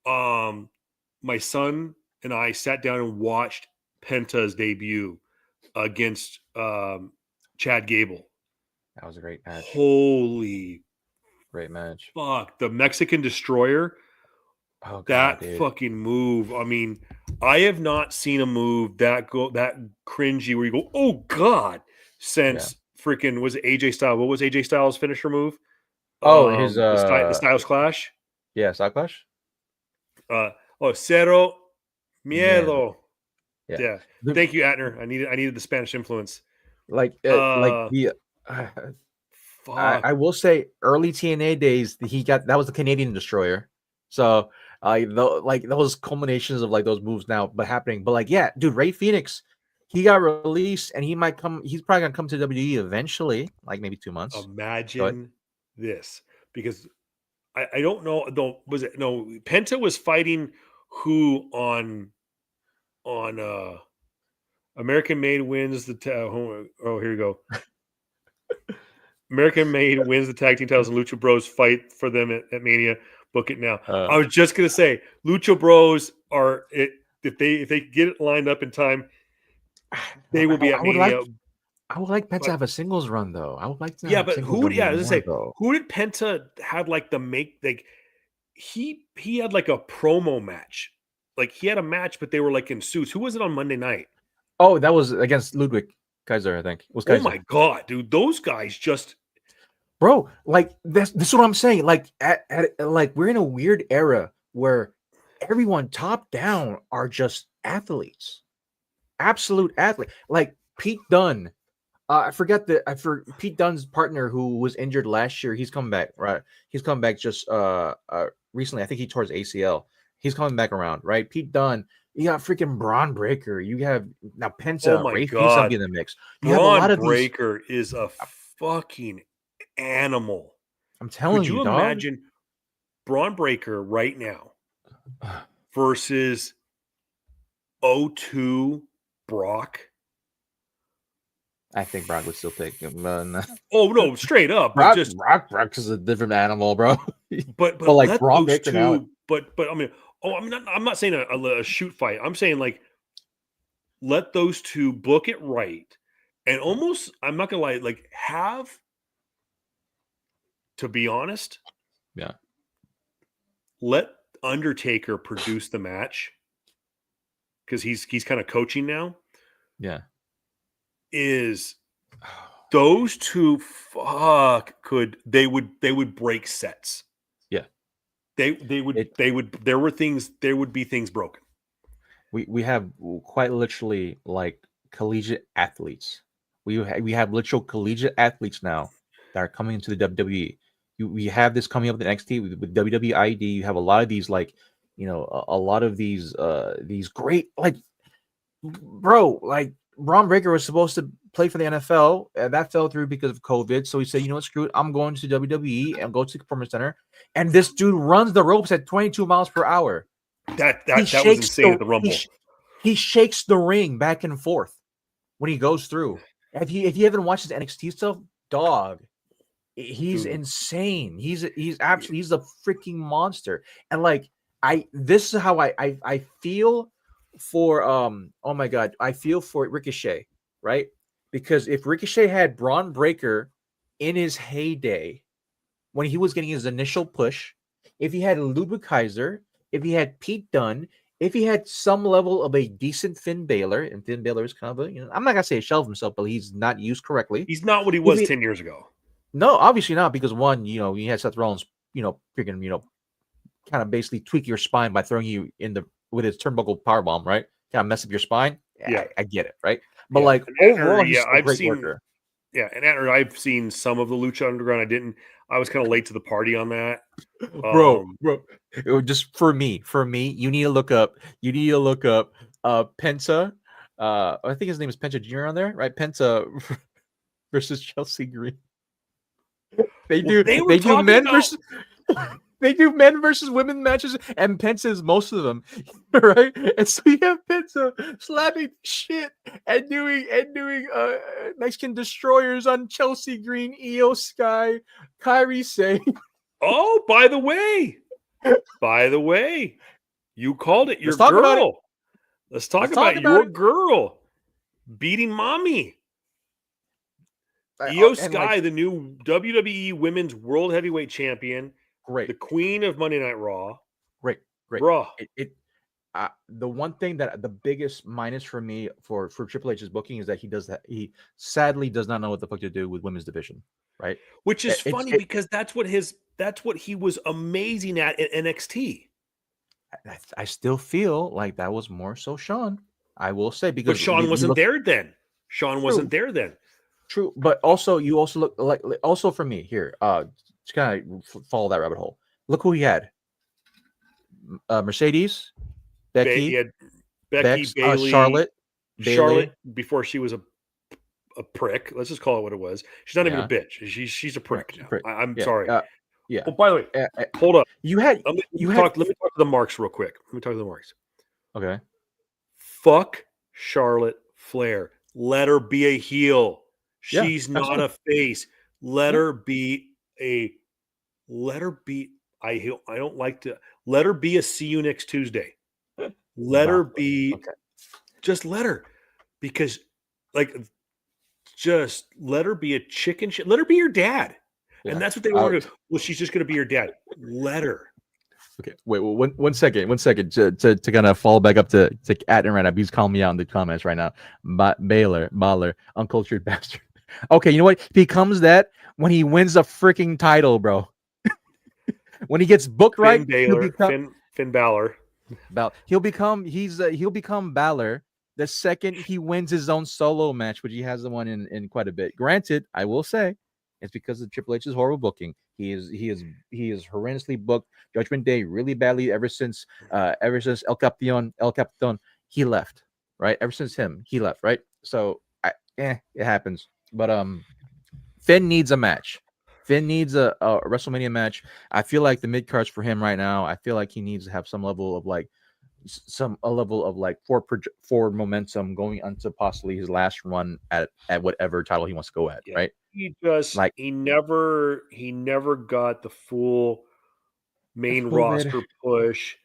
my son and I sat down and watched Penta's debut against Chad Gable. That was a great match. Holy great match. Fuck. The Mexican Destroyer. Oh, God, that dude. Fucking move. I mean, I have not seen a move that cringy where you go, oh God, since freaking was it AJ Styles? What was AJ Styles' finisher move? His the Styles Clash. Yeah, Styles Clash. Cero Miedo. Yeah. Thank you, Atner. I needed the Spanish influence. I will say early TNA days that was the Canadian Destroyer. So those culminations of those moves now but happening. But dude, Ray Phoenix, he got released and he's probably gonna come to WWE eventually, maybe 2 months. Imagine this, because I don't know though. Penta was fighting who on American Made Wins the here you go. American Made wins the tag team titles and Lucha Bros fight for them at Mania. Book it now. I was just gonna say Lucha Bros are it if they get it lined up in time, they will be at Mania. I would like Penta to have a singles run though. I would like to. Yeah, but who? Yeah, I was gonna say who did Penta had like the make like he had like a promo match. Like he had a match, but they were like in suits. Who was it on Monday night? Oh, that was against Ludwig Kaiser, I think. It was Kaiser. Oh my god, dude, those guys just bro, like this is what I'm saying. Like like we're in a weird era where everyone top down are just athletes. Absolute athlete. Like Pete Dunne. I forget Pete Dunne's partner who was injured last year. He's come back, right? He's come back just recently. I think he tore his ACL. He's coming back around, right? Pete Dunne. You got freaking Braun Breaker. You have now Penta. Oh my Rafe god, in the mix. You Braun have a lot of Breaker is a fucking animal. I'm telling you, could you imagine Braun Breaker right now versus O2 Brock? I think Brock would still take him. Oh no, straight up. Brock is a different animal, bro. but like Braun Breaker now. But I mean, I'm not saying a shoot fight. I'm saying like let those two book it right, and almost I'm not gonna lie, like have. To be honest, yeah, let Undertaker produce the match because he's kind of coaching now. Yeah, is those two they would break sets. Yeah, they would there would be things broken. We have quite literally like collegiate athletes. We have literal collegiate athletes now that are coming into the WWE. We have this coming up with NXT with WWE ID. You have a lot of these like, a lot of these great like, bro, like Braun Breaker was supposed to play for the NFL and that fell through because of COVID. So he said, you know what, screw it, I'm going to WWE and go to the Performance Center. And this dude runs the ropes at 22 miles per hour. That was insane at the Rumble. He shakes the ring back and forth when he goes through. If you haven't watched his NXT stuff, dog. He's insane. He's a freaking monster. And like this is how I feel for oh my god, I feel for Ricochet, right? Because if Ricochet had Braun Breaker in his heyday when he was getting his initial push, if he had Ludwig Kaiser, if he had Pete Dunne, if he had some level of a decent Finn Balor, and Finn Balor is kind of a, I'm not gonna say a shell of himself, but he's not used correctly. He's not what he was 10 years ago. No, obviously not, because one, he had Seth Rollins, freaking, kind of basically tweak your spine by throwing you with his turnbuckle powerbomb, right? Kind of mess up your spine. Yeah, I get it, right? But like overall, he's a great worker. Yeah, and I've seen some of the Lucha Underground. I was kind of late to the party on that, bro. Just for me, you need to look up. Penta. I think his name is Penta Jr. on there, right? Penta versus Chelsea Green. They do men versus women matches, and Penta is most of them, right? And so you have Penta slapping shit and doing Mexican destroyers on Chelsea Green, Io Sky, Kairi Sane. Oh, by the way, you called it your girl. Let's talk about your girl beating mommy. Io Sky, the new WWE Women's World Heavyweight Champion, great, the Queen of Monday Night Raw, great, Raw. The one thing that the biggest minus for me for Triple H's booking is that he sadly does not know what the fuck to do with women's division, right? Which is funny because that's what he was amazing at NXT. I still feel like that was more so Sean. I will say, because Sean wasn't there then. Wasn't there then. True, but also you also look like for me here. Just kind of follow that rabbit hole. Look who he had: Mercedes, Becky, Bayley, Charlotte before she was a prick. Let's just call it what it was. She's not even a bitch. She's a prick now. I'm sorry. Yeah. Oh, by the way, hold up. Let me talk to the marks real quick. Okay. Fuck Charlotte Flair. Let her be a heel. She's not a face. let her be a let her be. I don't like to let her be a see you next Tuesday. Let her be. Okay. Just let her, because like just let her be a chicken shit. Let her be your dad. Yeah. And that's what they want to do. Well, she's just going to be your dad. Let her. Okay, wait, well, one second to kind of fall back up to Atton right now. He's calling me out in the comments right now. Baller, uncultured bastard. Okay, you know what? He becomes that when he wins a freaking title, bro. When he gets booked right, Finn Balor. He'll become Balor the second he wins his own solo match, which he has the one in quite a bit. Granted, I will say, it's because of Triple H's horrible booking. He is horrendously booked Judgment Day really badly ever since El Capitan he left, right? Ever since he left, right? So it happens. But Finn needs a match. Finn needs a WrestleMania match. I feel like the mid cards for him right now. I feel like he needs to have some level of like forward momentum going into possibly his last run at whatever title he wants to go at, right? He just he never got the full main roster push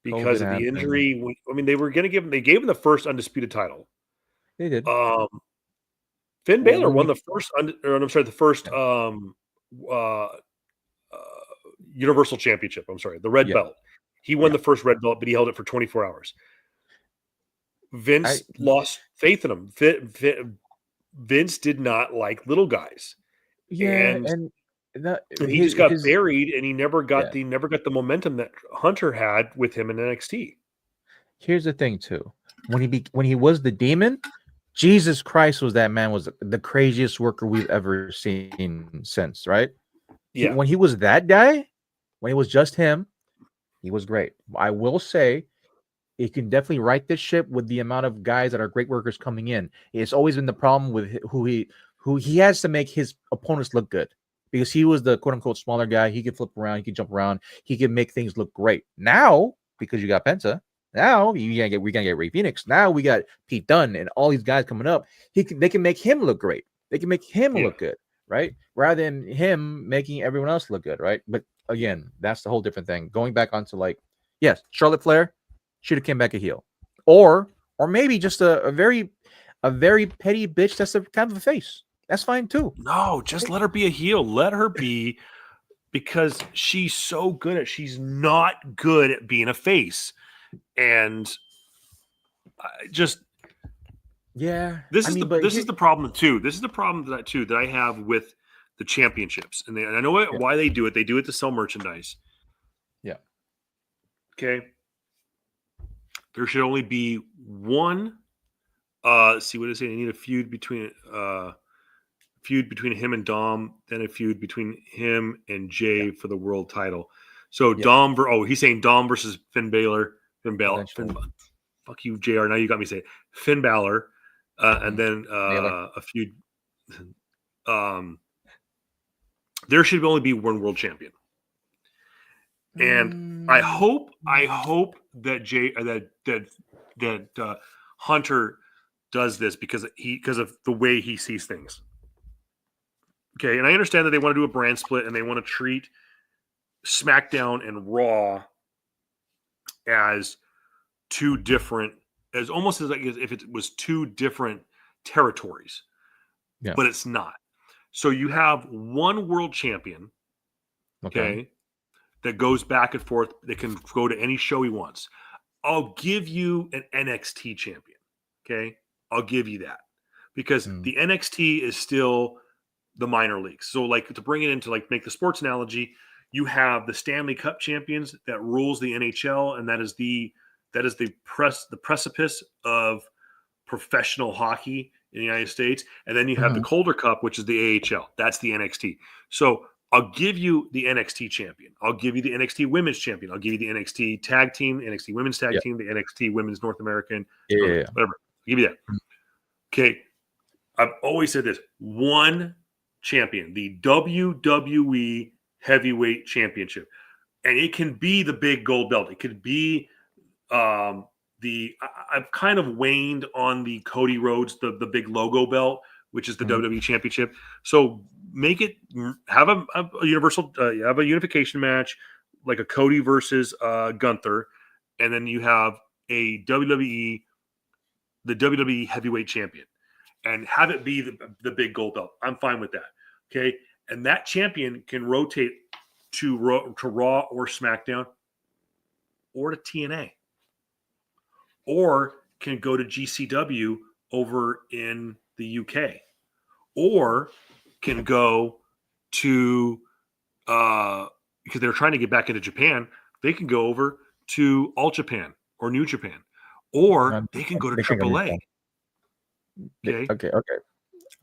because of the injury. I mean, they gave him the first undisputed title. They did. Finn Balor won the first Universal Championship. I'm sorry, the red belt. He won the first red belt, but he held it for 24 hours. Vince lost faith in him. Vince did not like little guys. Yeah, and he just got buried, and he never got the momentum that Hunter had with him in NXT. Here's the thing, too. When he was the Demon, Jesus Christ, was the craziest worker we've ever seen since, right? Yeah. When he was that guy, when it was just him, he was great. I will say, he can definitely right this ship with the amount of guys that are great workers coming in. It's always been the problem with who he has to make his opponents look good, because he was the quote unquote smaller guy. He could flip around, he could jump around, he could make things look great. Now, because you got Penta, now we're gonna get Ray Phoenix. Now we got Pete Dunne and all these guys coming up. They can make him look great. They can make him look good, right? Rather than him making everyone else look good, right? But again, that's the whole different thing. Going back onto yes, Charlotte Flair should have came back a heel, or maybe just a very petty bitch that's a kind of a face. That's fine too. No, just let her be a heel. Let her be, because she's so good at. She's not good at being a face, and this is the problem too. This is the problem that I have with the championships, and I know why they do it. They do it to sell merchandise. Yeah. Okay. There should only be one. See what I say. They need a feud between him and Dom, then a feud between him and Jay for the world title. So Dom, he's saying Dom versus Finn Balor. Fuck you, JR. Now you got me saying Finn Balor, and then a feud. There should only be one world champion. And I hope that Hunter does this because of the way he sees things. Okay, and I understand that they want to do a brand split and they want to treat SmackDown and Raw as two different, as almost as if it was two different territories. Yeah. But it's not. So you have one world champion, okay, that goes back and forth, that can go to any show he wants. I'll give you an NXT champion, okay? I'll give you that. Because the NXT is still the minor leagues. So, to bring it into, make the sports analogy, you have the Stanley Cup champions that rules the NHL, and that is the precipice of professional hockey in the United States. And then you have the Calder Cup, which is the AHL. That's the NXT. So I'll give you the NXT champion. I'll give you the NXT women's champion. I'll give you the NXT tag team, the NXT women's tag team, the NXT women's North American, whatever. I'll give you that. Okay. I've always said this. One champion, the WWE Heavyweight Championship. And it can be the big gold belt. It could be I've kind of waned on the Cody Rhodes, the big logo belt, which is the WWE Championship. So make it have a universal, have a unification match, like a Cody versus Gunther, and then you have a the WWE Heavyweight Champion, and have it be the big gold belt. I'm fine with that. Okay, and that champion can rotate to Raw or SmackDown, or to TNA, or can go to GCW over in the UK, or can go to because they're trying to get back into Japan, they can go over to All Japan or New Japan, or they can go to AAA. Okay.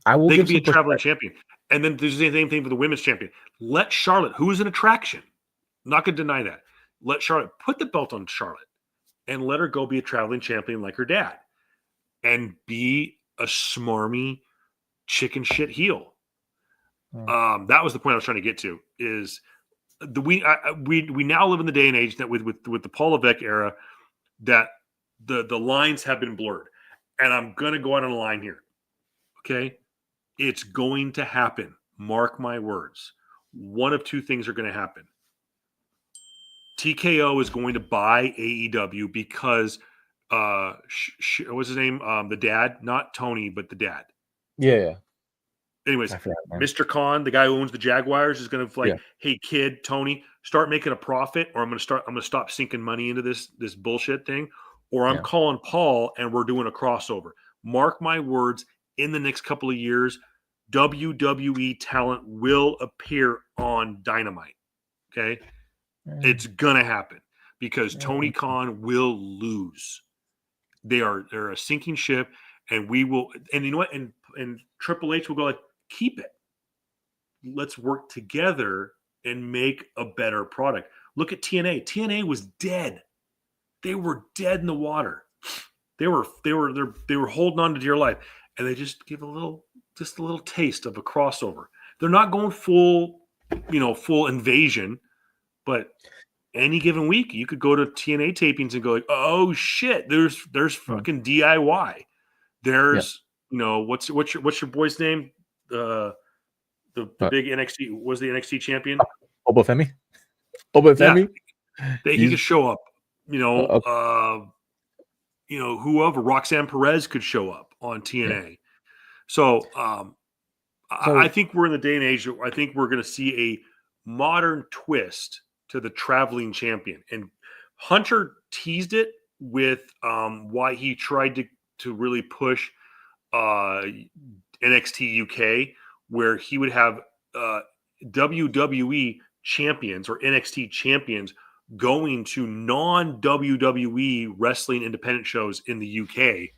I will. They can be a traveling champion, and then there's the same thing for the women's champion. Let Charlotte, who is an attraction, not going to deny that. Let Charlotte put the belt on Charlotte, and let her go be a traveling champion like her dad, and be a smarmy chicken shit heel. That was the point I was trying to get to. Is we now live in the day and age that with the Paul Levesque era, that the lines have been blurred, and I'm going to go out on a line here. Okay, it's going to happen. Mark my words. One of two things are going to happen. TKO is going to buy AEW because what's his name? The dad, not Tony, but the dad. Yeah. Anyways, Mr. Khan, the guy who owns the Jaguars, is going to hey kid, Tony, start making a profit, or I'm going to stop sinking money into this bullshit thing, or I'm calling Paul and we're doing a crossover. Mark my words, in the next couple of years, WWE talent will appear on Dynamite. Okay? It's going to happen because Tony Khan will lose. They're a sinking ship, and we will, and you know what? And Triple H will go keep it. Let's work together and make a better product. Look at TNA. TNA was dead. They were dead in the water. They were holding on to dear life, and they just give a little taste of a crossover. They're not going full invasion, but any given week you could go to TNA tapings and go oh shit, there's fucking DIY. There's what's your boy's name? The big NXT was the NXT champion. Obafemi. He could show up. Whoever, Roxanne Perez could show up on TNA. So I think we're in the day and age. I think we're going to see a modern twist to the traveling champion. And Hunter teased it with why he tried to really push NXT UK, where he would have WWE champions or NXT champions going to non-WWE wrestling independent shows in the UK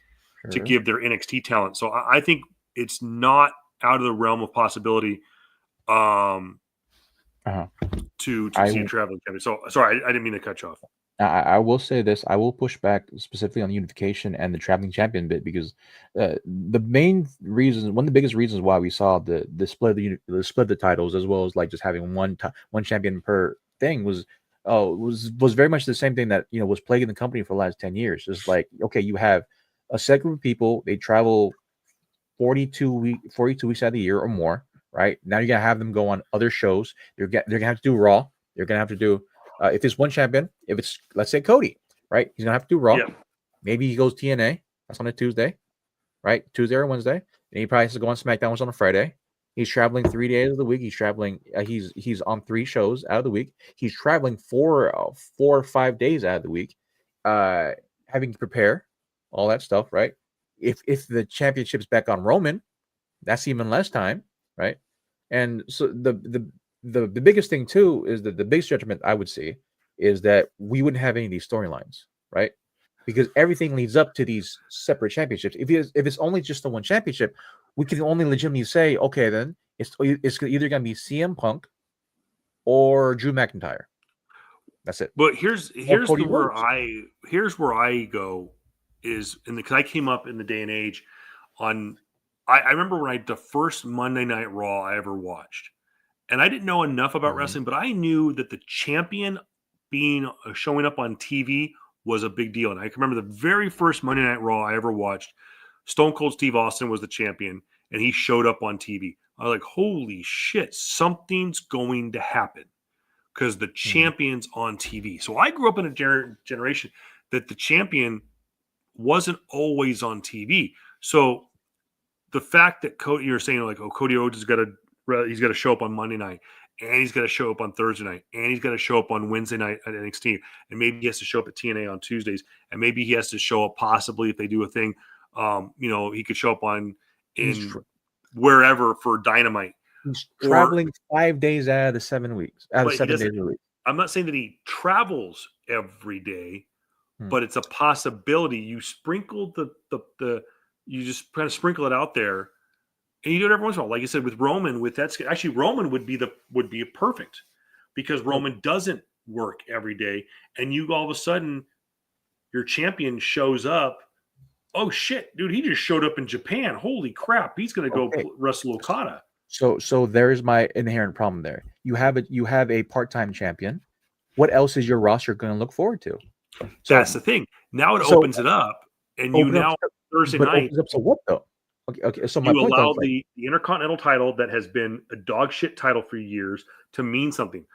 to give their NXT talent. So I think it's not out of the realm of possibility to see a traveling champion. So sorry, I didn't mean to cut you off. I will say this. I will push back specifically on the unification and the traveling champion bit, because the main reasons, one of the biggest reasons why we saw the split of the titles, as well as like just having one champion per thing, was very much the same thing that was plaguing the company for the last 10 years. Just like, okay, you have a set group of people, they travel 42 weeks out of the year or more, right? Now you're gonna have them go on other shows. They're gonna have to do Raw. They're gonna have to do if it's one champion, if it's, let's say, Cody, right? He's gonna have to do Raw. Yeah. Maybe he goes TNA. That's on a Tuesday, right? Tuesday or Wednesday. And he probably has to go on SmackDown, which is on a Friday. He's traveling 3 days of the week. He's traveling. He's on 3 shows out of the week. He's traveling 4 or 5 days out of the week, having to prepare all that stuff, right? If the championship's back on Roman, that's even less time, right? And so the biggest thing too is that the biggest judgment I would see is that we wouldn't have any of these storylines, right? Because everything leads up to these separate championships. If it's only just the one championship, we can only legitimately say, okay, then it's either going to be CM Punk or Drew McIntyre. That's it. But here's where I go is, because I came up in the day and age on. I remember when the first Monday Night Raw I ever watched, and I didn't know enough about wrestling, but I knew that the champion showing up on TV was a big deal. And I can remember the very first Monday Night Raw I ever watched. Stone Cold Steve Austin was the champion, and he showed up on TV. I was like, holy shit, something's going to happen because the champion's on TV. So I grew up in a generation that the champion wasn't always on TV. So the fact that Cody, you're saying like, oh, Cody Rhodes he's got to show up on Monday night, and he's got to show up on Thursday night, and he's got to show up on Wednesday night at NXT, and maybe he has to show up at TNA on Tuesdays, and maybe he has to show up possibly if they do a thing. He could show up wherever for Dynamite. He's traveling 5 days out of the 7 weeks, out of 7 days a week. I'm not saying that he travels every day, but it's a possibility. You sprinkle you just kind of sprinkle it out there, and you do it every once in a while. Like I said, with Roman, Roman would be perfect because Roman doesn't work every day, and you all of a sudden your champion shows up. Oh shit, dude! He just showed up in Japan. Holy crap! He's going to go wrestle Okada. So there's my inherent problem there. You have a part-time champion. What else is your roster going to look forward to? So that's the thing. Now it opens it up, and you now Thursday night. Opens up to what though? Okay. So you allow the Intercontinental title that has been a dog shit title for years to mean something.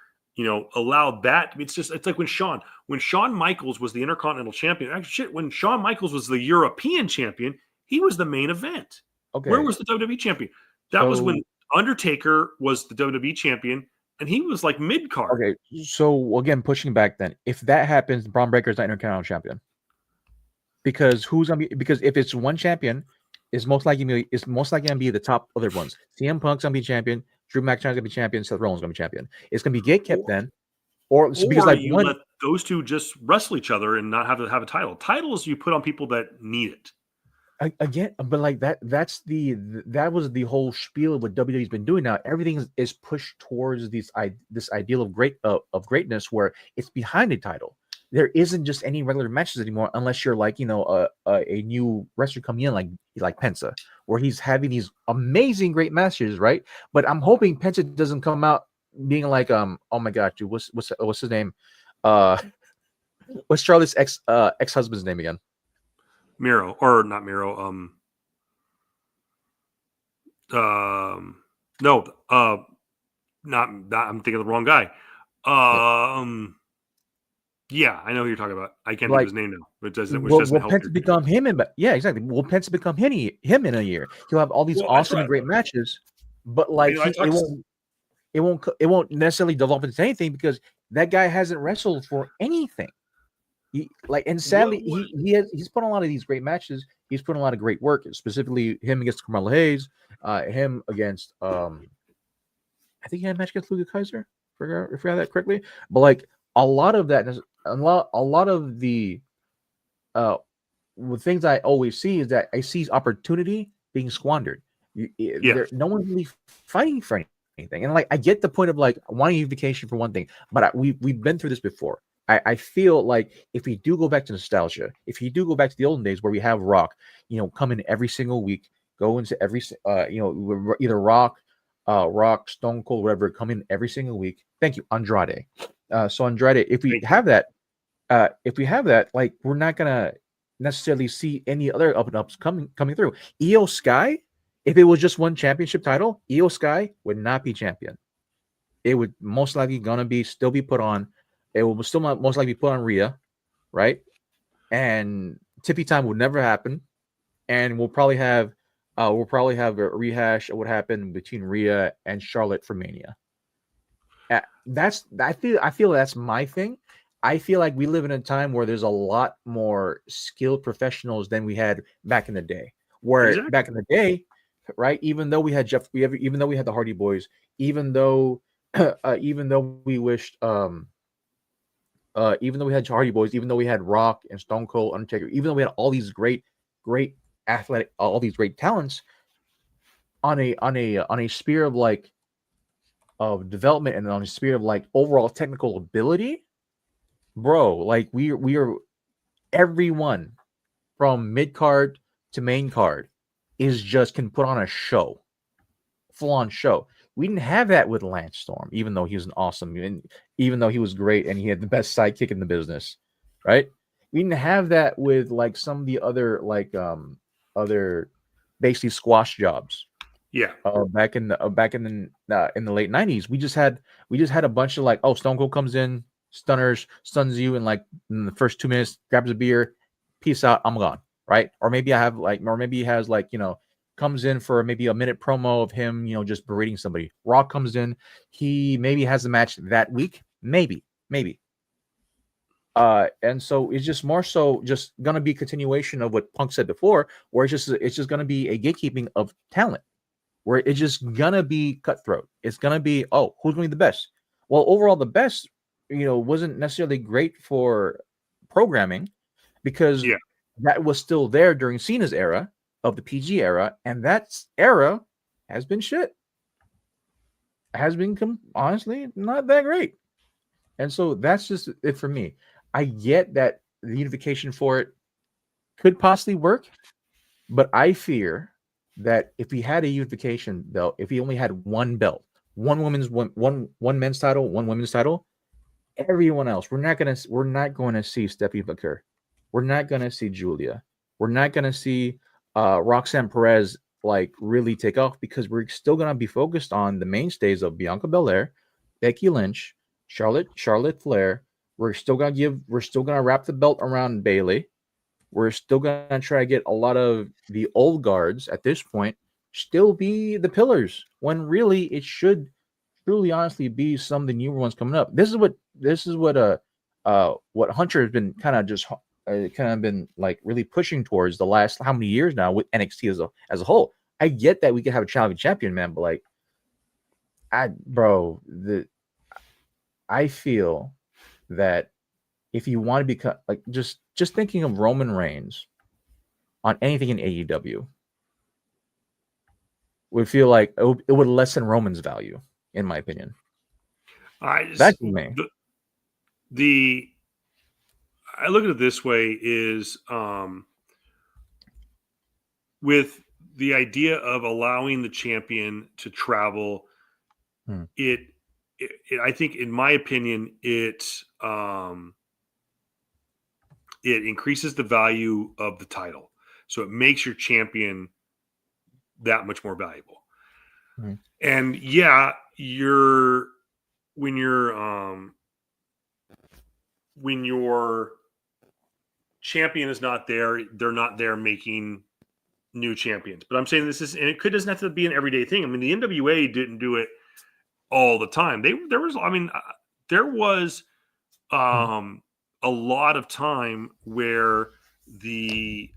Allow that. It's like when Shawn Michaels was the Intercontinental champion. Actually, when Shawn Michaels was the European champion, he was the main event. Okay. Where was the WWE champion? That was when Undertaker was the WWE champion, and he was like mid card. Okay. So again, pushing back then, if that happens, Braun Breaker's not Intercontinental champion. Because if it's one champion, it's most likely gonna be the top other ones. CM Punk's gonna be champion. Drew McIntyre's gonna be champion. Seth Rollins gonna be champion. It's gonna be gatekept then, because let those two just wrestle each other and not have to have a title. Titles you put on people that need it. Again, but like that was the whole spiel of what WWE's been doing now. Everything is pushed towards this ideal of greatness where it's behind a title. There isn't just any regular matches anymore unless you're like, a new wrestler coming in like Penta, where he's having these amazing great matches, right? But I'm hoping Penta doesn't come out being like, oh my god, dude, what's his name? What's Charlotte's ex-husband's name again? Miro, or not Miro. Not I'm thinking of the wrong guy. Yeah, I know who you're talking about. I can't think of his name now. Which doesn't help. Penta become him exactly. Will Penta become him in a year? He'll have all these awesome and great matches, but like it won't necessarily develop into anything because that guy hasn't wrestled for anything. Sadly, he's put on a lot of these great matches. He's put in a lot of great work, specifically him against Carmelo Hayes, him against I think he had a match against Luka Kaiser. If I got that correctly, but like a lot of the things I always see is that I see opportunity being squandered. No one's really fighting for anything, and like I get the point of like wanting unification for one thing, but we've been through this before. I feel like if we do go back to nostalgia, if you do go back to the olden days where we have Rock, come in every single week, go into every, either Rock, Stone Cold, whatever, come in every single week. Thank you, Andrade. So Andrade, if we have that, like we're not gonna necessarily see any other up and ups coming through. Io Sky, if it was just one championship title, Io Sky would not be champion. It would most likely still be put on. It will still most likely be put on Rhea, right? And Tippy time would never happen, and we'll probably have a rehash of what happened between Rhea and Charlotte for Mania. I feel that's my thing. I feel like we live in a time where there's a lot more skilled professionals than we had back in the day. Back in the day, right? Even though we had even though we had the Hardy Boys, even though we wished. Even though we had Hardy Boys, even though we had Rock and Stone Cold, Undertaker, even though we had all these great athletic, all these great talents, on a sphere of like of development and on a sphere of like overall technical ability, bro, like we are everyone from mid card to main card can put on a show, full on show. We didn't have that with Lance Storm, even though he was even though he was great and he had the best sidekick in the business, right? We didn't have that with like some of the other other basically squash jobs. Yeah. Back in the late 90s, we just had a bunch of like, oh, Stone Cold comes in, stuns you in like in the first 2 minutes, grabs a beer, peace out, I'm gone, right? Or maybe he has like, comes in for maybe a minute promo of him, just berating somebody. Rock comes in, he maybe has a match that week, maybe. And so it's just more so just gonna be a continuation of what Punk said before, where it's just gonna be a gatekeeping of talent, where it's just gonna be cutthroat. It's gonna be, oh, who's gonna be the best? Well, overall, the best, wasn't necessarily great for programming, because that was still there during Cena's era of the PG era, and that era has been shit. Has been honestly not that great. And so that's just it for me. I get that the unification for it could possibly work, but I fear that if we had a unification belt, if we only had one belt, one men's title, one women's title, everyone else, we're not going to see Stephanie McCurry. We're not going to see Julia. We're not going to see Roxanne Perez like really take off, because we're still going to be focused on the mainstays of Bianca Belair, Becky Lynch, Charlotte Flair. We're still gonna wrap the belt around Bayley. We're still gonna try to get a lot of the old guards at this point still be the pillars, when really it should truly honestly be some of the newer ones coming up. This is what Hunter has been kind of been like really pushing towards the last how many years now with NXT as a whole. I get that we could have a challenging champion, man, but like I feel that if you want to become like just thinking of Roman Reigns on anything in AEW would feel like it would lessen Roman's value, in my opinion. That's me. I look at it this way is with the idea of allowing the champion to travel, I think, in my opinion, it increases the value of the title. So it makes your champion that much more valuable. Mm-hmm. And yeah, when your champion is not there, they're not there making new champions. But I'm saying and it doesn't have to be an everyday thing. I mean, the NWA didn't do it all the time. There was a lot of time where the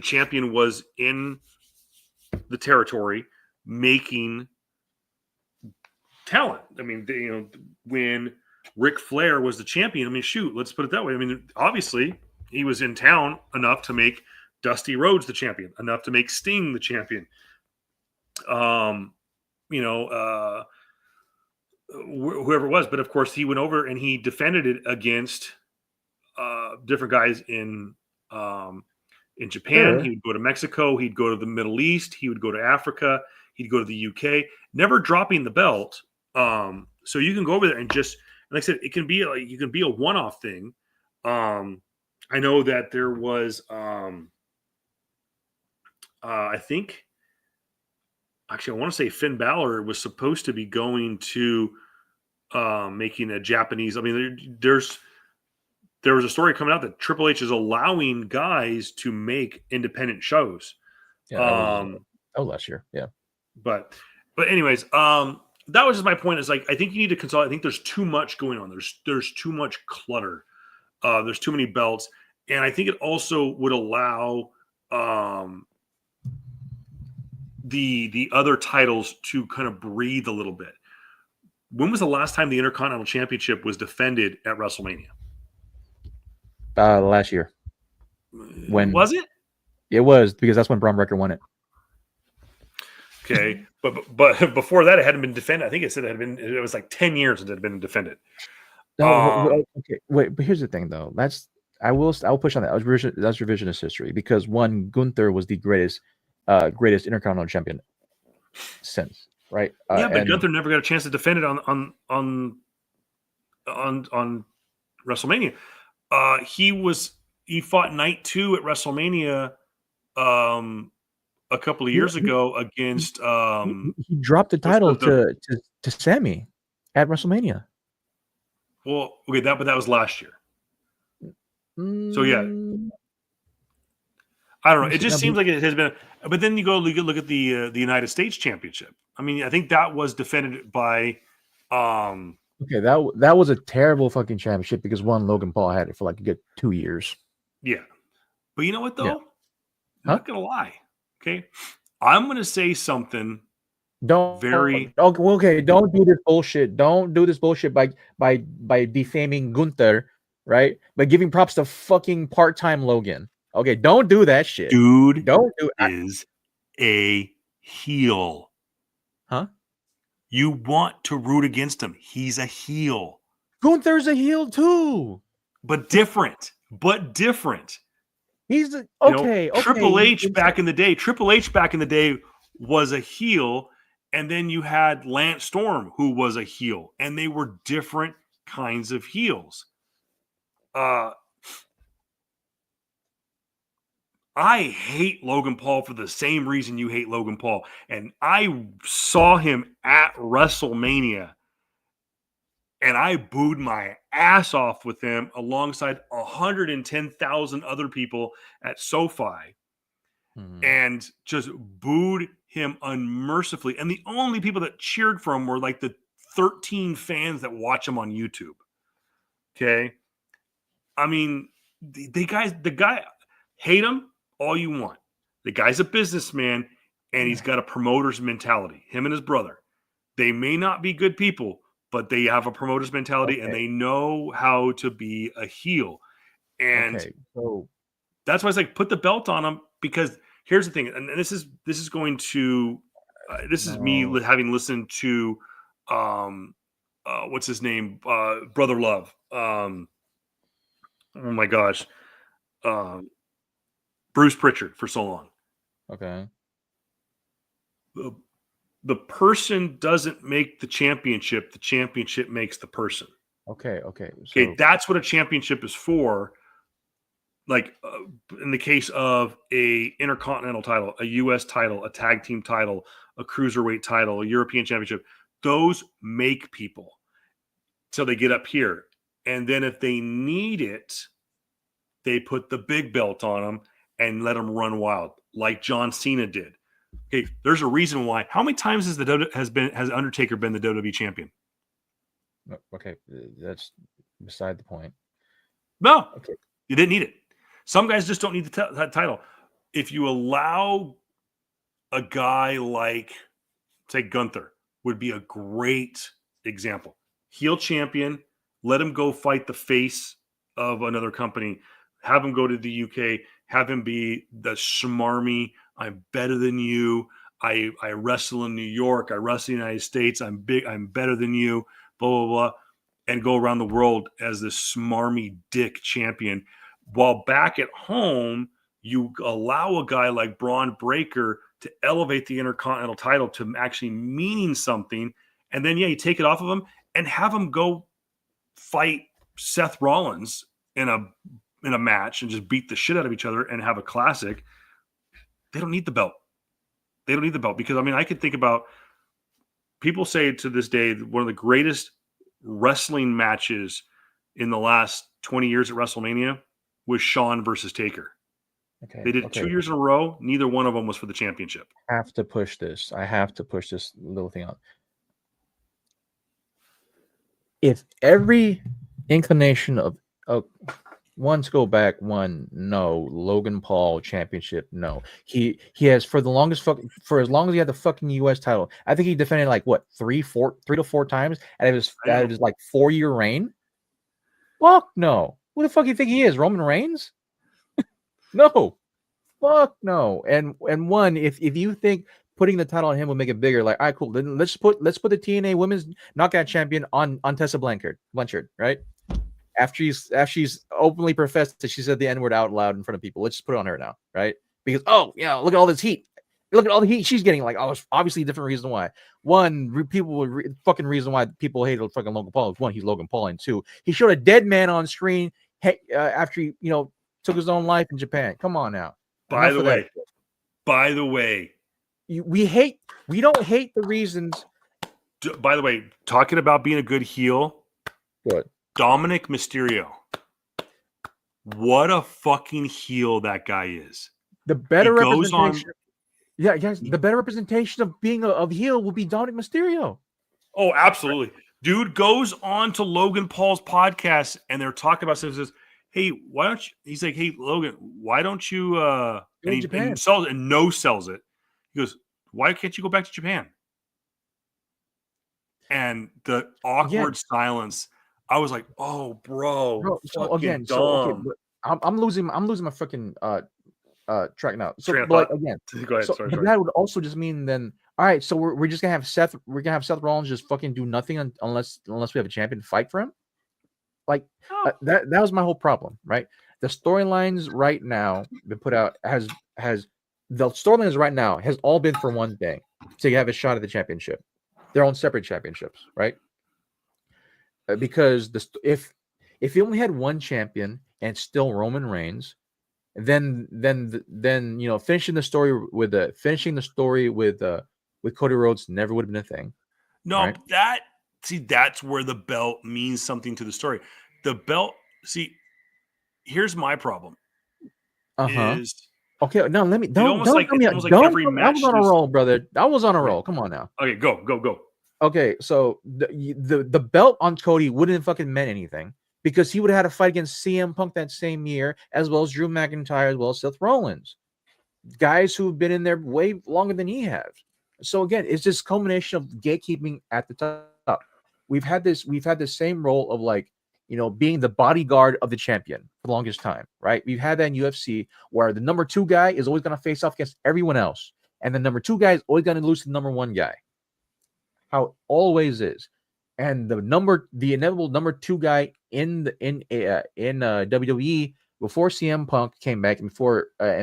champion was in the territory making talent. I mean, when Ric Flair was the champion, I mean, shoot, let's put it that way. I mean, obviously he was in town enough to make Dusty Rhodes the champion, enough to make Sting the champion. Whoever it was, but of course he went over and he defended it against different guys in Japan. Sure. He would go to Mexico. He'd go to the Middle East. He would go to Africa. He'd go to the UK, never dropping the belt. So you can go over there and just, like I said, it can be you can be a one-off thing. I know that there was, I think, actually, I want to say Finn Balor was supposed to be going to making a Japanese. I mean, there was a story coming out that Triple H is allowing guys to make independent shows. Yeah, last year. Yeah, but anyways, that was just my point. Is like, I think you need to consolidate. I think there's too much going on. There's too much clutter. There's too many belts, and I think it also would allow the other titles to kind of breathe a little bit. When was the last time the Intercontinental Championship was defended at WrestleMania? Last year. When was it? It was, because that's when Braun Breaker won it. Okay, but before that, it hadn't been defended. I think it said it was like 10 years that it had been defended. No, okay, wait, but here's the thing, though. I will push on that. That's revisionist history, because one, Gunther was the greatest Intercontinental Champion since, right? Yeah, but Gunther never got a chance to defend it on WrestleMania. He fought night 2 at WrestleMania a couple of years ago against he dropped the title to Sammy at WrestleMania. Well, okay, but that was last year. So yeah, I don't know. It just seems like it has been. But then you look at the United States Championship. I mean, I think that was defended by. Okay, that was a terrible fucking championship because Logan Paul had it for like a good 2 years. Yeah, but you know what though? Yeah. I'm not gonna lie. Okay, I'm gonna say something. Don't do this bullshit. Don't do this bullshit by defaming Gunther, right? By giving props to fucking part-time Logan. Okay, don't do that shit. Dude, don't do is a heel. Huh? You want to root against him. He's a heel. Gunther's a heel too. But different. He's okay. Triple H back in the day was a heel, and then you had Lance Storm, who was a heel, and they were different kinds of heels. I hate Logan Paul for the same reason you hate Logan Paul. And I saw him at WrestleMania, and I booed my ass off with him alongside 110,000 other people at SoFi, and just booed him unmercifully. And the only people that cheered for him were like the 13 fans that watch him on YouTube. Okay. I mean, the guy, hate him all you want. The guy's a businessman, and he's got a promoter's mentality. Him and his brother. They may not be good people, but they have a promoter's mentality, and they know how to be a heel. And that's why it's like, put the belt on him, because here's the thing, and this is going to this is me having listened to what's his name, Brother Love. Oh my gosh. Bruce Pritchard for so long. Okay. The person doesn't make the championship makes the person. Okay. So, that's what a championship is for. Like in the case of a intercontinental title, a U.S. title, a tag team title, a cruiserweight title, a European championship, those make people. So they get up here. And then if they need it, they put the big belt on them and let them run wild, like John Cena did. Okay, there's a reason why. How many times has Undertaker been the WWE champion? Okay, that's beside the point. No, you didn't need it. Some guys just don't need that title. If you allow a guy like, say, Gunther, would be a great example. Heel champion, let him go fight the face of another company. Have him go to the UK. Have him be the smarmy, I'm better than you. I wrestle in New York. I wrestle in the United States. I'm big. I'm better than you. Blah, blah, blah. And go around the world as this smarmy dick champion. While back at home, you allow a guy like Braun Breaker to elevate the Intercontinental title to actually meaning something. And then, you take it off of him and have him go fight Seth Rollins in a match and just beat the shit out of each other and have a classic. They don't need the belt. Because, I mean, I could think about, people say to this day, one of the greatest wrestling matches in the last 20 years at WrestleMania was Shawn versus Taker. Okay. They did it 2 years in a row. Neither one of them was for the championship. I have to push this little thing out. If every inclination of one to go back, no. Logan Paul championship, no. He has for as long as he had the fucking US title. I think he defended like what 3 to 4 times out of his like 4-year reign. Fuck no. Who the fuck do you think he is? Roman Reigns? No. Fuck no. And one, if you think putting the title on him will make it bigger, like, all right, cool. Then let's put the TNA Women's Knockout Champion on Tessa Blanchard, right? After she's openly professed that she said the N-word out loud in front of people, let's just put it on her now, right? Because look at all this heat. Look at all the heat she's getting. Like, it's obviously a different reason why. One, fucking reason why people hate fucking Logan Paul is, one, he's Logan Paul, and two, he showed a dead man on screen after he took his own life in Japan. Come on now. By the way, By the way, we don't hate the reasons. By the way, talking about being a good heel, Good. Dominic Mysterio. What a fucking heel that guy is. The better representation. Yeah, guys. The better representation of being a heel will be Dominic Mysterio. Oh, absolutely. Dude goes on to Logan Paul's podcast and they're talking about stuff. Says, "Hey, why don't you?" He's like, "Hey, Logan, why don't you?" And sells it. He goes, "Why can't you go back to Japan?" And the awkward silence. I was like, "Oh, bro so again, I'm losing my freaking track now. So, but again, go ahead. So, sorry. That would also just mean then, all right. So we're just gonna have Seth. We're gonna have Seth Rollins just fucking do nothing unless we have a champion fight for him. Like that was my whole problem, right? The storylines right now been put out has the storylines right now has all been for one thing, to have a shot at the championship. They're on separate championships, right? Because if you only had one champion and still Roman Reigns, then finishing the story with Cody Rhodes never would have been a thing. No, right? That's where the belt means something to the story. The belt, here's my problem. Is okay. No, let me don't tell me. Every match I was on a roll, brother. I was on a roll. Come on now. Okay, go. Okay, so the belt on Cody wouldn't have fucking meant anything because he would have had a fight against CM Punk that same year, as well as Drew McIntyre, as well as Seth Rollins, guys who've been in there way longer than he has. So again, it's this culmination of gatekeeping at the top. We've had this same role of being the bodyguard of the champion for the longest time, right? We've had that in UFC where the number 2 guy is always going to face off against everyone else, and the number 2 guy is always going to lose to the number 1 guy. How it always is, and the inevitable number 2 guy in WWE before CM Punk came back and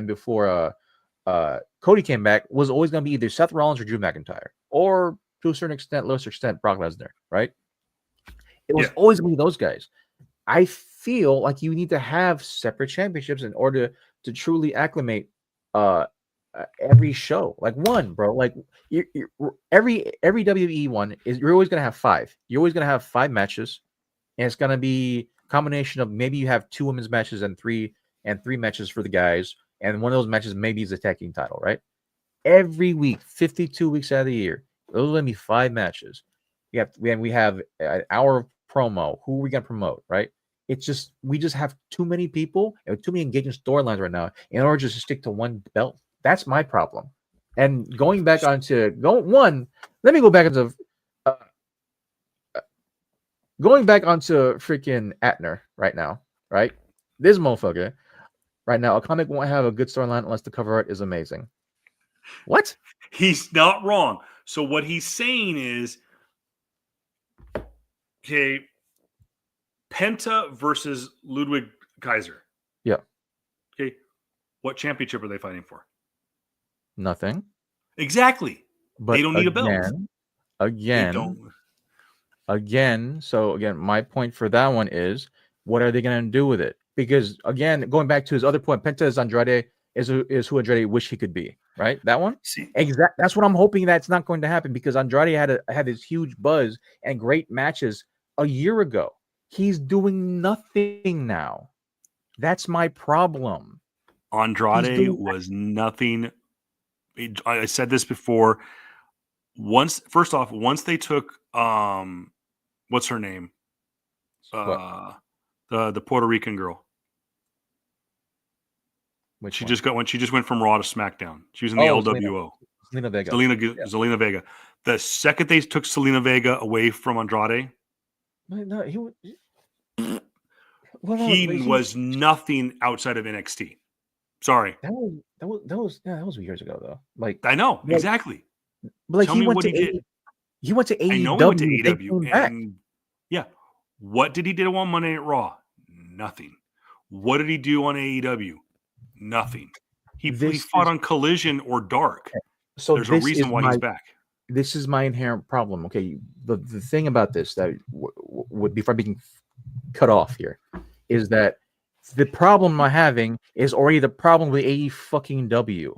before Cody came back was always going to be either Seth Rollins or Drew McIntyre, or to a certain extent, lesser extent, Brock Lesnar. Right? It was always going to be those guys. I feel like you need to have separate championships in order to truly acclimate every show. Like one, bro. Like every WWE one is you're always gonna have 5. You're always gonna have 5 matches, and it's gonna be a combination of maybe you have 2 women's matches and 3 matches for the guys, and one of those matches maybe is a tag team title, right? Every week, 52 weeks out of the year, those are gonna be 5 matches. We have an hour of promo. Who are we gonna promote, right? It's just we just have too many people and too many engaging storylines right now in order just to stick to one belt. That's my problem. And let me go back into freaking Atner right now, right? This motherfucker right now, a comic won't have a good storyline unless the cover art is amazing. What? He's not wrong. So what he's saying is, okay, Penta versus Ludwig Kaiser. Yeah. Okay. What championship are they fighting for? Nothing. Exactly. But they don't need a belt. Again. So again, my point for that one is, what are they going to do with it? Because again, going back to his other point, Penta is Andrade is who Andrade wish he could be. Right? That one. That's what I'm hoping that's not going to happen, because Andrade had this huge buzz and great matches a year ago. He's doing nothing now. That's my problem. Andrade was nothing. I said this before. Once they took what's her name? The Puerto Rican girl. She just went from Raw to SmackDown. She was in the LWO. Zelina Vega. Zelina Vega. The second they took Zelina Vega away from Andrade, he was nothing outside of NXT. Sorry. That was years ago though. Like I know exactly. But he went to AEW. He went to AEW. I know he went to AEW. And yeah, what did he do on Monday Night Raw? Nothing. What did he do on AEW? Nothing. He fought on Collision or Dark. So there's a reason why he's back. This is my inherent problem. Okay, the thing about this that would before being cut off here is that the problem I'm having is already the problem with AEW.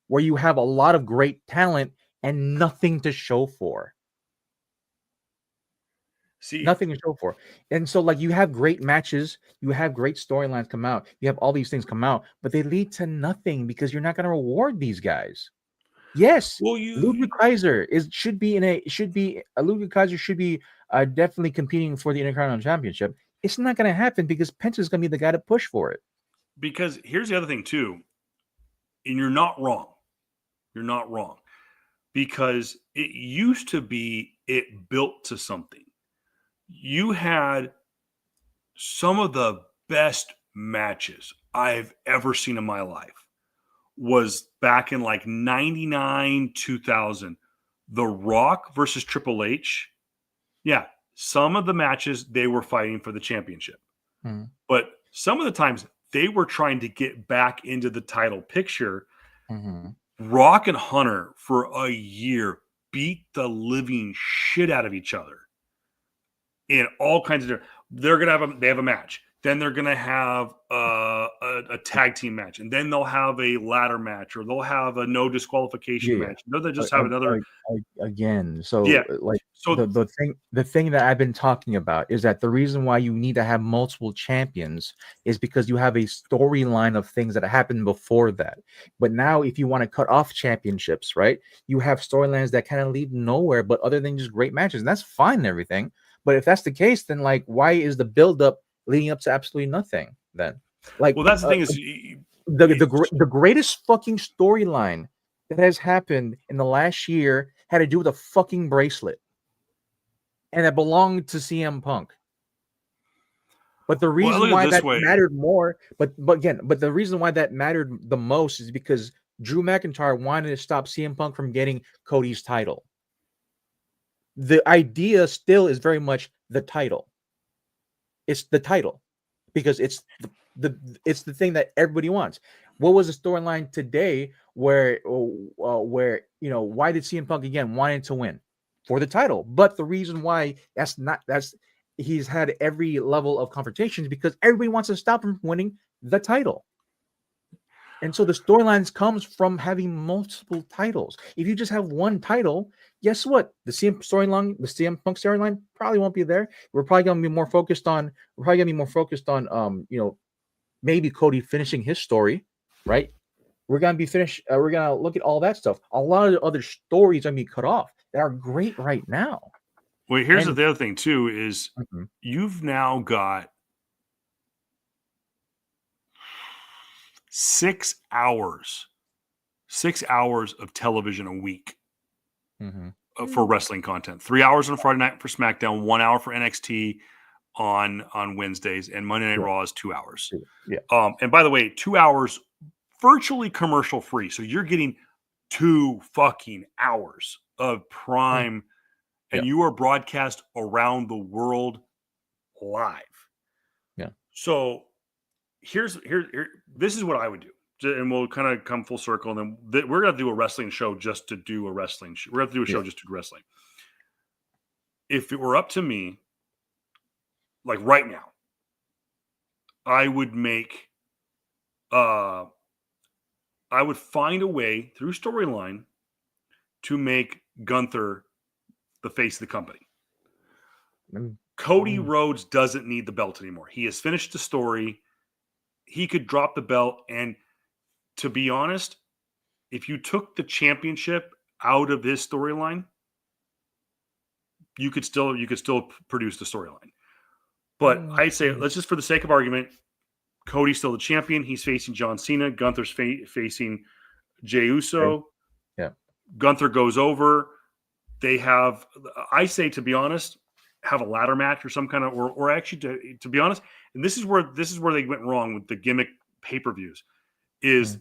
where you have a lot of great talent and nothing to show for. Nothing to show for. And so, like, you have great matches, you have great storylines come out, you have all these things come out, but they lead to nothing because you're not going to reward these guys. Yes, Ludwig Kaiser should be definitely competing for the Intercontinental Championship. It's not going to happen because Penta is going to be the guy to push for it. Because here's the other thing too, and you're not wrong. You're not wrong. Because it used to be it built to something. You had some of the best matches I've ever seen in my life was back in like 99, 2000. The Rock versus Triple H. Yeah, some of the matches they were fighting for the championship. But some of the times they were trying to get back into the title picture. Rock and Hunter for a year beat the living shit out of each other in all kinds of different. They have a match. Then they're gonna have a tag team match, and then they'll have a ladder match, or they'll have a no disqualification match. No, they just have another again. So the thing that I've been talking about is that the reason why you need to have multiple champions is because you have a storyline of things that happened before that. But now, if you want to cut off championships, right, you have storylines that kind of lead nowhere, but other than just great matches, and that's fine and everything. But if that's the case, then like, why is the buildup leading up to absolutely nothing then? Like, well, that's the thing is the greatest fucking storyline that has happened in the last year had to do with a fucking bracelet, and it belonged to CM Punk. But the reason why that mattered more, but the reason why that mattered the most is because Drew McIntyre wanted to stop CM Punk from getting Cody's title. The idea still is very much the title. It's the title because it's the thing that everybody wants. What was the storyline today where why did CM Punk again wanted to win for the title? But the reason why he's had every level of confrontations because everybody wants to stop him from winning the title. And so the storylines comes from having multiple titles. If you just have one title, guess what? The CM Punk storyline probably won't be there. We're probably gonna be more focused on maybe Cody finishing his story, right? We're gonna look at all that stuff. A lot of the other stories are gonna be cut off that are great right now. Well, here's the other thing too is you've now got 6 hours of television a week for wrestling content. 3 hours on Friday night for SmackDown, 1 hour for NXT on Wednesdays, and Monday Night Raw is 2 hours. And by the way, 2 hours virtually commercial free. So you're getting 2 fucking hours of prime, and you are broadcast around the world live. Yeah. So here. This is what I would do, and we'll kind of come full circle. And then we're gonna do a wrestling show just to do a wrestling show. We're gonna do a show just to do wrestling. If it were up to me, like right now, I would make. I would find a way through storyline to make Gunther the face of the company. Cody Rhodes doesn't need the belt anymore. He has finished the story. He could drop the belt, and to be honest, if you took the championship out of his storyline, you could still produce the storyline. But I say, let's just for the sake of argument, Cody's still the champion. He's facing John Cena. Gunther's facing Jey Uso. Yeah. Gunther goes over. They have, I say, to be honest, have a ladder match or some kind of, or actually to be honest, and this is where they went wrong with the gimmick pay-per-views, is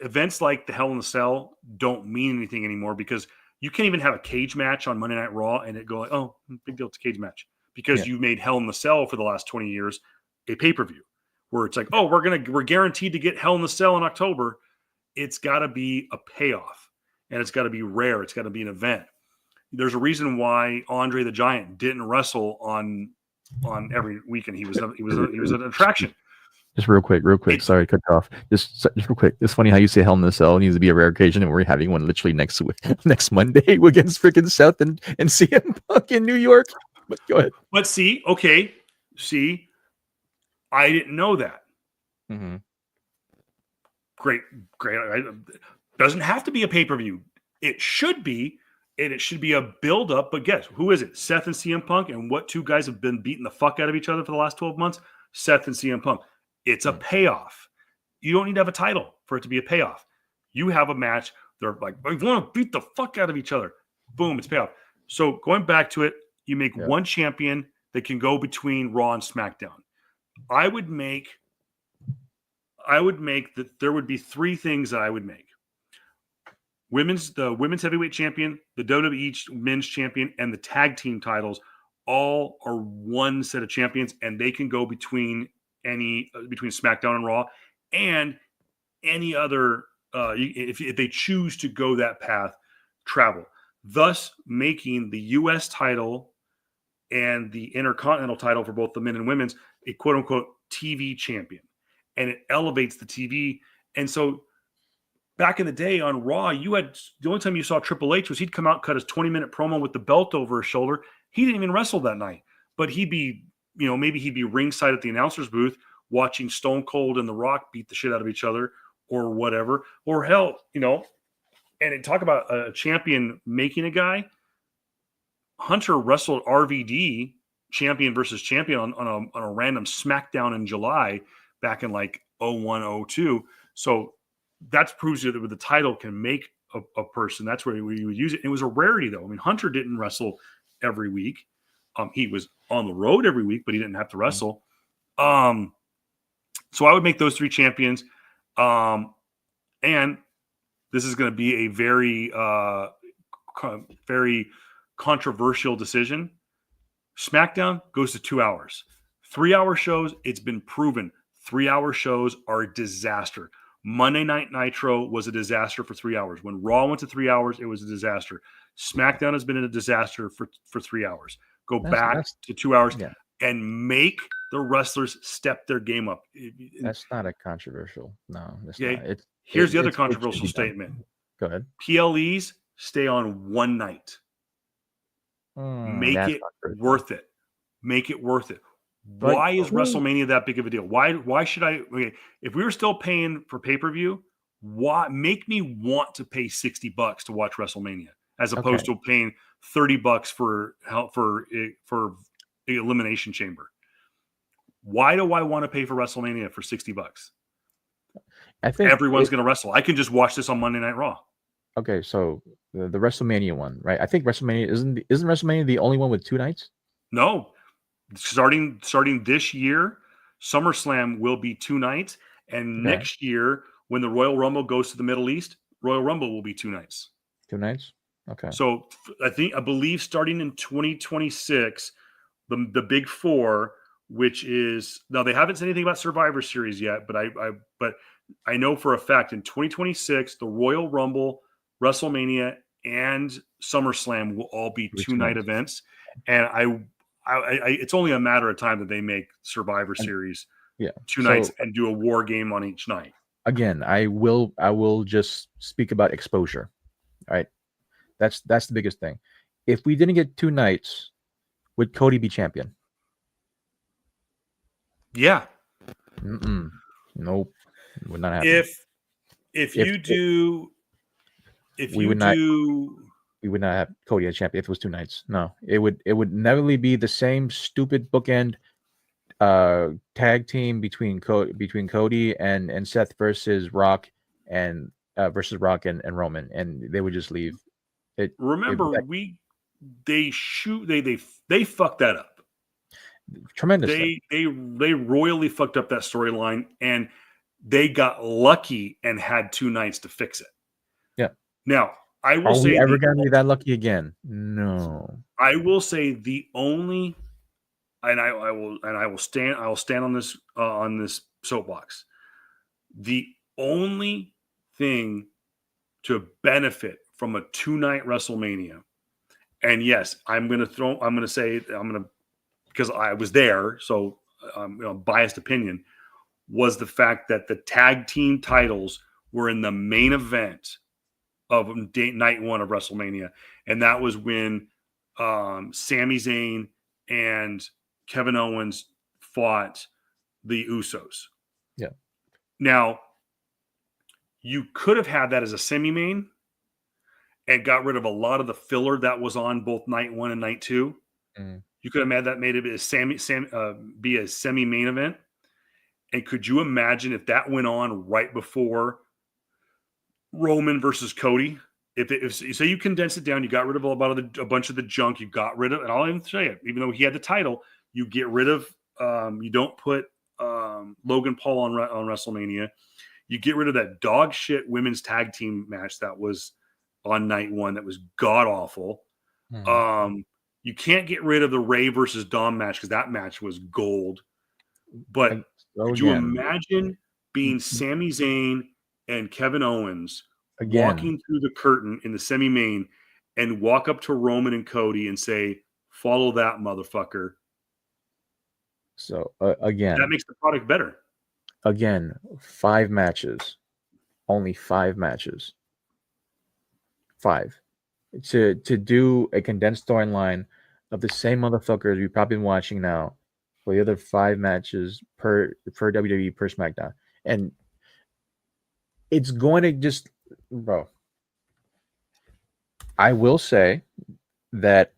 events like the Hell in the Cell don't mean anything anymore because you can't even have a cage match on Monday Night Raw and it go like, oh, big deal, it's a cage match because you made Hell in the Cell for the last 20 years a pay-per-view where it's like, oh, we're guaranteed to get Hell in the Cell in October. It's got to be a payoff and it's got to be rare. It's got to be an event. There's a reason why Andre the Giant didn't wrestle on every weekend. He was an attraction. Just real quick. Sorry, cut you off. Just real quick. It's funny how you say Hell in a Cell needs to be a rare occasion, and we're having one literally next Monday against freaking Seth and CM Punk in New York. But go ahead. But see, I didn't know that. Mm-hmm. Great. Doesn't have to be a pay-per-view. It should be, and it should be a build-up. But guess who is it? Seth and CM Punk. And what two guys have been beating the fuck out of each other for the last 12 months? Seth and CM Punk. It's a payoff. You don't need to have a title for it to be a payoff. You have a match. They're like, we want to beat the fuck out of each other. Boom, it's payoff. So going back to it, you make one champion that can go between Raw and SmackDown. I would make that there would be three things that I would make. The women's heavyweight champion, the WWE men's champion, and the tag team titles all are one set of champions, and they can go between SmackDown and Raw and any other if they choose to go that path, travel, thus making the US title and the Intercontinental title for both the men and women's a quote unquote TV champion, and it elevates the TV. And so back in the day on Raw, the only time you saw Triple H was he'd come out, cut his 20-minute promo with the belt over his shoulder. He didn't even wrestle that night, but he'd be, maybe he'd be ringside at the announcer's booth watching Stone Cold and The Rock beat the shit out of each other or whatever, or hell, and talk about a champion making a guy. Hunter wrestled RVD champion versus champion on a random SmackDown in July back in like 01, 02. So that proves that the title can make a person. That's where we would use it. It was a rarity though. I mean, Hunter didn't wrestle every week. He was on the road every week, but he didn't have to wrestle. So I would make those three champions. And this is going to be a very, very controversial decision. SmackDown goes to 2 hours. 3-hour shows, it's been proven. 3-hour shows are a disaster. Monday Night Nitro was a disaster for 3 hours. When Raw went to 3 hours, it was a disaster. SmackDown has been a disaster for 3 hours. Go back to 2 hours and make the wrestlers step their game up. That's not a controversial. No, that's not. Here's the other controversial statement. Go ahead. PLEs stay on one night. Make it worth it. Make it worth it. Why is WrestleMania that big of a deal? Why should I? Okay, if we were still paying for pay-per-view, why make me want to pay $60 to watch WrestleMania as opposed to paying $30 for Elimination Chamber? Why do I want to pay for WrestleMania for $60? I think everyone's going to wrestle. I can just watch this on Monday Night Raw. Okay, so the WrestleMania one, right? I think WrestleMania isn't WrestleMania the only one with 2 nights? No. Starting this year, SummerSlam will be 2 nights, and next year, when the Royal Rumble goes to the Middle East, Royal Rumble will be 2 nights. 2 nights? Okay. So I believe starting in 2026, the Big Four, which is now they haven't said anything about Survivor Series yet, but I know for a fact in 2026 the Royal Rumble, WrestleMania, and SummerSlam will all be 2-night events, and I it's only a matter of time that they make Survivor Series 2 nights and do a war game on each night. Again, I will just speak about exposure. All right. That's the biggest thing. If we didn't get 2 nights, would Cody be champion? Yeah. Nope. Would not happen. We would not have Cody as champion if it was 2 nights. No, it would never be the same stupid bookend tag team between Cody and Seth versus Rock and Roman, and they would just leave. They fucked that up tremendously. They royally fucked up that storyline, and they got lucky and had 2 nights to fix it. Yeah. Now, I will say, are we ever going to be that lucky again? No. I will say the only, and I will stand on this soapbox. The only thing to benefit from a 2-night WrestleMania, and yes, because I was there, so biased opinion, was the fact that the tag team titles were in the main event of night one of WrestleMania. And that was when Sami Zayn and Kevin Owens fought the Usos. Yeah. Now, you could have had that as a semi-main and got rid of a lot of the filler that was on both night one and night two. Mm. You could have made it be a semi-main event. And could you imagine if that went on right before Roman versus Cody? If say you condense it down, you got rid of a bunch of the junk, you got rid of, and I'll even say it, even though he had the title, you get rid of, you don't put Logan Paul on WrestleMania. You get rid of that dog shit women's tag team match that was on night one that was god awful. Mm. You can't get rid of the Ray versus Dom match because that match was gold. But could you imagine being Sami Zayn and Kevin Owens walking through the curtain in the semi-main and walk up to Roman and Cody and say, "Follow that motherfucker"? So again, that makes the product better. Again, 5 matches, only 5 matches. 5 to do a condensed storyline of the same motherfuckers you've probably been watching now for the other 5 matches per WWE per SmackDown, and it's going to just, bro. I will say that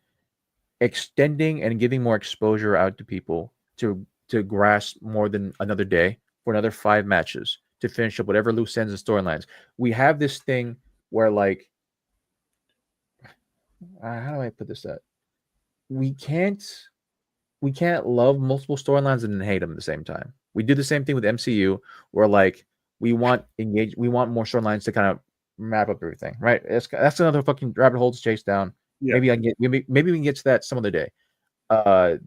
extending and giving more exposure out to people to grasp more than another day for another 5 matches to finish up whatever loose ends and storylines. We have this thing where, like, how do I put this? That we can't love multiple storylines and then hate them at the same time. We do the same thing with MCU, where like we want more storylines to kind of map up everything, right? That's another fucking rabbit hole to chase down. Yeah. Maybe we can get to that some other day. But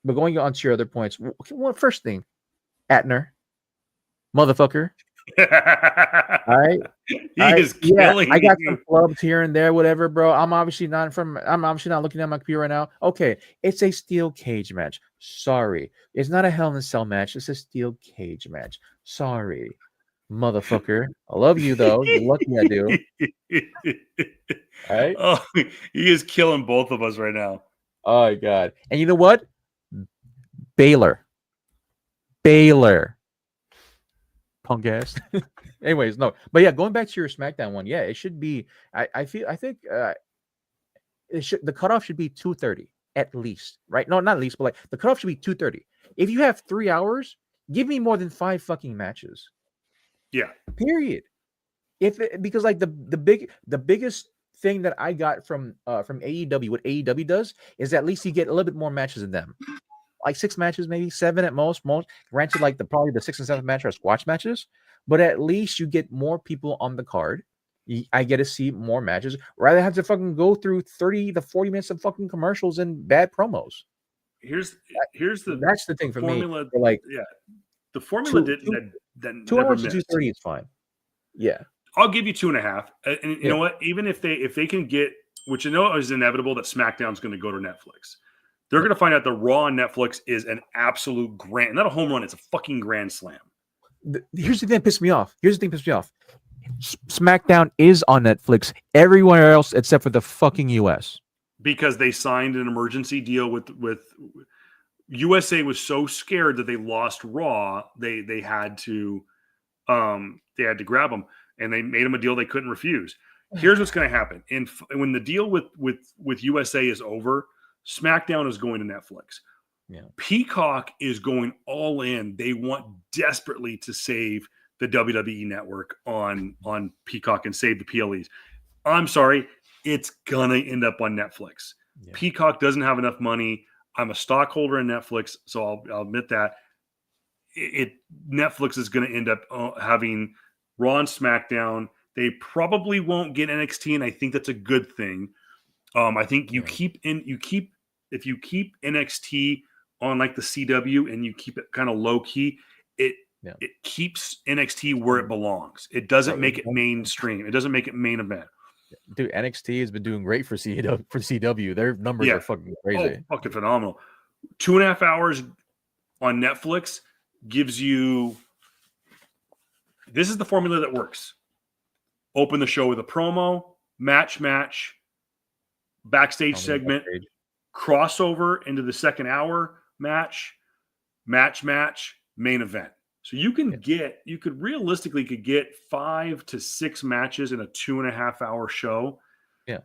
going on to your other points, well, first thing, Atner, motherfucker. I got some clubs here and there, whatever, bro. I'm obviously not looking at my computer right now. Okay, it's a steel cage match. Sorry, it's not a Hell in a Cell match. It's a steel cage match. Sorry, motherfucker. I love you though. You're lucky I do. All right. Oh, he is killing both of us right now. Oh my god! And you know what? Baylor. Punk ass. Anyways, no, but yeah, going back to your SmackDown one, yeah, it should be. I think the cutoff should be 2:30 at least, right? No, not at least, but like the cutoff should be 2:30. If you have 3 hours, give me more than 5 fucking matches. Yeah. Period. Because like the biggest thing that I got from AEW, what AEW does is at least you get a little bit more matches than them. Like 6 matches, maybe 7 at most. Granted, like probably the 6th and 7th match are squash matches, but at least you get more people on the card. I get to see more matches rather than have to fucking go through 30 to 40 minutes of fucking commercials and bad promos. That's the thing for formula, me. Like, yeah, the formula 2 hours to 2:30 is fine. Yeah, I'll give you 2.5. And you know what? Even if they can get, which I know is inevitable, that SmackDown's going to go to Netflix. They're going to find out the Raw on Netflix is an absolute not a home run. It's a fucking grand slam. Here's the thing that pissed me off. SmackDown is on Netflix everywhere else except for the fucking US. Because they signed an emergency deal with USA was so scared that they lost Raw. They had to grab them, and they made them a deal they couldn't refuse. Here's what's going to happen. When the deal with USA is over, SmackDown is going to Netflix. Yeah. Peacock is going all in. They want desperately to save the WWE network on Peacock and save the PLEs. I'm sorry, it's gonna end up on Netflix. Yeah. Peacock doesn't have enough money. I'm a stockholder in Netflix, so I'll admit that. Netflix is going to end up having Raw and SmackDown. They probably won't get NXT, and I think that's a good thing. I think if you keep NXT on like the CW and you keep it kind of low key, it keeps NXT where it belongs. It doesn't make it mainstream. It doesn't make it main event. Dude, NXT has been doing great for CW. Their numbers are fucking crazy. Oh, fucking phenomenal. 2.5 hours on Netflix gives you This is the formula that works. Open the show with a promo, match, backstage segment, crossover into the second hour, match, main event. So you could realistically get 5 to 6 matches in a 2.5 hour show. Yeah.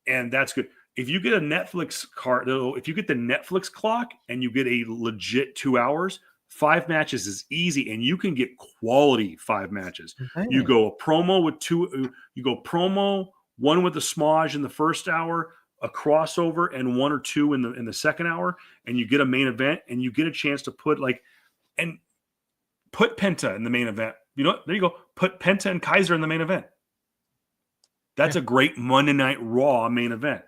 And that's good. If you get a Netflix card, though, if you get the Netflix clock and you get a legit 2 hours, 5 matches is easy, and you can get quality 5 matches. Okay. You go a promo with 2, you go promo, one with the smudge in the first hour, a crossover, and 1 or 2 in the second hour, and you get a main event, and you get a chance to put Penta in the main event. You know, there you go. Put Penta and Kaiser in the main event. That's a great Monday Night Raw main event.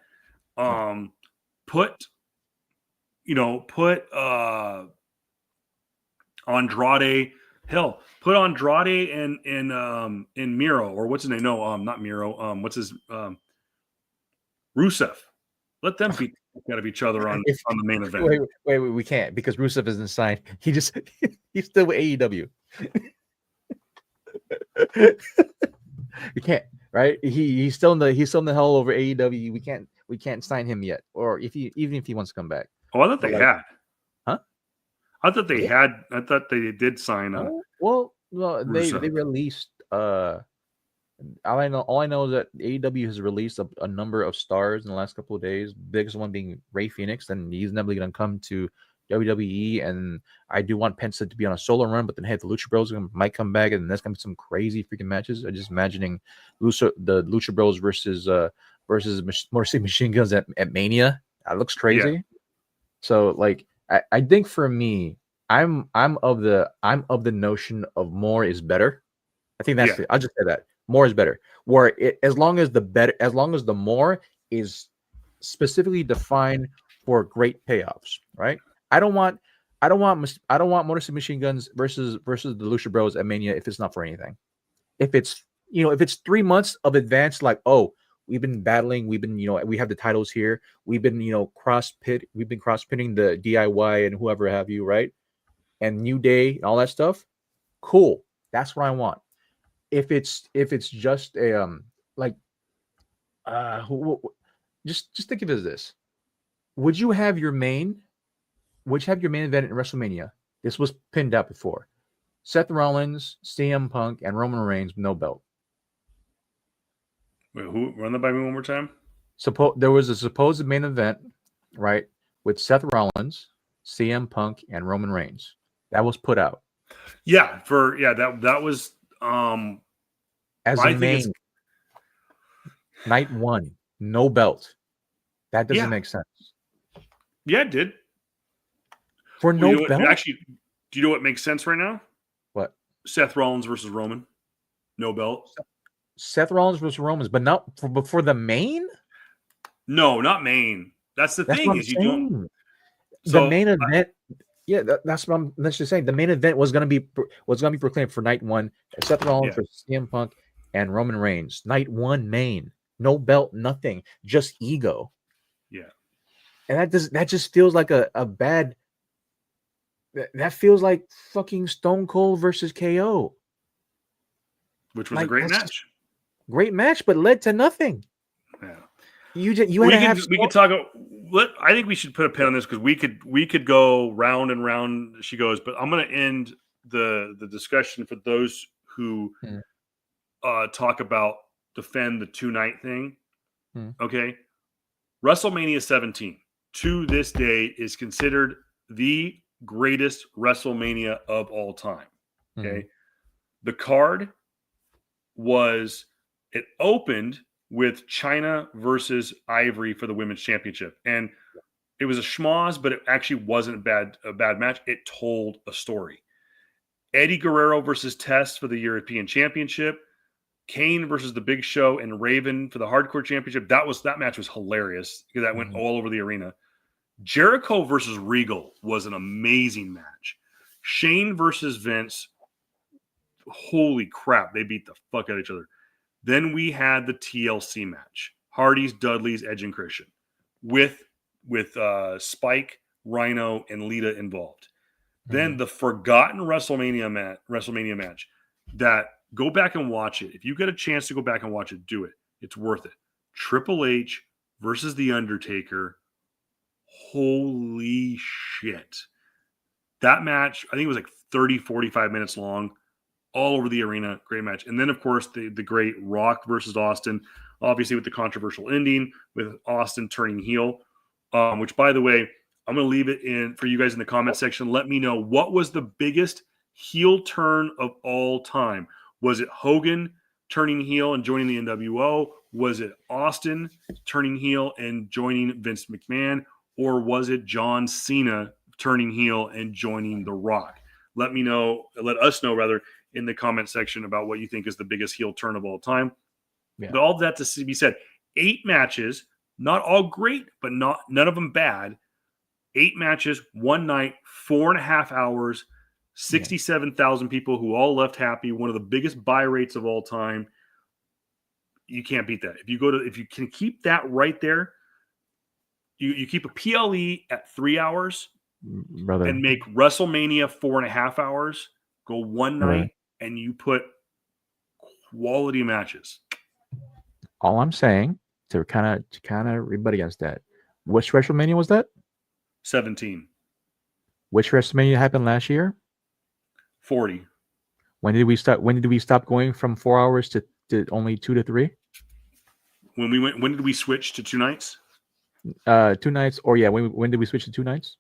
Put Andrade. Hell, put Andrade and Miro, or what's his name? No, not Miro. What's his Rusev. Let them beat out of each other on the main event. Wait, we can't, because Rusev isn't signed. He's still with AEW. We can't, right? He's still in the hell over AEW. We can't sign him yet, or even if he wants to come back. Oh, I thought they had. Huh? I thought they had. I thought they did sign. Well, they released. All I know is that AEW has released a number of stars in the last couple of days. Biggest one being Rey Fenix, and he's never going to come to WWE. And I do want Penta to be on a solo run, but then the Lucha Bros might come back, and there's going to be some crazy freaking matches. I'm just imagining the Lucha Bros versus Mercy Machine Guns at Mania. That looks crazy. Yeah. So like I think for me, I'm of the notion of more is better. I think that's I'll just say that. More is better. As long as the more is specifically defined for great payoffs, right? I don't want Motor City Machine Guns versus the Lucha Bros at Mania if it's not for anything. If it's 3 months of advance, like, oh, we've been battling, we have the titles here, we've been cross-pitting the DIY and whoever have you, right? And New Day and all that stuff. Cool. That's what I want. If it's just a just think of it as this: would you have your main event in WrestleMania? This was pinned out before: Seth Rollins, CM Punk, and Roman Reigns with no belt. Wait, who? Run that by me one more time. There was a supposed main event, right, with Seth Rollins, CM Punk, and Roman Reigns. That was put out. That was. As a main night 1, no belt. That doesn't make sense. Yeah, it did. For no belt? Actually, do you know what makes sense right now? What? Seth Rollins versus Roman. No belt. Seth Rollins versus Roman, but not for the main? No, not main. That's the thing. Is you don't. So, the main event. Yeah, that's what I'm just saying. The main event was going to be proclaimed for night 1. Seth Rollins versus CM Punk and Roman Reigns. Night 1 main. No belt, nothing. Just ego. Yeah. And that just feels like a bad. That feels like fucking Stone Cold versus KO. Which was a great match. Great match, but led to nothing. Yeah. We could talk. I think we should put a pin on this because we could go round and round. She goes, but I'm going to end the discussion for those who talk about defend the 2-night thing. Okay, WrestleMania 17 to this day is considered the greatest WrestleMania of all time. Okay, the card it opened with China versus Ivory for the women's championship. And it was a schmoz, but it actually wasn't a bad match. It told a story. Eddie Guerrero versus Test for the European Championship. Kane versus the Big Show and Raven for the Hardcore Championship. That match was hilarious because that went all over the arena. Jericho versus Regal was an amazing match. Shane versus Vince. Holy crap. They beat the fuck out of each other. Then we had the TLC match, Hardy's, Dudley's, Edge, and Christian, with Spike, Rhino, and Lita involved. Then the forgotten WrestleMania match, that go back and watch it. If you get a chance to go back and watch it, do it. It's worth it. Triple H versus The Undertaker. Holy shit. That match, I think it was like 30, 45 minutes long, all over the arena. Great match. And then, of course, the great Rock versus Austin, obviously with the controversial ending with Austin turning heel, which, by the way, I'm going to leave it in for you guys in the comment section. Let me know, what was the biggest heel turn of all time? Was it Hogan turning heel and joining the NWO? Was it Austin turning heel and joining Vince McMahon? Or was it John Cena turning heel and joining The Rock? Let us know rather in the comment section about what you think is the biggest heel turn of all time. Yeah. But all that to be said, 8 matches, not all great, but none of them bad. 8 matches, one night, 4.5 hours, 67,000 people who all left happy. One of the biggest buy rates of all time. You can't beat that. If you can keep that right there, you keep a PLE at 3 hours, brother, and make WrestleMania 4.5 hours. Go one night, and you put quality matches. All I'm saying to kind of rebut against that. Which WrestleMania was that? 17. Which WrestleMania happened last year? 40. When did we stop going from 4 hours to only 2 to 3? When did we switch to 2 nights? 2 nights, or when did we switch to 2 nights?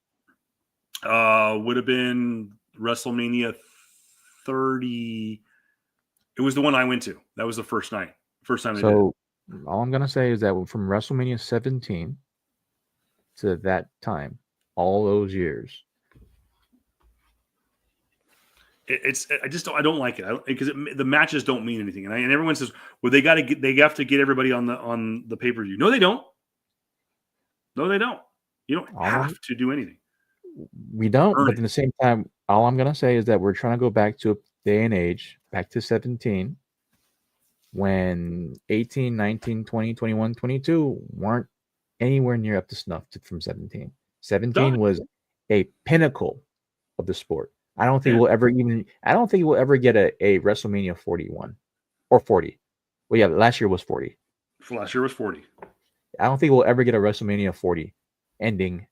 Would have been WrestleMania 30. It was the one I went to. That was the first night. First time they did it. All I'm gonna say is that from WrestleMania 17 to that time, all those years, I don't like it because the matches don't mean anything, and everyone says, well, they have to get everybody on the pay-per-view. No, they don't. No, they don't. You don't have to do anything. We don't. But at the same time, all I'm gonna say is that we're trying to go back to a day and age, back to 17, when 18, 19, 20, 21, 22 weren't anywhere near up to snuff from 17. 17 was a pinnacle of the sport. I don't think we'll ever get a WrestleMania 41 or 40. Well, yeah, last year was 40. Last year was 40. I don't think we'll ever get a WrestleMania 40 ending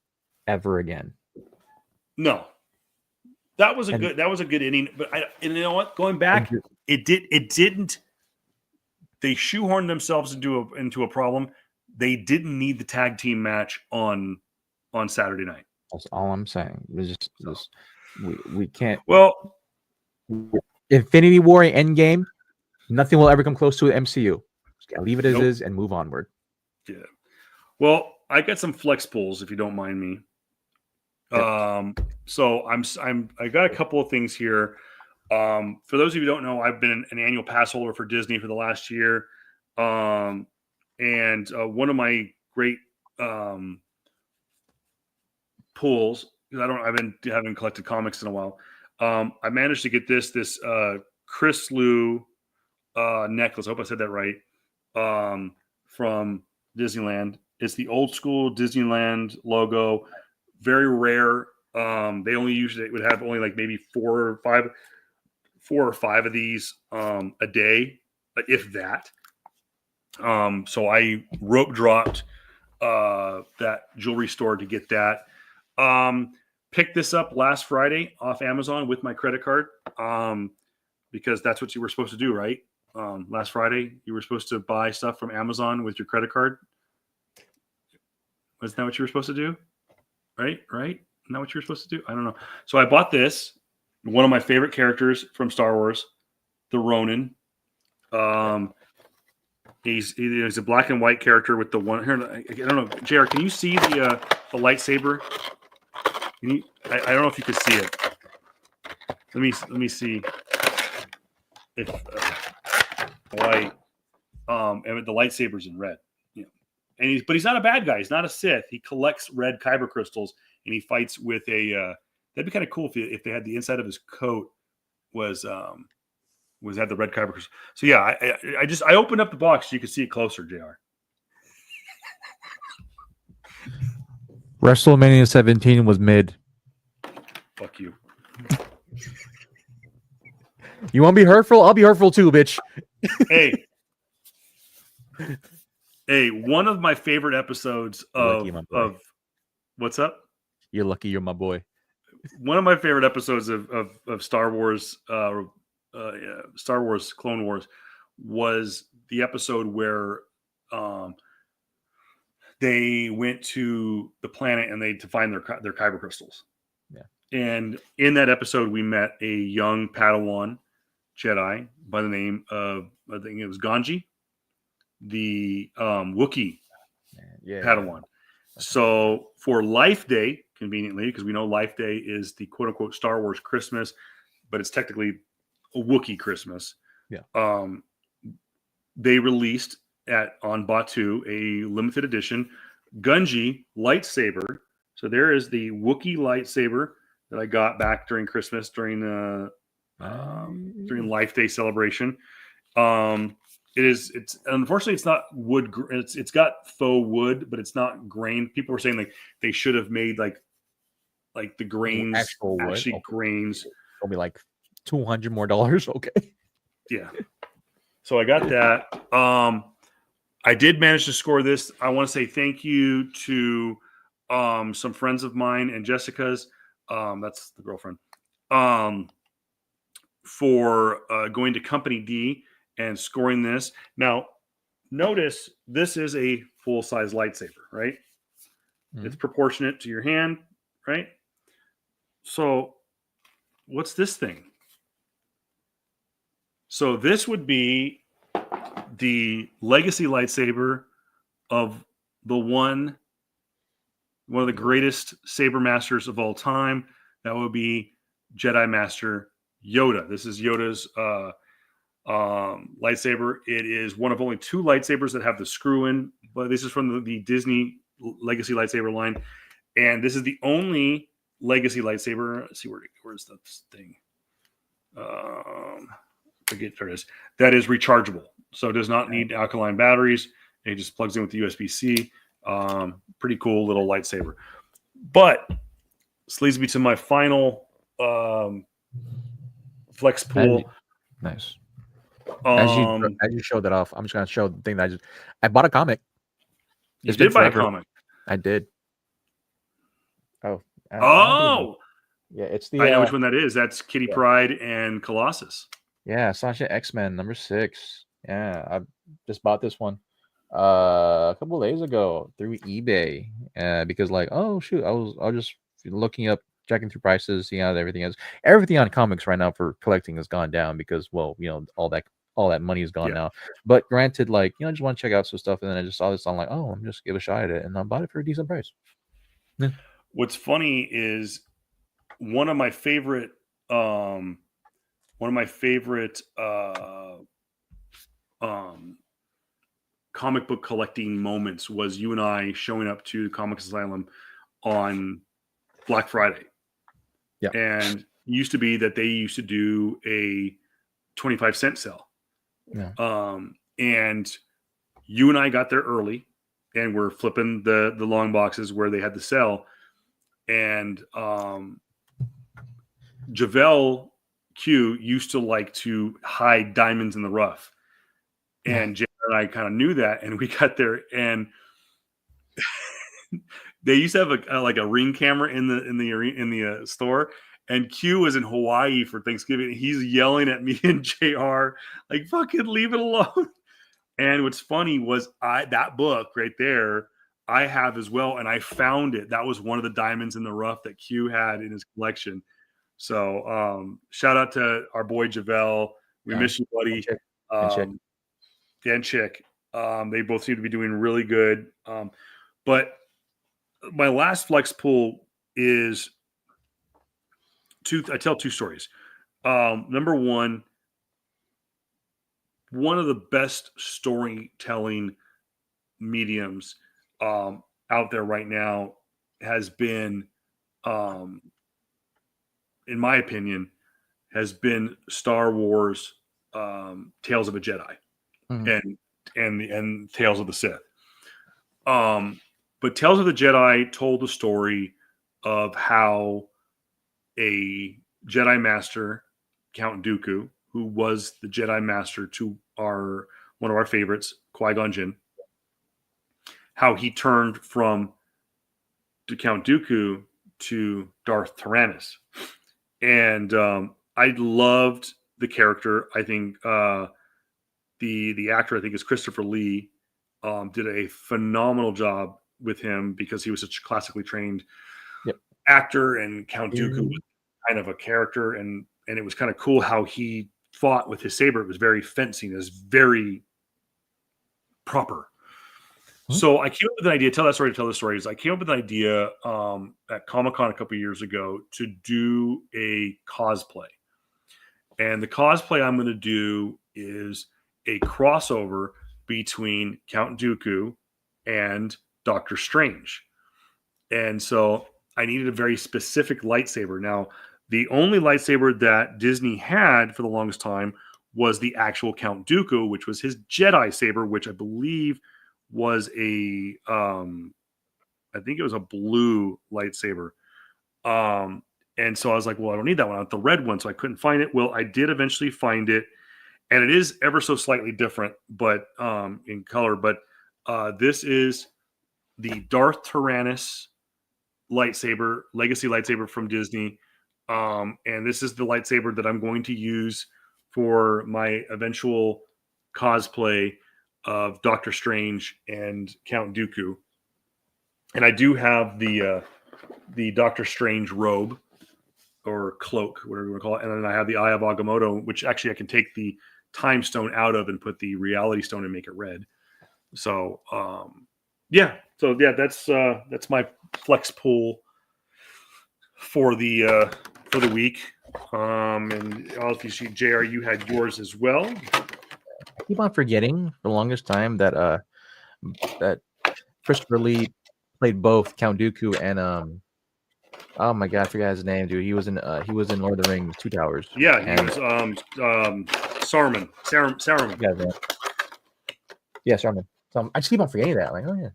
ever again. No. That was a good inning, but and you know what? Going back, it didn't. They shoehorned themselves into a problem. They didn't need the tag team match on Saturday night. That's all I'm saying. We can't. Well, Infinity War and Endgame, nothing will ever come close to an MCU. Just gotta leave it as is and move onward. Yeah. Well, I got some flex pulls if you don't mind me. So I got a couple of things here. For those of you who don't know, I've been an annual pass holder for Disney for the last year. And one of my great pulls, because I haven't collected comics in a while. I managed to get this Chris Liu necklace. I hope I said that right. From Disneyland. It's the old school Disneyland logo. Very rare. They would have only like maybe 4 or 5 of these a day, if that. So I rope dropped that jewelry store to get that. Picked this up last Friday off Amazon with my credit card, because that's what you were supposed to do, right? Last Friday, you were supposed to buy stuff from Amazon with your credit card. Wasn't that what you were supposed to do? Right? Isn't that what you were supposed to do? I don't know. So I bought this. One of my favorite characters from Star Wars, the Ronin. He's a black and white character with the one here. I don't know, JR, can you see the lightsaber? I don't know if you can see it. Let me see if white. And the lightsaber's in red. But he's not a bad guy. He's not a Sith. He collects red kyber crystals, and he fights with a. That'd be kind of cool if they had the inside of his coat was had the red kyber crystals. So yeah, I opened up the box so you could see it closer, JR. WrestleMania 17 was mid. Fuck you. You want to be hurtful? I'll be hurtful too, bitch. Hey, one of my favorite episodes of what's up? You're lucky you're my boy. One of my favorite episodes of Star Wars, Star Wars Clone Wars, was the episode where they went to the planet and to find their kyber crystals. Yeah. And in that episode, we met a young Padawan Jedi by the name of, I think it was Ganji, the Wookiee Padawan. So for Life Day, conveniently, because we know Life Day is the quote unquote Star Wars Christmas, but it's technically a Wookiee Christmas. Yeah. They released on Batu a limited edition Gunji lightsaber. So there is the Wookiee lightsaber that I got back during Christmas during Life Day celebration. It's unfortunately it's not wood. It's got faux wood, but it's not grain. People were saying like they should have made like the grains actually grains. It'll be like $200 more. Okay. Yeah. So I got that. I did manage to score this. I want to say thank you to some friends of mine and Jessica's. That's the girlfriend. For going to Company D and scoring this. Now, notice this is a full-size lightsaber, right? Mm-hmm. It's proportionate to your hand, right? So, what's this thing? So, this would be the legacy lightsaber of one of the greatest saber masters of all time. That would be Jedi Master Yoda. This is Yoda's lightsaber. It is one of only 2 lightsabers that have the screw in, but this is from the Disney legacy lightsaber line, and this is the only legacy lightsaber. Let's see where's that thing. Forget there it is. That is rechargeable, so it does not need alkaline batteries. It just plugs in with the USB-C. Pretty cool little lightsaber. But this leads me to my final flex pool. Nice. As you showed that off, I'm just gonna show the thing that I bought a comic. You did buy a comic. I did. Oh. Yeah, it's the. I know which one that is. That's Kitty Pryde and Colossus. Yeah, Sasha X-Men #6. Yeah, I just bought this one a couple of days ago through eBay. Because like, oh shoot, I was just looking up, checking through prices, seeing how everything is. Everything on comics right now for collecting has gone down because, well, all that money is gone now. But granted, like, I just want to check out some stuff, and then I just saw this on like, oh, I'm just give a shot at it, and I bought it for a decent price. Yeah. What's funny is one of my favorite comic book collecting moments was you and I showing up to Comics Asylum on Black Friday. Yeah. And it used to be that they used to do a 25-cent sale. Yeah. And you and I got there early and we're flipping the long boxes where they had the sale. And Javel Q used to like to hide diamonds in the rough. And Jay and I kind of knew that, and we got there, and they used to have a ring camera in the store. And Q was in Hawaii for Thanksgiving. He's yelling at me and JR like, "Fucking leave it alone!" And what's funny was that book right there I have as well, and I found it. That was one of the diamonds in the rough that Q had in his collection. So shout out to our boy Javel. We miss you, buddy. And Chick. They both seem to be doing really good. But my last flex pool is I tell 2 stories. Number one of the best storytelling mediums out there right now has been, in my opinion, has been Star Wars Tales of a Jedi. Mm-hmm. and Tales of the Sith. But Tales of the Jedi told the story of how a Jedi Master, Count Dooku, who was the Jedi Master to one of our favorites, Qui-Gon Jinn, how he turned from Count Dooku to Darth Tyrannus. And I loved the character. I think the actor, I think is Christopher Lee, did a phenomenal job with him because he was such a classically trained actor, and Count Dooku was kind of a character, and it was kind of cool how he fought with his saber. It was very fencing, it was very proper. So I came up with an idea. Tell the story. I came up with an idea at Comic-Con a couple of years ago to do a cosplay. And the cosplay I'm going to do is a crossover between Count Dooku and Doctor Strange. And so I needed a very specific lightsaber. Now, the only lightsaber that Disney had for the longest time was the actual Count Dooku, which was his Jedi saber, which I believe was I think it was a blue lightsaber. And so I was like, well, I don't need that one. I want the red one. So I couldn't find it. Well, I did eventually find it, and it is ever so slightly different, but in color. But this is the Darth Tyrannus lightsaber, legacy lightsaber from Disney. And this is the lightsaber that I'm going to use for my eventual cosplay of Doctor Strange and Count Dooku. And I do have the Doctor Strange robe or cloak, whatever you want to call it. And then I have the Eye of Agamotto, which actually I can take the time stone out of and put the reality stone and make it red. So that's my flex pool for the week. And obviously, JR, you had yours as well. I keep on forgetting for the longest time that that Christopher Lee played both Count Dooku and oh my god, I forgot his name, dude. He was in Lord of the Rings, Two Towers. Yeah, he was Saruman. Yeah, Saruman. So I just keep on forgetting that. Like, oh yeah.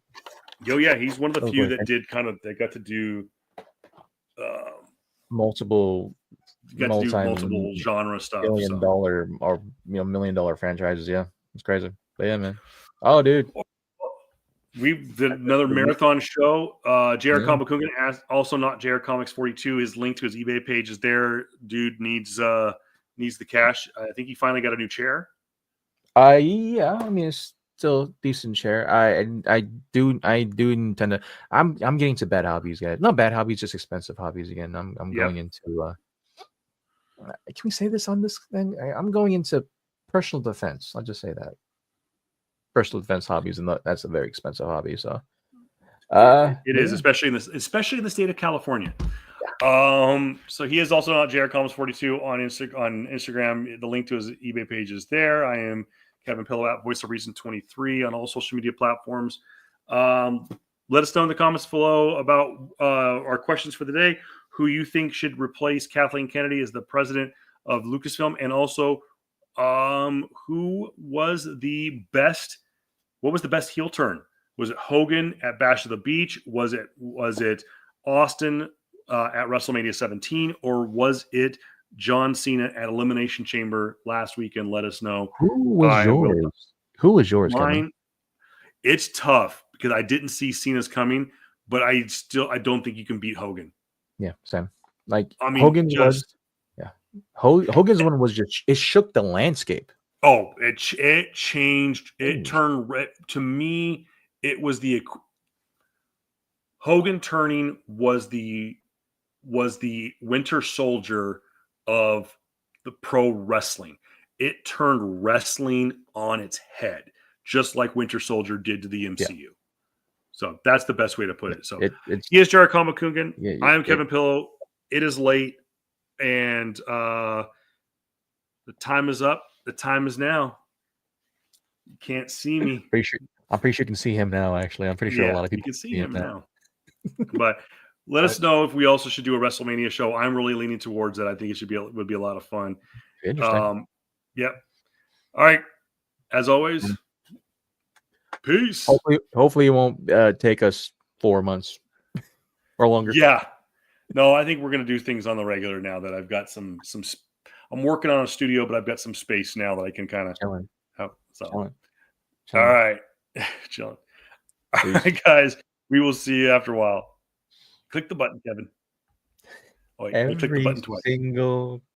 Yo, yeah, he's one of the few that did they got to do multiple genre stuff. $1 billion or $1 million franchises. Yeah, it's crazy. But yeah, man. Oh, dude. We did another marathon show. JR Comic also not JR Comics 42. His link to his eBay page is there. Dude needs the cash. I think he finally got a new chair. Yeah. I mean, it's still a decent chair. I do intend to. I'm getting to bad hobbies, guys. Not bad hobbies, just expensive hobbies again. I'm going into. Can we say this on this thing? I'm going into personal defense. I'll just say that. Personal defense hobbies, and that's a very expensive hobby. So, it is, especially in the state of California. So he is also not JR Comics 42 on Instagram. The link to his eBay page is there. I am Kevin Pillow at Voice of Reason 23 on all social media platforms. Let us know in the comments below about our questions for the day. Who you think should replace Kathleen Kennedy as the president of Lucasfilm, and also who was the best? What was the best heel turn? Was it Hogan at Bash of the Beach? Was it Austin at WrestleMania 17, or was it John Cena at Elimination Chamber last weekend? Let us know. Who was yours? Who was yours? Mine. Kevin? It's tough because I didn't see Cena's coming, but I don't think you can beat Hogan. Yeah, same. Like, I mean, Hogan's one was just, it shook the landscape. Oh, it changed. It turned red. To me, it was the Hogan turning was the Winter Soldier of the pro wrestling. It turned wrestling on its head, just like Winter Soldier did to the MCU. Yeah. So that's the best way to put it. So he is Jared Kamakungan. Yeah, I am Kevin Pillow. It is late, and the time is up. The time is now. You can't see me. I'm pretty sure you can see him now. Actually, I'm pretty sure a lot of people can see him now. But let us know if we also should do a WrestleMania show. I'm really leaning towards it. I think it would be a lot of fun. Interesting. Yep. All right. As always. Peace. Hopefully it won't take us 4 months or longer. Yeah. No, I think we're going to do things on the regular now that I've got some I'm working on a studio, but I've got some space now that I can kind of Chilling. help. So, Chilling. all right, chilling. All right, guys, we will see you after a while. Click the button, Kevin. Oh, wait, click the button twice. Single